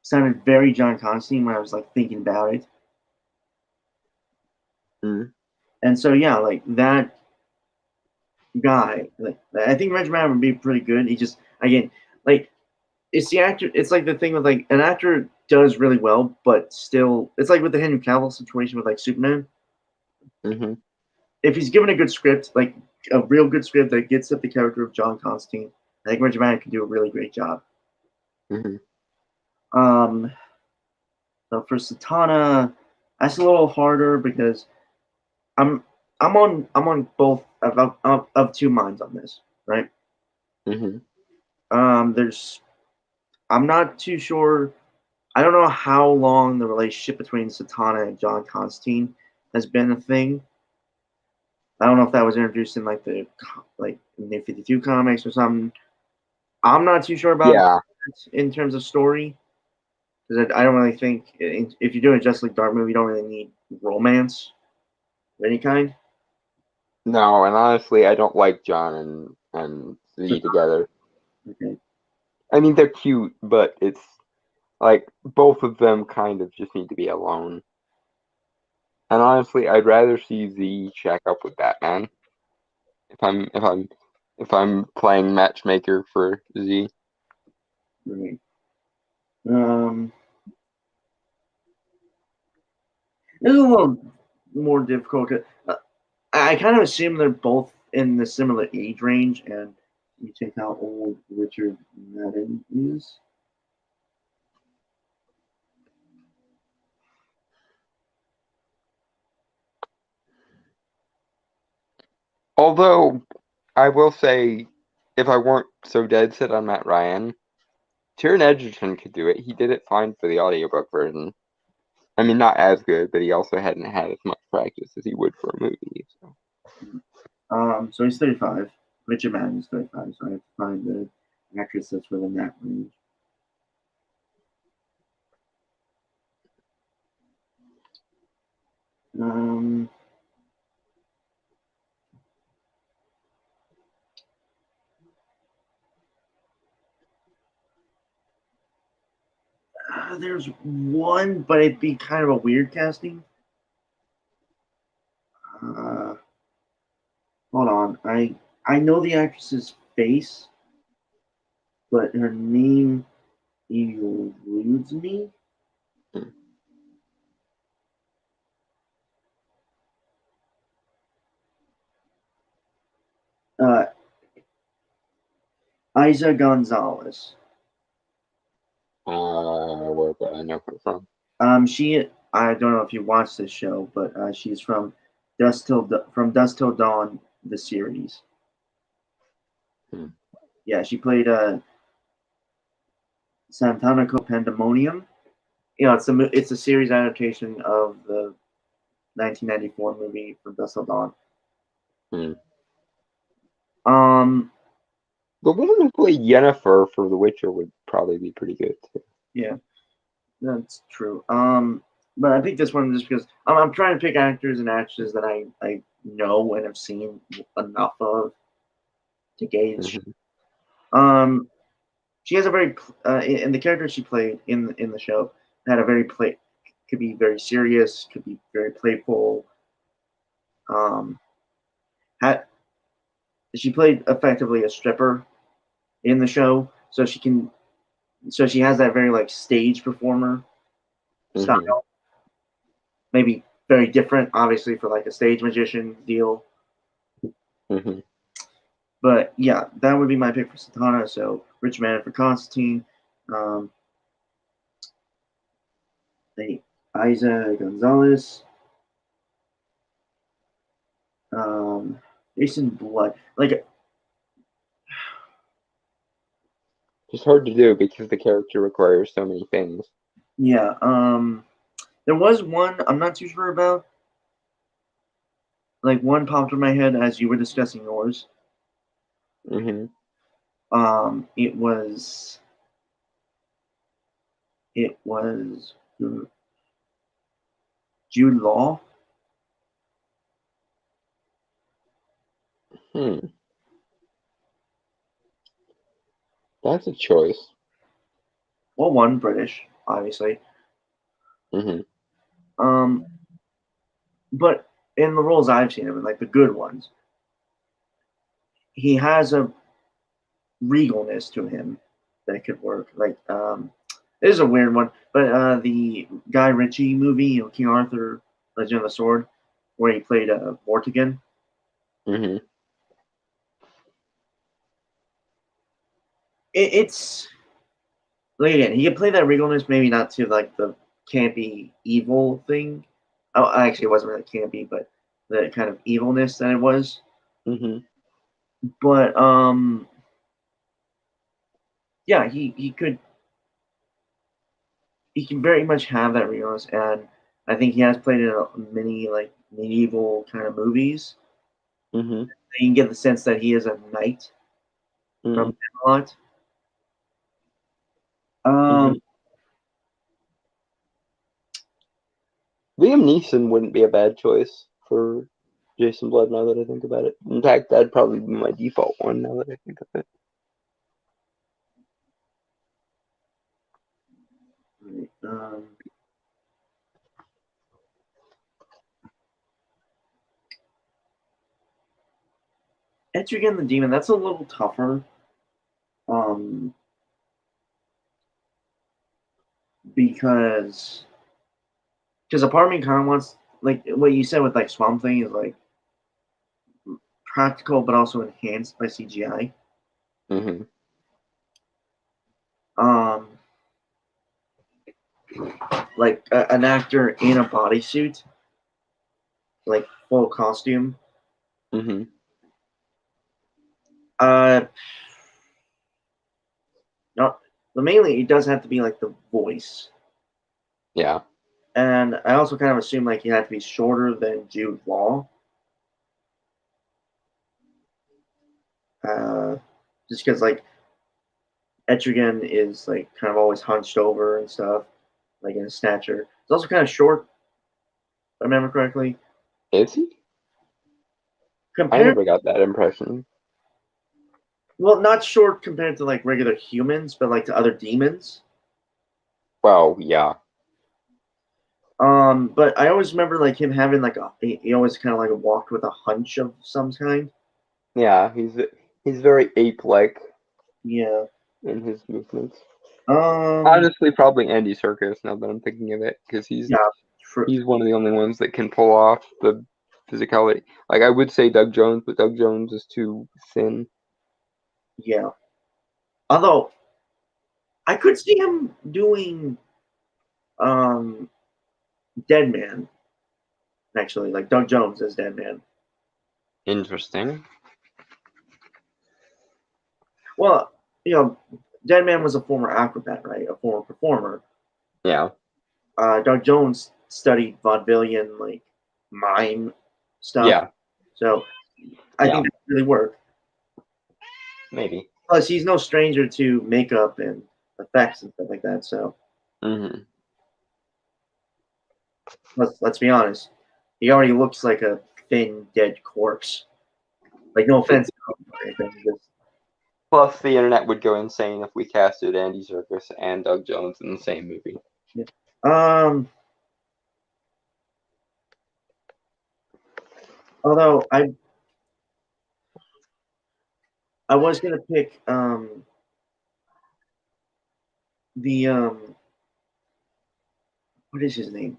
sounded very John Constantine when I was like thinking about it. Mm. And so yeah, like that guy, like I think Reg Man would be pretty good. He just again like it's the actor. It's like the thing with like an actor does really well, but still, it's like with the Henry Cavill situation with like Superman. Hmm. If he's given a good script, like a real good script that gets up the character of John Constantine, I think Reg Man can do a really great job. Hmm. Um, so for Satana, that's a little harder because I'm I'm on both of two minds on this, right? Hmm. There's I'm not too sure. I don't know how long the relationship between Satana and John Constantine has been a thing. I don't know if that was introduced in like the New 52 comics or something. I'm not too sure about Yeah. that in terms of story because I don't really think if you're doing a Justice League Dark movie, you don't really need romance of any kind. No, and honestly, I don't like John and Z together. Okay. I mean, they're cute, but it's like both of them kind of just need to be alone. And honestly, I'd rather see Z check up with Batman if I'm playing matchmaker for Z. Right. Um, this is a little more difficult. I kind of assume they're both in the similar age range, and you take how old Richard Madden is. Although I will say, if I weren't so dead set on Matt Ryan, Taron Egerton could do it. He did it fine for the audiobook version. I mean, not as good, but he also hadn't had as much practice as he would for a movie. So. So he's 35. Richard Madden is 35, so I have to find the actress that's within that range. Um, there's one, but it'd be kind of a weird casting. Uh, hold on, I know the actress's face, but her name eludes me. Hmm. Uh, Isa Gonzalez. Where would I know her from? She I don't know if you watched this show, but she's from Dust Till Dawn, the series. Hmm. Yeah, she played Santanico Pandemonium. It's a series adaptation of the 1994 movie From Dust Till Dawn. Hmm. Um, The woman who played Yennefer for The Witcher would probably be pretty good too. yeah, that's true. But I picked this one just because I'm trying to pick actors and actresses that I know and have seen enough of to gauge. Hmm. She has a very and the character she played in the show had a very could be very serious, could be very playful. Um, she played effectively a stripper in the show, so she has that very like stage performer style. Mhm. Maybe very different, obviously, for like a stage magician deal. Mhm. But yeah, that would be my pick for Satana. So Rich Man for Constantine. Um, Isa Gonzalez. Um, Jason Blood. Like, It's hard to do because the character requires so many things. yeah. There was one I'm not too sure about. Like one popped in my head as you were discussing yours. Mhm. It was Jude Law. Hmm. That's a choice. Well, one British, obviously. Mhm. Um, but in the roles I've seen him in, like the good ones, he has a regalness to him that could work. Like, it is a weird one, but the Guy Ritchie movie, King Arthur, Legend of the Sword, where he played Vortigern. Mhm. It's like again, he could play that regalness, maybe not to like the campy evil thing. Oh, actually, it wasn't really campy, but the kind of evilness that it was. Mhm. But yeah, he can very much have that realness, and I think he has played in many like medieval kind of movies. Mhm. You can get the sense that he is a knight Mhm. from Camelot. Um, Mhm. Liam Neeson wouldn't be a bad choice for Jason Blood now that I think about it. In fact, that'd probably be my default one now that I think of it. right, Etrigan the Demon. That's a little tougher. Um, because a part of me kind of wants like what you said with like Swamp Thing is like practical but also enhanced by CGI. Mhm. Um, like an actor in a bodysuit, like full costume. Mhm. Uh, no, but mainly it does have to be like the voice, Yeah. and I also kind of assume like you have to be shorter than Jude Law. Uh, just because like Etrigan is like kind of always hunched over and stuff, like in his stature. He's also kind of short, if I remember correctly. Is he? I Compared, never got that impression. well, not short compared to like regular humans, but like to other demons. Well, yeah. But I always remember like him having like he always kind of like walked with a hunch of some kind. Yeah, he's very ape-like Yeah. in his movements. Um. Honestly, probably Andy Serkis now that I'm thinking of it, because Yeah. True. he's one of the only ones that can pull off the physicality. Like I would say Doug Jones, but Doug Jones is too thin. Yeah. Although I could see him doing um Dead Man actually, like Doug Jones as Dead Man. Interesting. Well, Dead Man was a former acrobat, right? A former performer. Yeah. Doug Jones studied vaudevillian like mime stuff, Yeah. so I Yeah. think that would really work. Maybe. Plus, he's no stranger to makeup and effects and stuff like that. So Hmm. let's be honest, he already looks like a thin, dead corpse. Like, no offense to him or anything. Just, Plus, the internet would go insane if we casted Andy Serkis and Doug Jones in the same movie. yeah. Um, Although I was gonna pick the what is his name?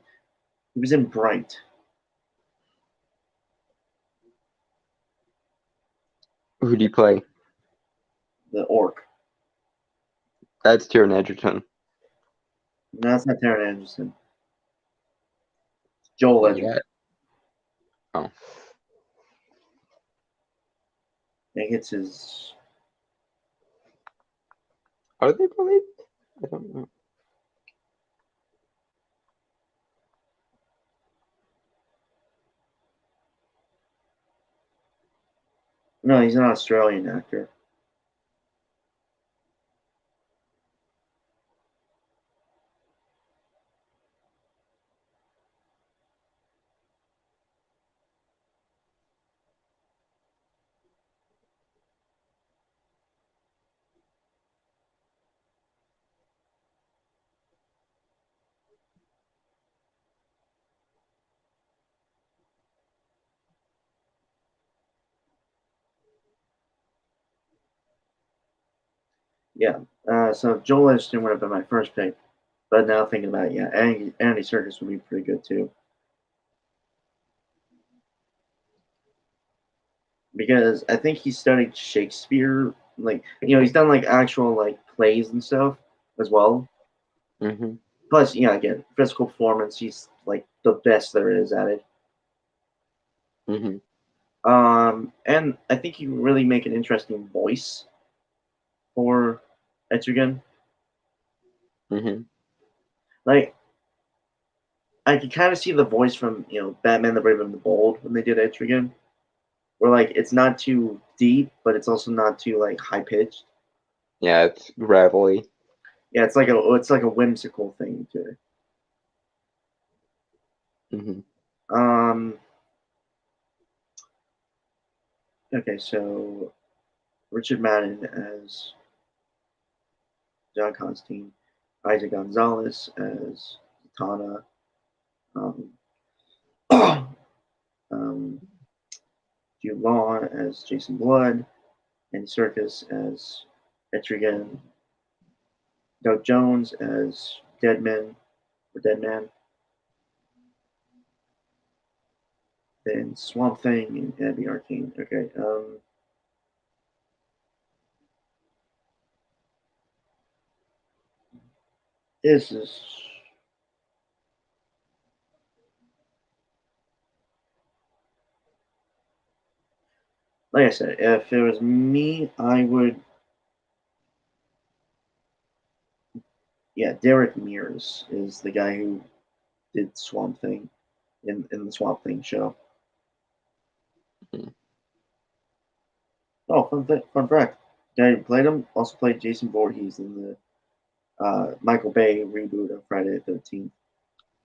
He was in Bright. Who do you play? The orc. That's Taron Egerton. No, it's not Taron Anderson. It's Joel Edgerton. Yeah. Oh. I think it's his. Are they related? I don't know. No, he's an Australian actor. Yeah. So Joel Edgerton would have been my first pick, but now thinking about it, yeah, Andy Serkis would be pretty good too. Because I think he studied Shakespeare, like he's done like actual like plays and stuff as well. Mm-hmm. Plus, yeah, again, physical performance, he's like the best there is at it. Mm-hmm. And I think he would really make an interesting voice for Etrigan. Mm-hmm. Like, I could kind of see the voice from Batman: The Brave and the Bold when they did Etrigan, where like it's not too deep, but it's also not too like high pitched. Yeah, it's gravelly. Yeah, it's like a whimsical thing to it. Mm-hmm. Okay, so Richard Madden as John Constantine, Isaac Gonzalez as Katana, um, Jude Law as Jason Blood, Andy Serkis as Etrigan, Doug Jones as Deadman or Deadman, then Swamp Thing and Abby Arcane. Okay, this is like I said. If it was me, I would. Yeah, Derek Mears is the guy who did Swamp Thing in the Swamp Thing show. Mm-hmm. Oh, fun fact. The guy who played him also played Jason Voorhees in the Michael Bay reboot of Friday the 13th.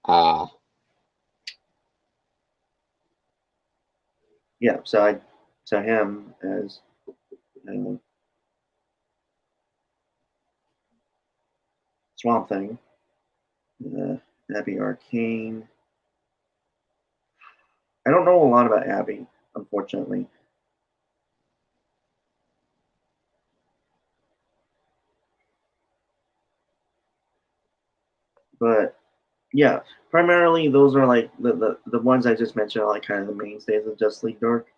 Ah. Yeah, so him as uh, Swamp Thing, Abby Arcane. I don't know a lot about Abby, unfortunately. But yeah, primarily those are like the ones I just mentioned are like kind of the mainstays of Justice League Dark.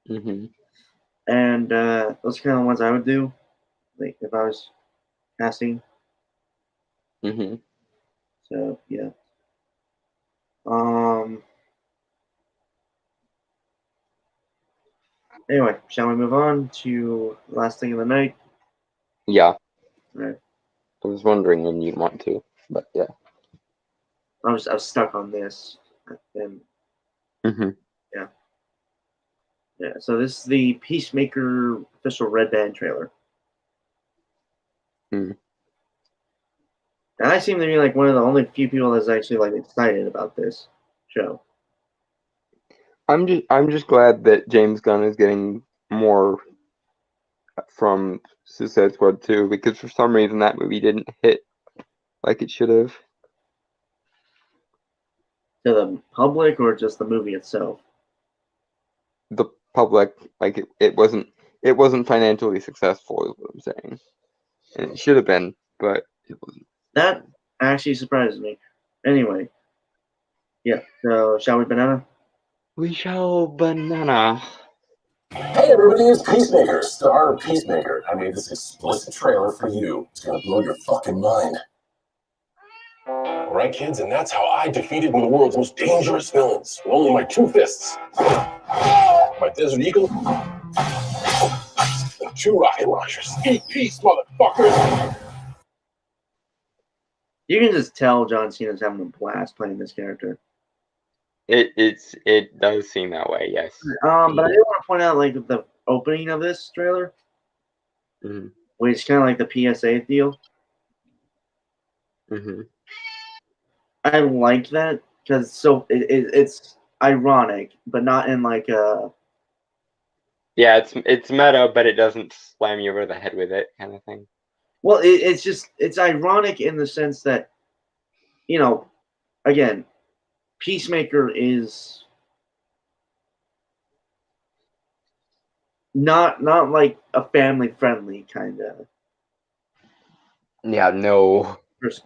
Mm-hmm. And those are kind of the ones I would do, like if I was casting. Mm-hmm. So yeah. Um. Anyway, shall we move on to the last thing of the night? Yeah. All right. I was wondering when you'd want to, but yeah. I was stuck on this, and Mm-hmm. yeah. So this is the Peacemaker official Red Band trailer. Mm. And I seem to be like one of the only few people that's actually like excited about this show. I'm just glad that James Gunn is getting more from Suicide Squad 2 because for some reason that movie didn't hit like it should have. To the public or just the movie itself? the public, like it wasn't financially successful, is what I'm saying. And it should have been, but it wasn't. That actually surprises me. Anyway, yeah. So shall we banana? We shall banana. Hey everybody, it's Peacemaker, star of Peacemaker. I made this explicit trailer for you. It's gonna blow your fucking mind. Alright kids, and that's how I defeated one of the world's most dangerous villains with only my 2 fists. My Desert Eagle and 2 rocket launchers. Eat peace, motherfuckers! You can just tell John Cena's having a blast playing this character. It does seem that way, yes. But I do want to point out like the opening of this trailer, which is kind of like the PSA deal. I like that because it's ironic, but not in like a yeah, it's meta, but it doesn't slam you over the head with it, kind of thing. Well, it's ironic in the sense that, you know, again, Peacemaker is not like a family friendly kind of Yeah, no.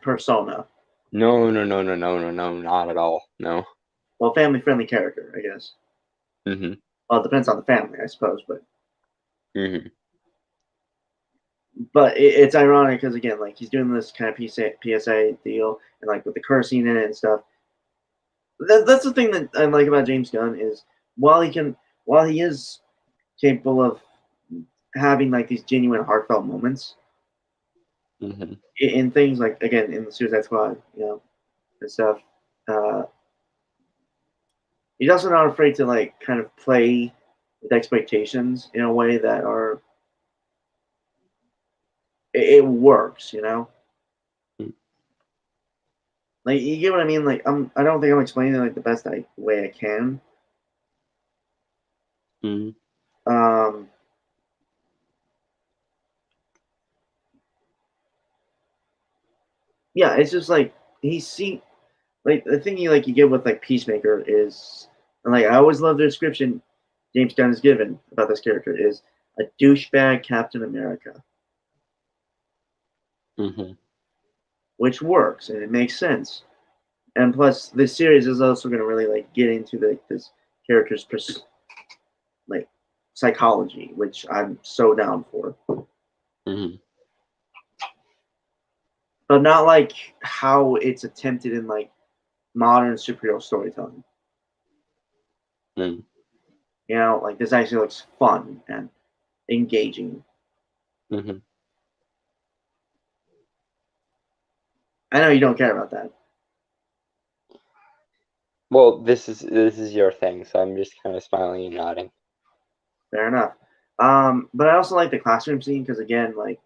persona. No, not at all. No. Well, family friendly character, I guess. Well, it depends on the family, I suppose, but. But it's ironic because again, like he's doing this kind of PSA deal, and like with the cursing in it and stuff. That's the thing that I like about James Gunn is while he is capable of having like these genuine heartfelt moments in things like again in the Suicide Squad, you know, and stuff. He's also not afraid to like kind of play with expectations in a way that are it works, you know. Like you get what I mean? Like I don't think I'm explaining it like the best way I can. Yeah, it's just like he's seen like the thing you get with like Peacemaker is, and like I always love the description James Gunn has given about this character is a douchebag Captain America, which works and it makes sense. And plus, this series is also going to really like get into this character's like psychology, which I'm so down for. But not like how it's attempted in like modern superhero storytelling. You know, like this actually looks fun and engaging. I know you don't care about that. Well, this is your thing, so I'm just kind of smiling and nodding. Fair enough. But I also like the classroom scene because again, like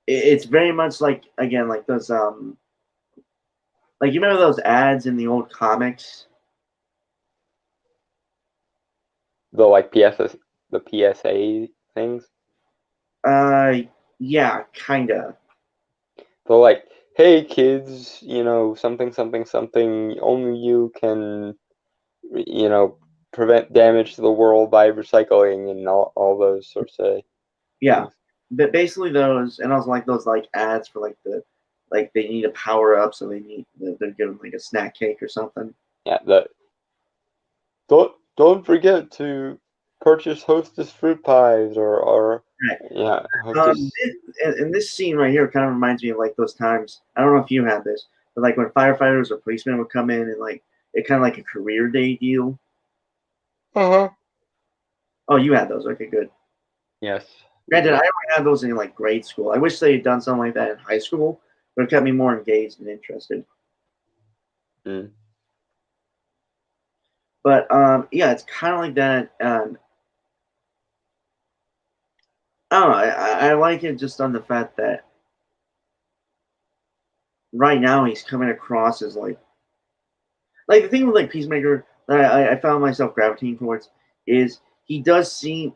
it's very much like again like those like you remember those ads in the old comics? The like the PSA things? Yeah, kinda. So like, hey kids, you know, something, only you can, you know, prevent damage to the world by recycling and all those sorts of things. But basically those, and also like those like ads for like the like they need a power up, so they're given like a snack cake or something. Yeah, don't forget to purchase Hostess fruit pies or right. Yeah. And this scene right here kind of reminds me of like those times. I don't know if you had this, but like when firefighters or policemen would come in and like it kind of like a career day deal. Oh, you had those. Okay, good. Yes. Granted, I only had those in like grade school. I wish they had done something like that in high school, but it kept me more engaged and interested. But yeah, it's kind of like that. And I don't know. I like it just on the fact that right now he's coming across as like the thing with like Peacemaker that I found myself gravitating towards is he does seem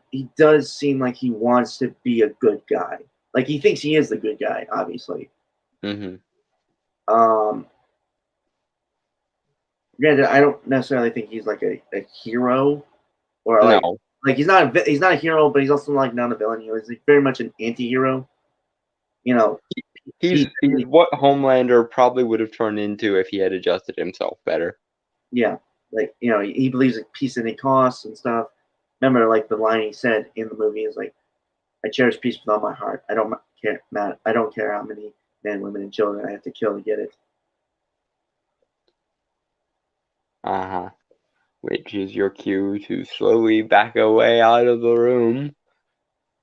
like he wants to be a good guy. Like he thinks he is the good guy, obviously. Granted, I don't necessarily think he's like a hero, or like No, he's not a hero, but he's also like not a villain. He's like very much an anti-hero. You know, he's what Homelander probably would have turned into if he had adjusted himself better. yeah, like he believes in peace at any cost and stuff. Remember, like the line he said in the movie is like, "I cherish peace with all my heart. I don't care, Matt. I don't care how many men, women, and children I have to kill to get it." Uh-huh. Which is your cue to slowly back away out of the room.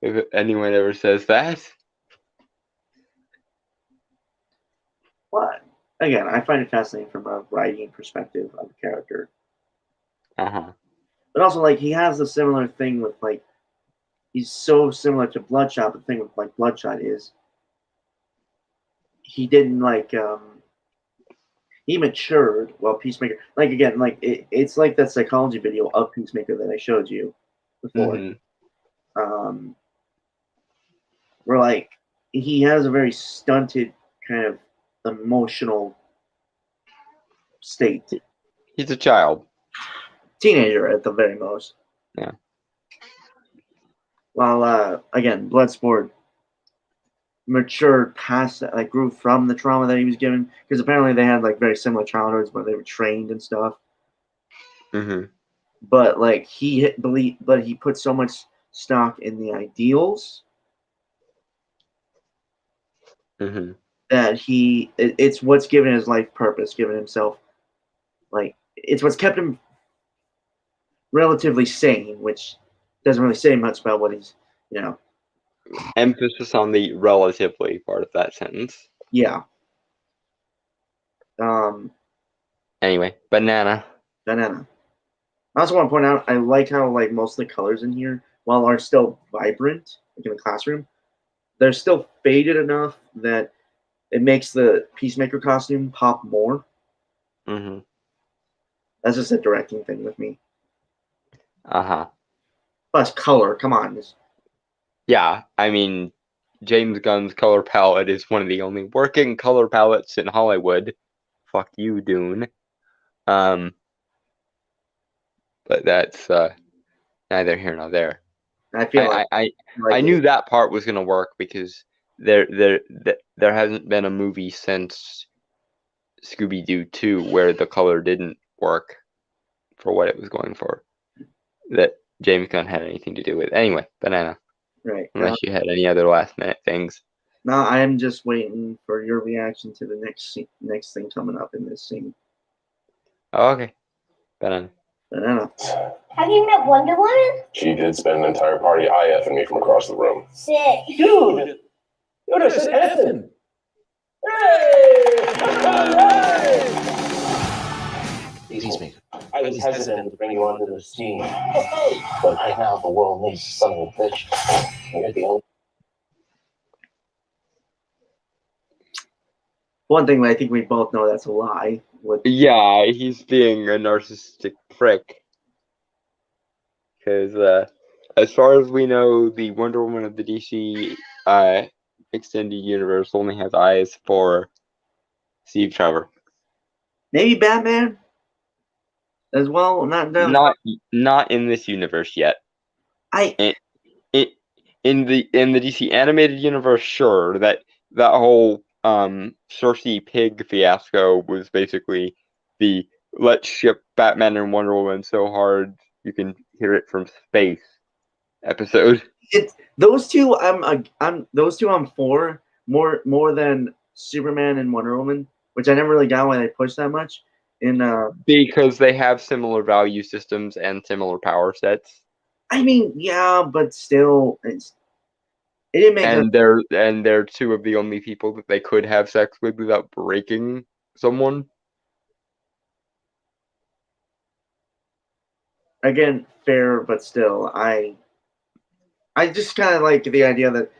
If anyone ever says that. But again, I find it fascinating from a writing perspective of the character. Uh-huh. But also, like, he has a similar thing with like he's so similar to Bloodshot. The thing with like Bloodshot is he didn't like he matured while Peacemaker, like again, like it's like that psychology video of Peacemaker that I showed you before. Mm-hmm. Where like he has a very stunted kind of emotional state. He's a child. Teenager at the very most. Yeah. While again, Bloodsport matured past that, like grew from the trauma that he was given, because apparently they had like very similar childhoods where they were trained and stuff. Mm-hmm. But like he put so much stock in the ideals Mm-hmm. that it's what's given his life purpose, given himself, like it's what's kept him relatively sane, which doesn't really say much about what he's, Emphasis on the relatively part of that sentence. yeah. Anyway, banana. I also want to point out, I like how like most of the colors in here, while are still vibrant, like in the classroom, they're still faded enough that it makes the Peacemaker costume pop more. Mm-hmm. That's just a directing thing with me. Uh-huh. Plus color, come on. Yeah, I mean, James Gunn's color palette is one of the only working color palettes in Hollywood. Fuck you, Dune. But that's neither here nor there. I feel I knew that part was gonna work because there hasn't been a movie since Scooby-Doo 2 where the color didn't work for what it was going for. That James Gunn had anything to do with. Anyway, banana. Right. Unless you had any other last minute things. No, I am just waiting for your reaction to the next thing coming up in this scene. Oh, okay. Banana. Have you met Wonder Woman? She did spend an entire party IFing me from across the room. Sick. Dude! Yo, this is effing! Peacemaker. I was hesitant to bring you onto the scene, but right now the world needs a son of a bitch. You're the only. One thing that I think we both know that's a lie. Yeah, he's being a narcissistic prick. Because as far as we know, the Wonder Woman of the DC extended universe only has eyes for Steve Trevor. Maybe Batman as well. Not in this universe yet. In the DC animated universe, sure. That whole Cersei pig fiasco was basically the let's ship Batman and Wonder Woman so hard you can hear it from space episode. Those two I'm for more than Superman and Wonder Woman, which I never really got why they pushed that much. Because they have similar value systems and similar power sets. I mean, yeah, but still, it didn't make. And they're two of the only people that they could have sex with without breaking someone. Again, fair, but still, I just kind of like the idea that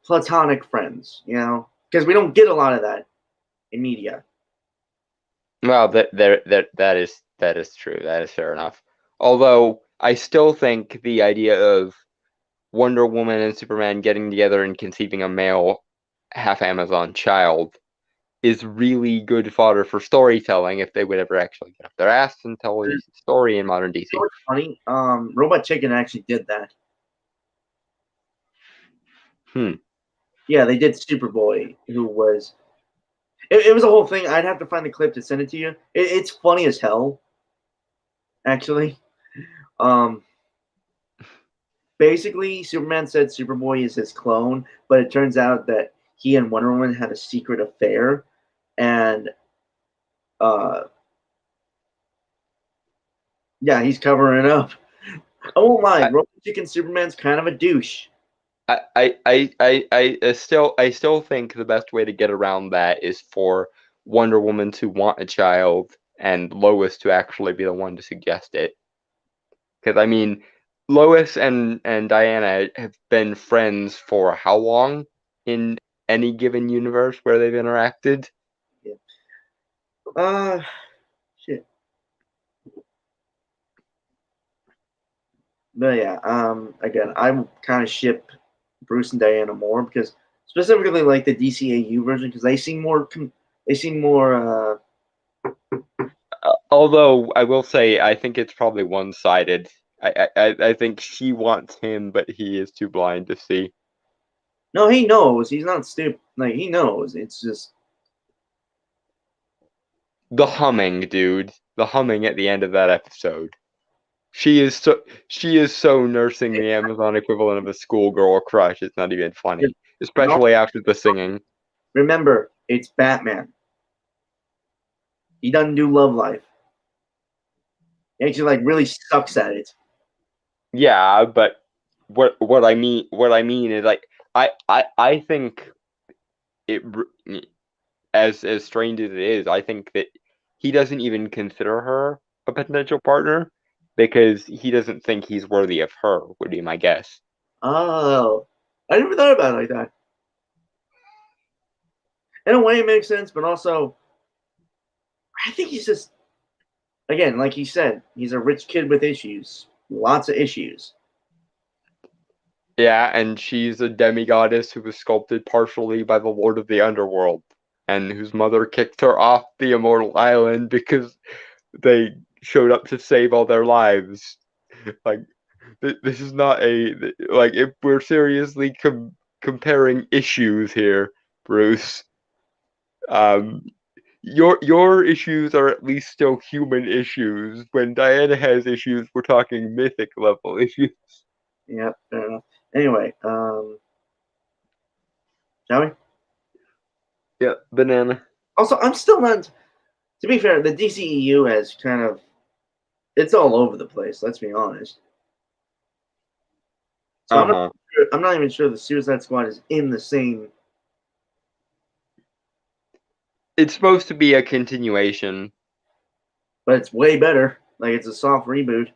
platonic friends, because we don't get a lot of that in media. Well, that is true. That is fair enough. Although I still think the idea of Wonder Woman and Superman getting together and conceiving a male half Amazon child is really good fodder for storytelling if they would ever actually get off their ass and tell a decent story in modern DC. You know what's funny? Robot Chicken actually did that. Yeah, they did Superboy, who was. It was a whole thing. I'd have to find the clip to send it to you. It's funny as hell, actually. Basically, Superman said Superboy is his clone, but it turns out that he and Wonder Woman had a secret affair, and yeah, he's covering it up. I won't lie, Robot Chicken Superman's kind of a douche. I still think the best way to get around that is for Wonder Woman to want a child and Lois to actually be the one to suggest it. Because I mean, Lois and Diana have been friends for how long in any given universe where they've interacted? Yeah. Shit. But yeah, again, I kind of ship Bruce and Diana more because specifically like the DCAU version because they seem more. Although I will say, I think it's probably one-sided. I think she wants him, but he is too blind to see. No, he knows. He's not stupid. Like he knows. It's just the humming, dude. The humming at the end of that episode. She is so nursing the Amazon equivalent of a schoolgirl crush. It's not even funny, especially after the singing. Remember, it's Batman. He doesn't do love life. He actually like really sucks at it. Yeah, but what I mean is like I think it as strange as it is, I think that he doesn't even consider her a potential partner because he doesn't think he's worthy of her, would be my guess. Oh, I never thought about it like that. In a way, it makes sense, but also, I think he's just, again, like he said, he's a rich kid with issues, lots of issues. Yeah, and she's a demigoddess who was sculpted partially by the Lord of the Underworld, and whose mother kicked her off the Immortal Island because they showed up to save all their lives. Like, this is not like, if we're seriously comparing issues here, Bruce, your issues are at least still human issues. When Diana has issues, we're talking mythic level issues. Yep, fair enough. Anyway, shall we? Yeah, banana. Also, I'm still not. To be fair, the DCEU has kind of. It's all over the place. Let's be honest. So I'm not even sure the Suicide Squad is in the same. It's supposed to be a continuation, but it's way better. Like it's a soft reboot.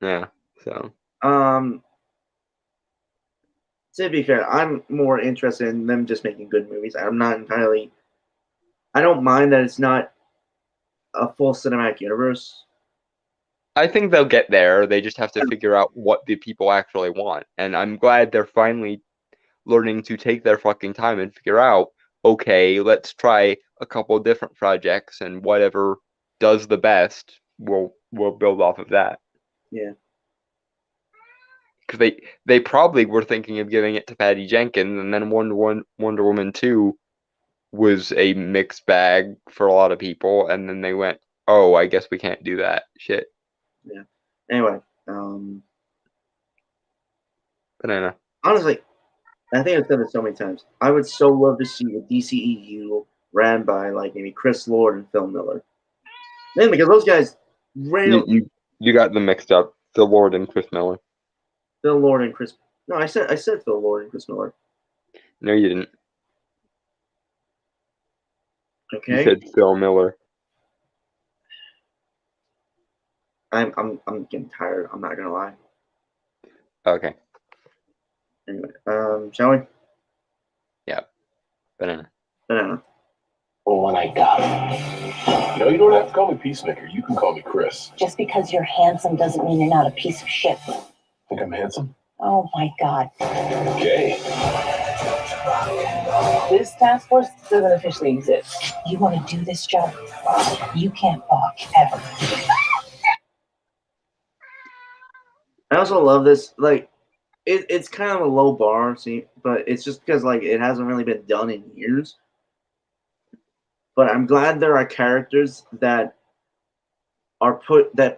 Yeah. So. To be fair, I'm more interested in them just making good movies. I'm not entirely. I don't mind that it's not a full cinematic universe. I think they'll get there. They just have to figure out what the people actually want. And I'm glad they're finally learning to take their fucking time and figure out, okay, let's try a couple different projects and whatever does the best, we'll build off of that. Yeah. Because they probably were thinking of giving it to Patty Jenkins, and then Wonder Woman 2 was a mixed bag for a lot of people, and then they went, oh, I guess we can't do that shit. Yeah. Anyway, banana. Honestly, I think I've said it so many times. I would so love to see a DCEU ran by like maybe Chris Lord and Phil Miller. Then because those guys ran. You got them mixed up. Phil Lord and Chris Miller. Phil Lord and Chris. No, I said Phil Lord and Chris Miller. No, you didn't. Okay. You said Phil Miller. I'm getting tired. I'm not gonna lie. Okay. Anyway, shall we? Yeah. Banana. Banana. Well, when I got it. No, you don't have to call me Peacemaker. You can call me Chris. Just because you're handsome doesn't mean you're not a piece of shit. Think I'm handsome? Oh my God. Okay. This task force doesn't officially exist. You want to do this job? You can't balk ever. I also love this. Like, it's kind of a low bar, see, but it's just because like it hasn't really been done in years. But I'm glad there are characters that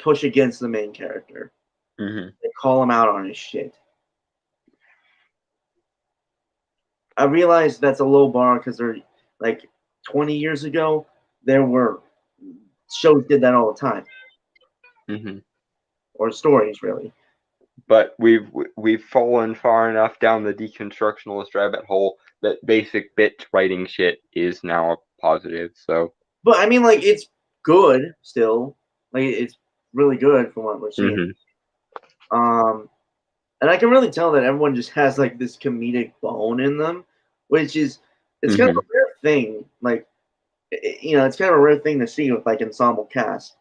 push against the main character. Mm-hmm. They call him out on his shit. I realize that's a low bar because they're like 20 years ago, there were shows did that all the time. Mm-hmm. Or stories, really. But we've fallen far enough down the deconstructionalist rabbit hole that basic bit writing shit is now a positive. So, but I mean, like, it's good still. Like, it's really good from what we're seeing. mm-hmm. And I can really tell that everyone just has like this comedic bone in them, which is it's kind of a rare thing. Like, it's kind of a rare thing to see with like ensemble cast.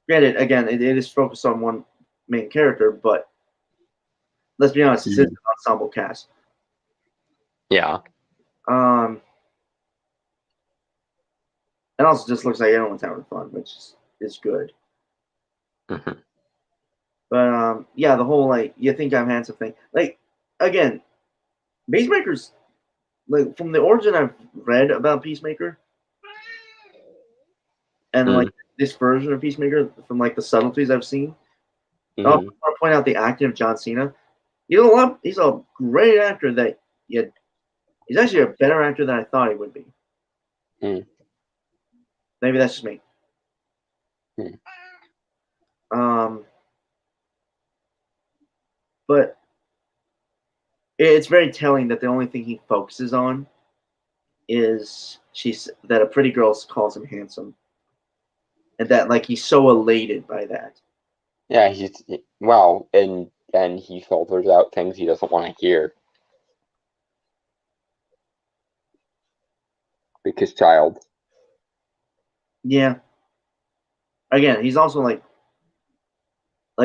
Granted, again, it is focused on one main character, but let's be honest, it's an ensemble cast. Yeah. And also just looks like everyone's having fun, which is good. Mm-hmm. But yeah, the whole like you think I'm handsome thing. Like, again, Peacemaker's like from the origin I've read about Peacemaker, and like this version of Peacemaker from like the subtleties I've seen. I want to point out the acting of John Cena. He's a great actor. He's actually a better actor than I thought he would be. Maybe that's just me. But it's very telling that the only thing he focuses on is that a pretty girl calls him handsome, and that like he's so elated by that. Yeah, and he filters out things he doesn't want to hear because child. Yeah. Again, he's also like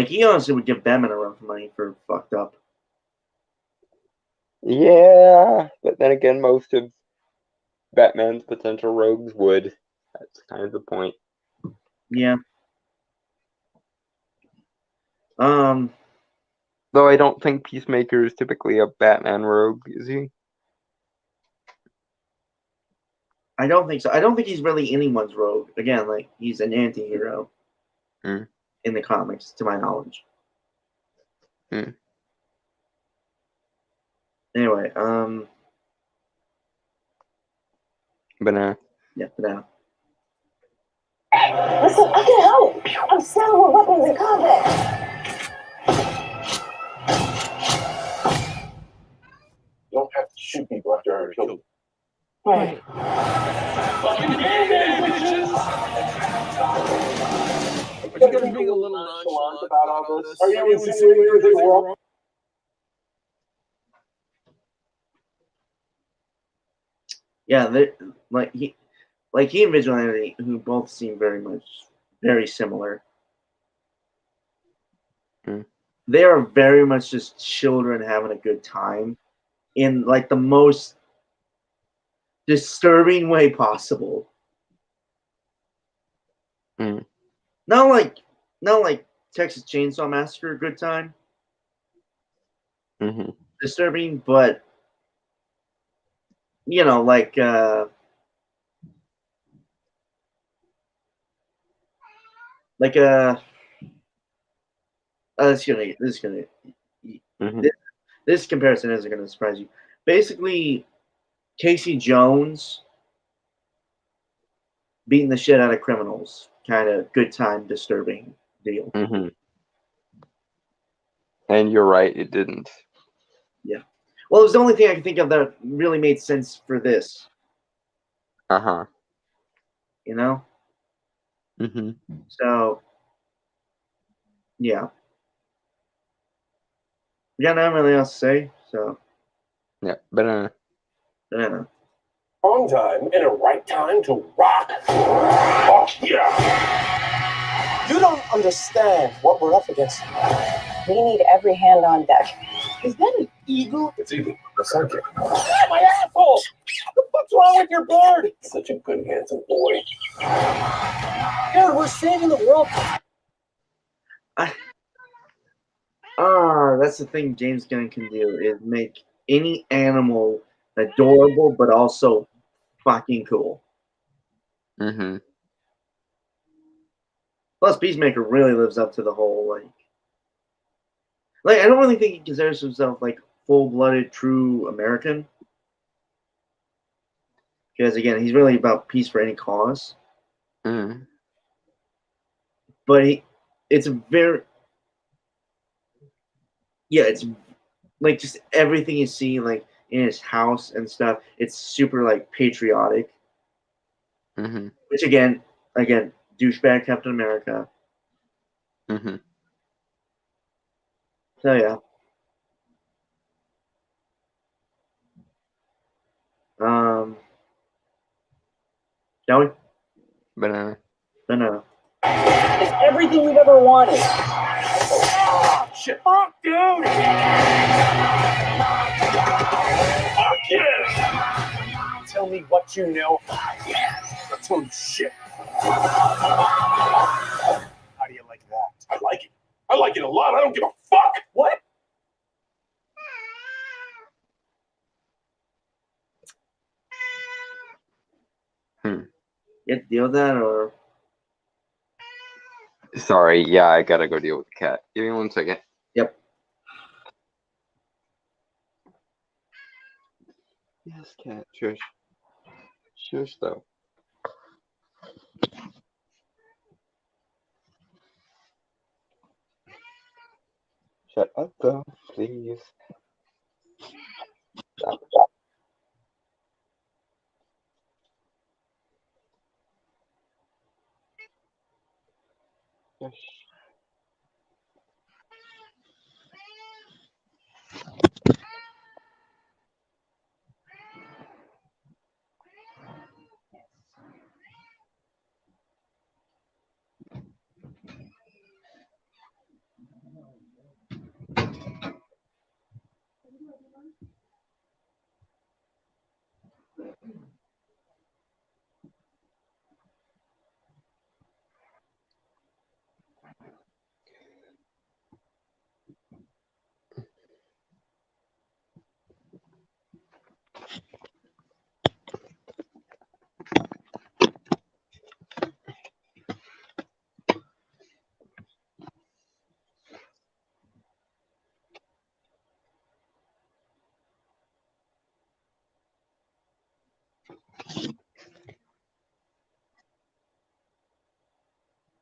he honestly would give Batman a run for money for fucked up. Yeah, but then again, most of Batman's potential rogues would. That's kind of the point. Yeah. Though I don't think Peacemaker is typically a Batman rogue, is he? I don't think so. I don't think he's really anyone's rogue. Again, like he's an anti-hero in the comics, to my knowledge. Anyway, Banana. Yeah, banana. Listen, I can help. I'm selling with weapons in combat. You don't have to shoot people after I already killed them. Right. You're gonna be a little nonchalant about all this. Are you insinuating anything wrong? Yeah, he and Vigilante, who both seem very similar. They are very much just children having a good time in like the most disturbing way possible. Not like Texas Chainsaw Massacre, good time. Disturbing, but like this comparison isn't gonna surprise you. Basically, Casey Jones beating the shit out of criminals, kind of good time, disturbing deal. And you're right, it didn't. Yeah. Well, it was the only thing I could think of that really made sense for this. You know? So, yeah. Yeah, not really else to say, so. Yeah, banana. Banana. Wrong time and a right time to rock. Oh, yeah. You don't understand what we're up against. We need every hand on deck. Is that a Eagle? It's Eagle, the sidekick. Ah, my asshole! What's wrong with your bird? Such a good, handsome boy. Dude, we're saving the world. That's the thing James Gunn can do, is make any animal adorable but also fucking cool. Mm-hmm. Plus, Peacemaker really lives up to the whole like I don't really think he considers himself like full-blooded, true American. Because again, he's really about peace for any cause. Mm. But it's a very, yeah, it's like just everything you see like in his house and stuff. It's super like patriotic. Mm-hmm. Which again, douchebag Captain America. Mm-hmm. So yeah. Shall we? Banana. No. It's everything we've ever wanted. Oh, shit. Fuck, dude! Fuck yeah! Tell me what you know. I'll tell you shit. How do you like that? I like it. I like it a lot. I don't give a fuck. What? You have to deal with that, or Sorry, yeah, I gotta go deal with the cat. Give me 1 second. yep. Yes, cat. Shush. Shush, though. Shut up, though, please. Stop. Shush.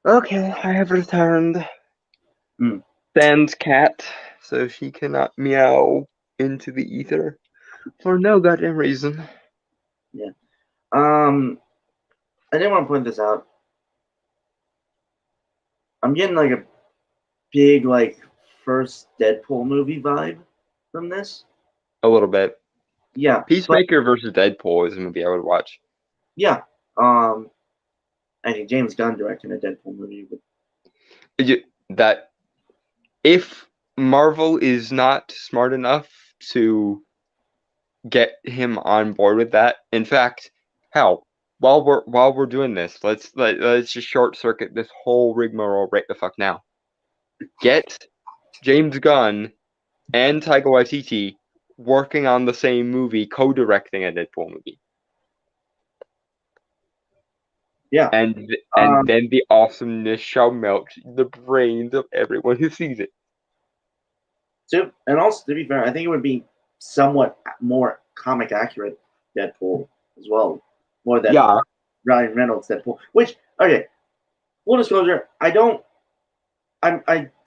Okay, I have returned. Sans cat, so she cannot meow into the ether for no goddamn reason. I didn't want to point this out. I'm getting like a big like first Deadpool movie vibe from this. A little bit. Yeah. Peacemaker versus Deadpool is a movie I would watch. Yeah. I think James Gunn directing a Deadpool movie. That if Marvel is not smart enough to get him on board with that, in fact, hell, while we're doing this, let's just short circuit this whole rigmarole right the fuck now. Get James Gunn and Taika Waititi working on the same movie, co-directing a Deadpool movie. Yeah. And then the awesomeness shall melt the brains of everyone who sees it. And also, to be fair, I think it would be somewhat more comic accurate Deadpool as well. More than Ryan Reynolds Deadpool. Which, okay, full disclosure, I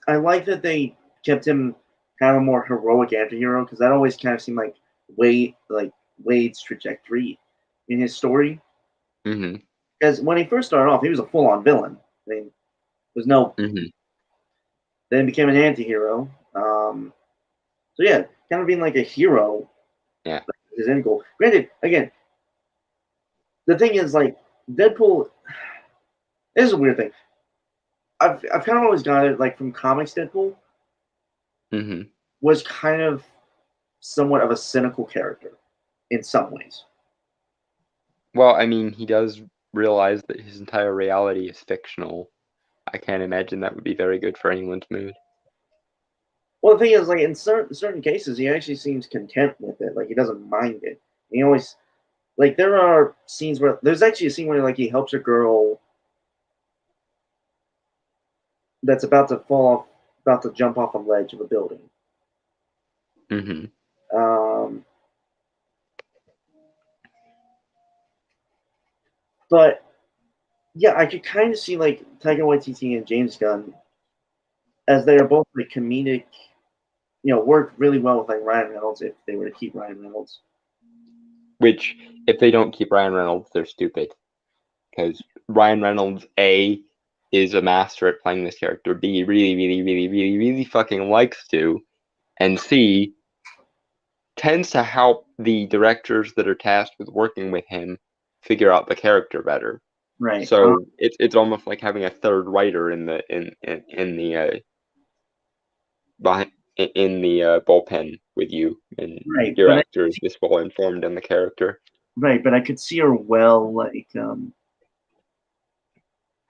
like that they kept him kind of a more heroic anti-hero, because that always kind of seemed like Wade's trajectory in his story. Mm-hmm. Because when he first started off, he was a full-on villain. I mean, there's no. Mm-hmm. Then he became an anti-hero. So yeah, kind of being like a hero. Yeah. His end goal. Granted, again, the thing is like Deadpool. This is a weird thing. I've kind of always got it like from comics. Deadpool Mm-hmm. was kind of somewhat of a cynical character in some ways. Well, I mean, he does realize that his entire reality is fictional. I can't imagine that would be very good for anyone's mood. Well, the thing is, like in certain cases, he actually seems content with it. Like he doesn't mind it. He always like there are scenes where there's actually a scene where like he helps a girl that's about to fall off, about to jump off a ledge of a building. Mm-hmm. But yeah, I could kind of see like Taika Waititi and James Gunn, as they are both like comedic, work really well with like Ryan Reynolds if they were to keep Ryan Reynolds. Which, if they don't keep Ryan Reynolds, they're stupid. Because Ryan Reynolds, A, is a master at playing this character. B, really fucking likes to. And C, tends to help the directors that are tasked with working with him figure out the character better. Right. So it's almost like having a third writer in the bullpen with you, and Right, your but actor is just well informed in the character. Right, but I could see her well like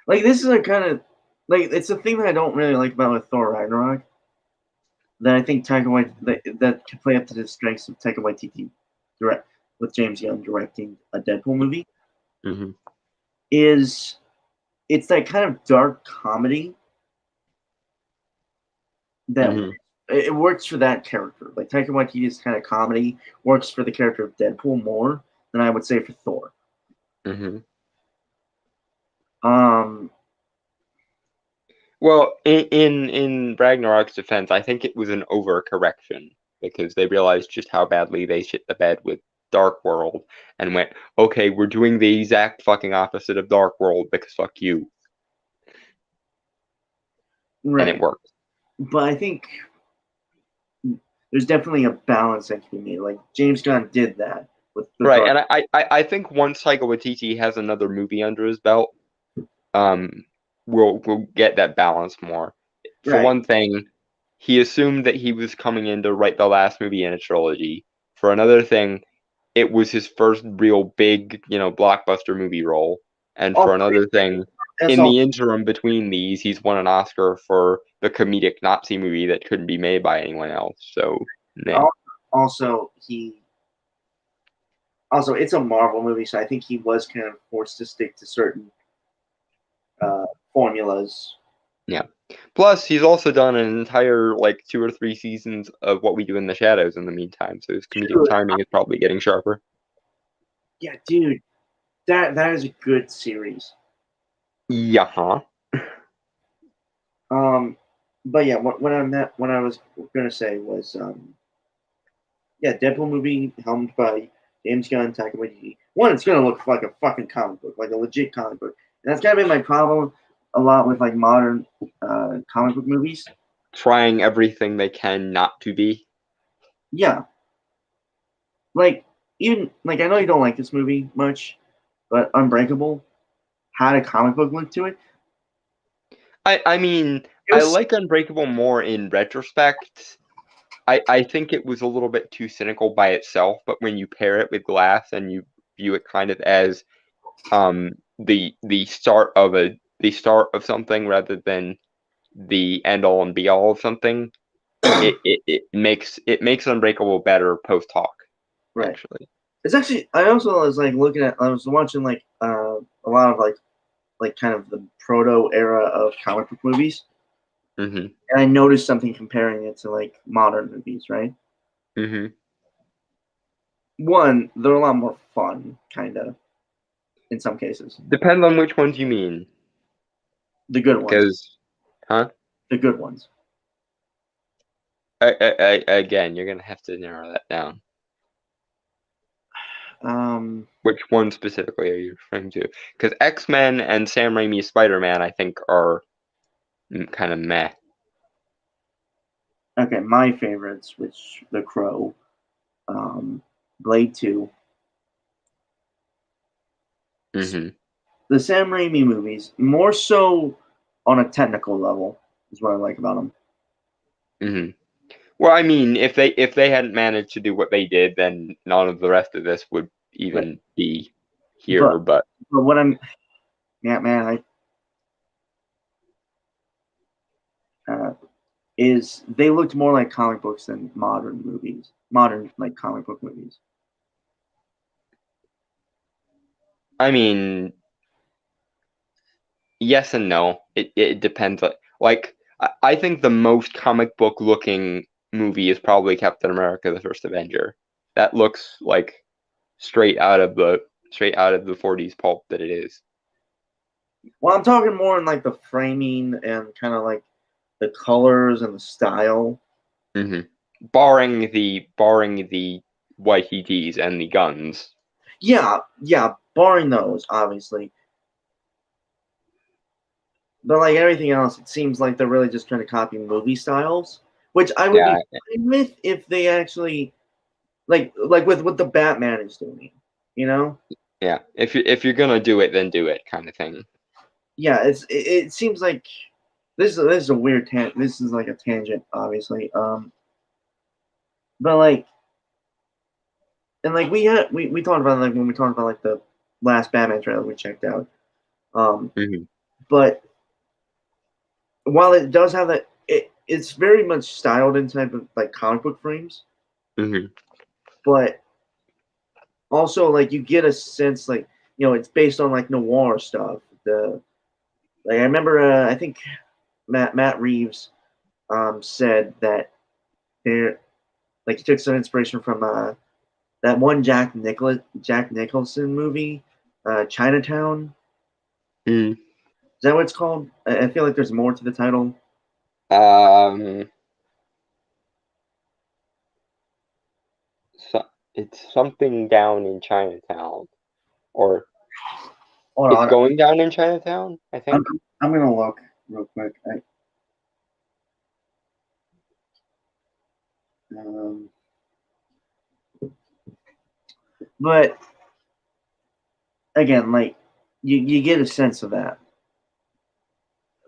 this is a kind of like it's a thing that I don't really like about with Thor Ragnarok. That I think Taika Waititi that can play up to the strengths of Taika Waititi direct with James Gunn directing a Deadpool movie. Mm-hmm. It's that kind of dark comedy that Mm-hmm. it works for that character. Like Taika Waititi's kind of comedy works for the character of Deadpool more than I would say for Thor. Mm-hmm. Well, in Ragnarok's defense, I think it was an overcorrection because they realized just how badly they shit the bed with Dark World and went, okay, we're doing the exact fucking opposite of Dark World because fuck you. Right. And it worked. But I think there's definitely a balance that can be made. Like James Gunn did that with the right, Dark. and I think once Taika Waititi has another movie under his belt, we'll get that balance more. For one thing, he assumed that he was coming in to write the last movie in a trilogy. For another thing, it was his first real big, blockbuster movie role. And for another thing, in the interim between these, he's won an Oscar for the comedic Nazi movie that couldn't be made by anyone else. So, nah. Also, it's a Marvel movie, so I think he was kind of forced to stick to certain formulas. Yeah. Plus, he's also done an entire 2 or 3 seasons of What We Do in the Shadows in the meantime, so his comedic timing is probably getting sharper. Yeah, dude, that is a good series. Yeah. But yeah, what I was gonna say was, Deadpool movie helmed by James Gunn, Taika Waititi. One, it's gonna look like a fucking comic book, like a legit comic book, and that's kind of been my problem a lot with modern comic book movies. Trying everything they can not to be. Yeah. Even I know you don't like this movie much, but Unbreakable had a comic book look to it. I mean, I like Unbreakable more in retrospect. I think it was a little bit too cynical by itself, but when you pair it with Glass and you view it kind of as the start of something rather than the end all and be all of something, it makes Unbreakable better post hoc. Right. Actually, it's actually I also was looking at I was watching a lot of kind of the proto era of comic book movies, and I noticed something comparing it to modern movies, right? One, they're a lot more fun, kind of, in some cases. Depends on which ones you mean. The good ones. Because, The good ones. Again, you're gonna have to narrow that down. Which one specifically are you referring to? Because X-Men and Sam Raimi's Spider-Man, I think, are kind of meh. Okay, my favorites, which The Crow, Blade 2. The Sam Raimi movies, more so on a technical level, is what I like about them. Well, I mean, if they hadn't managed to do what they did, then none of the rest of this would even be here. But But what I'm, yeah, man, is they looked more like comic books than modern movies, modern like comic book movies. I mean, yes and no. It depends. Like I think the most comic book looking movie is probably Captain America: The First Avenger. That looks like straight out of the 40s pulp that it is. Well, I'm talking more in like the framing and kind of like the colors and the style. Hmm. Barring the Waikitis and the guns. Yeah, barring those, obviously. But like everything else, it seems like they're really just trying to copy movie styles, which I would Yeah. be fine with if they actually like with what the Batman is doing, you know? Yeah. If you're gonna do it, then do it, kind of thing. Yeah, it seems like this is a weird this is like a tangent, obviously. But like, and like we talked about like when we talked about like the last Batman trailer we checked out. Hmm. But while it does have that, it's very much styled in type of like comic book frames. Hmm. But also like you get a sense like it's based on like noir stuff. I remember I think Matt Reeves said that there like he took some inspiration from that one Jack Nicholson movie, Chinatown. Mm. Is that what it's called? I feel like there's more to the title. So it's something down in Chinatown, or Hold it's on, going down in Chinatown, I think. I'm gonna look real quick. Um, but again, like you get a sense of that.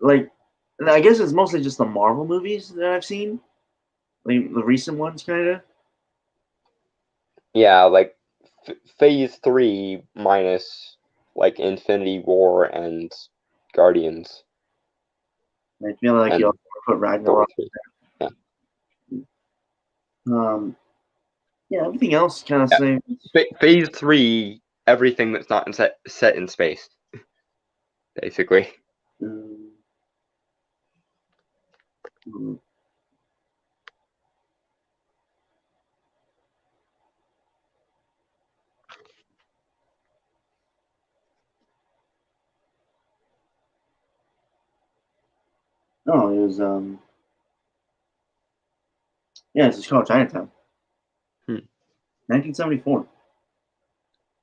Like, and I guess it's mostly just the Marvel movies that I've seen, like the recent ones, kind of. Yeah, like Phase 3 minus like Infinity War and Guardians I feel like you and also put Thor Ragnarok. 3. Yeah. Um, yeah, everything else kind of Yeah. same. Phase 3, everything that's not set in space, basically. Um, mm, no, it was yeah, it's just called Chinatown, Hmm. 1974.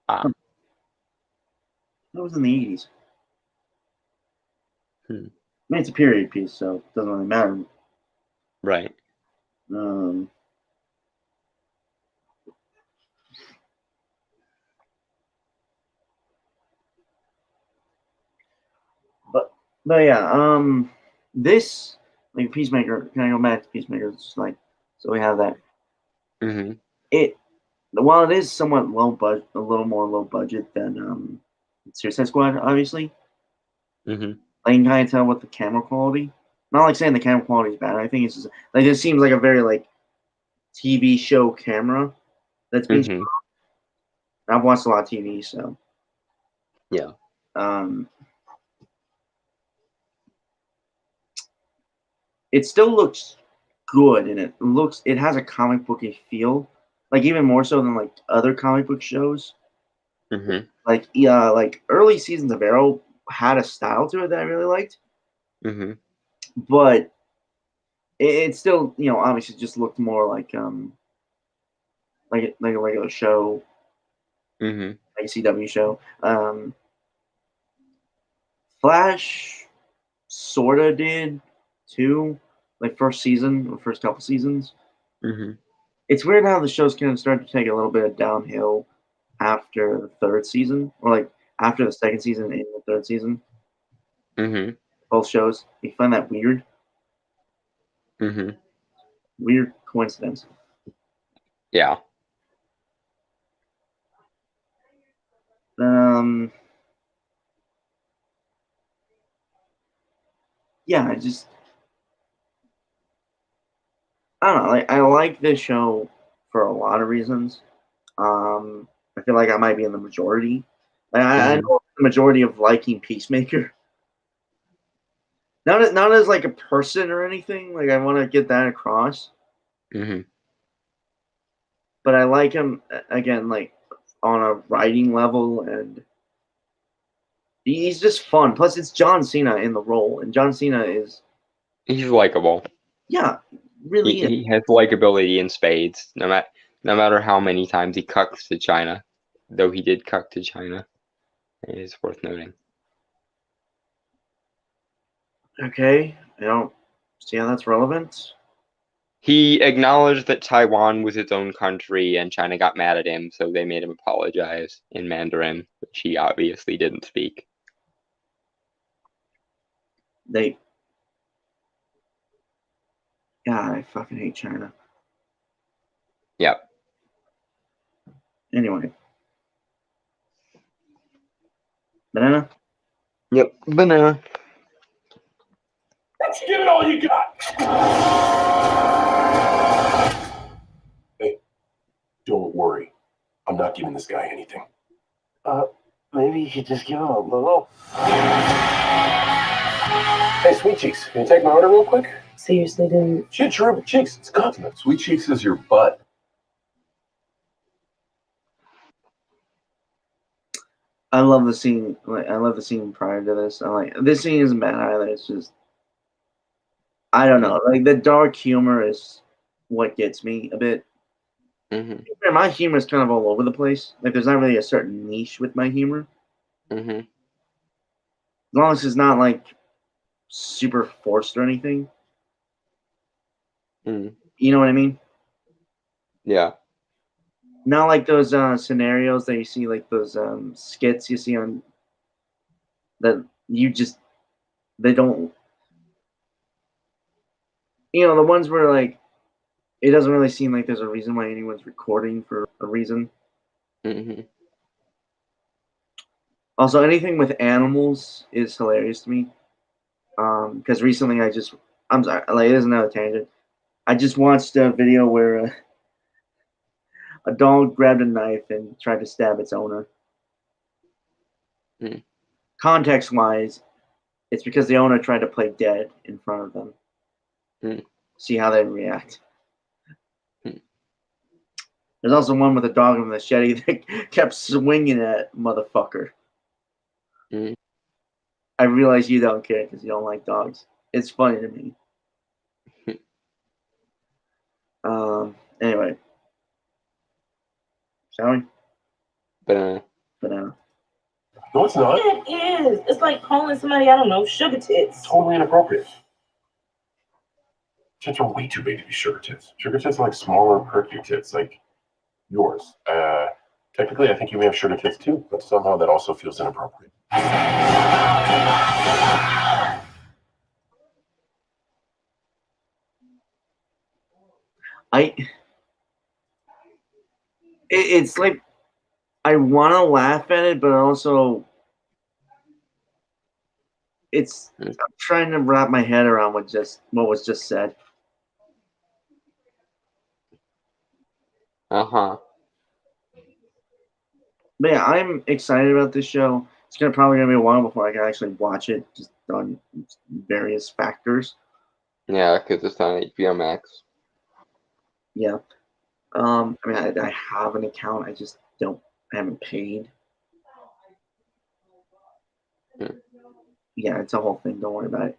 Ah. That was in the 80s. Hmm. I mean, it's a period piece, so it doesn't really matter. Right. Um, but yeah, this like Peacemaker. Can I go back to Peacemaker? It's just like so we have that. Hmm. It while it is somewhat low budget, a little more low budget than Suicide Squad, obviously. Hmm. I can kind of tell with the camera quality. Not like saying the camera quality is bad. I think it's just like it seems like a very like TV show camera that's being. Hmm. I've watched a lot of TV, so Yeah. um, it still looks good, and it has a comic booky feel, like even more so than like other comic book shows. Hmm. Like yeah, like early seasons of Arrow had a style to it that I really liked, Hmm. but it still obviously just looked more like a regular show, Hmm. like a CW show. Flash sorta did too, like first season or first couple seasons. Hmm. It's weird how the show's kind of started to take a little bit of downhill after the third season, or like after the second season and the third season. Hmm. Both shows, you find that weird. Hmm. Weird coincidence. Yeah. Yeah, I don't know. Like, I like this show for a lot of reasons. I feel like I might be in the majority. I know the majority of liking Peacemaker. Not as like a person or anything. Like I want to get that across. Mm-hmm. But I like him again, like on a writing level, and he's just fun. Plus, it's John Cena in the role, and John Cena is He's likable. really is. He has likability in spades. No matter how many times he cucks to China, though he did cuck to China, it is worth noting. Okay, I don't see how that's relevant. He acknowledged that Taiwan was its own country and China got mad at him, so they made him apologize in Mandarin, which he obviously didn't speak. God, I fucking hate China. Yep. Anyway. Banana? Yep. Banana. Let's give it all you got. Hey, don't worry. I'm not giving this guy anything. Maybe you should just give him a little. Hey, Sweet Cheeks, can you take my order real quick? Seriously, dude. She had terrific cheeks. It's a compliment. Sweet Cheeks is your butt. I love the scene. Like, I love the scene prior to this. I like this scene isn't bad either. It's just I don't know. Like the dark humor is what gets me a bit. Mm-hmm. My humor is kind of all over the place. Like there's not really a certain niche with my humor. Mm-hmm. As long as it's not like super forced or anything. Mm. You know what I mean? Yeah. Not like those scenarios that you see, like those skits you see on that they don't. You know, the ones where like it doesn't really seem like there's a reason why anyone's recording for a reason. Mm-hmm. Also, anything with animals is hilarious to me. Because recently I'm sorry, like it is another tangent. I just watched a video where a dog grabbed a knife and tried to stab its owner. Hmm. Context-wise, it's because the owner tried to play dead in front of them. Hmm. See how they react. Hmm. There's also one with a dog with a machete that kept swinging at motherfucker. Hmm. I realize you don't care because you don't like dogs. It's funny to me. Anyway. Shall we? Banana. No, it's not. It is. It's like calling somebody, I don't know, sugar tits. Totally inappropriate. Tits are way too big to be sugar tits. Sugar tits are like smaller, perky tits, like yours. Technically, I think you may have sugar tits too, but somehow that also feels inappropriate. It's like I want to laugh at it, but also I'm trying to wrap my head around what was just said. Uh-huh. But yeah, I'm excited about this show. It's probably gonna be a while before I can actually watch it, just on various factors. Yeah, because it's on HBO Max. Yeah. I mean, I have an account. I haven't paid. Yeah, it's a whole thing. Don't worry about it.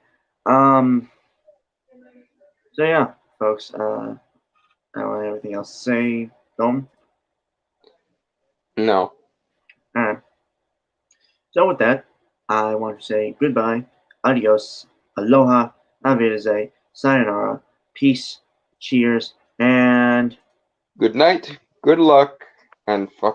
So yeah, folks. I don't have anything else to say. Dom? No. All right. So with that, I want to say goodbye, adios, aloha, auf Wiedersehen, sayonara, peace, cheers, and Good night, good luck, and fuck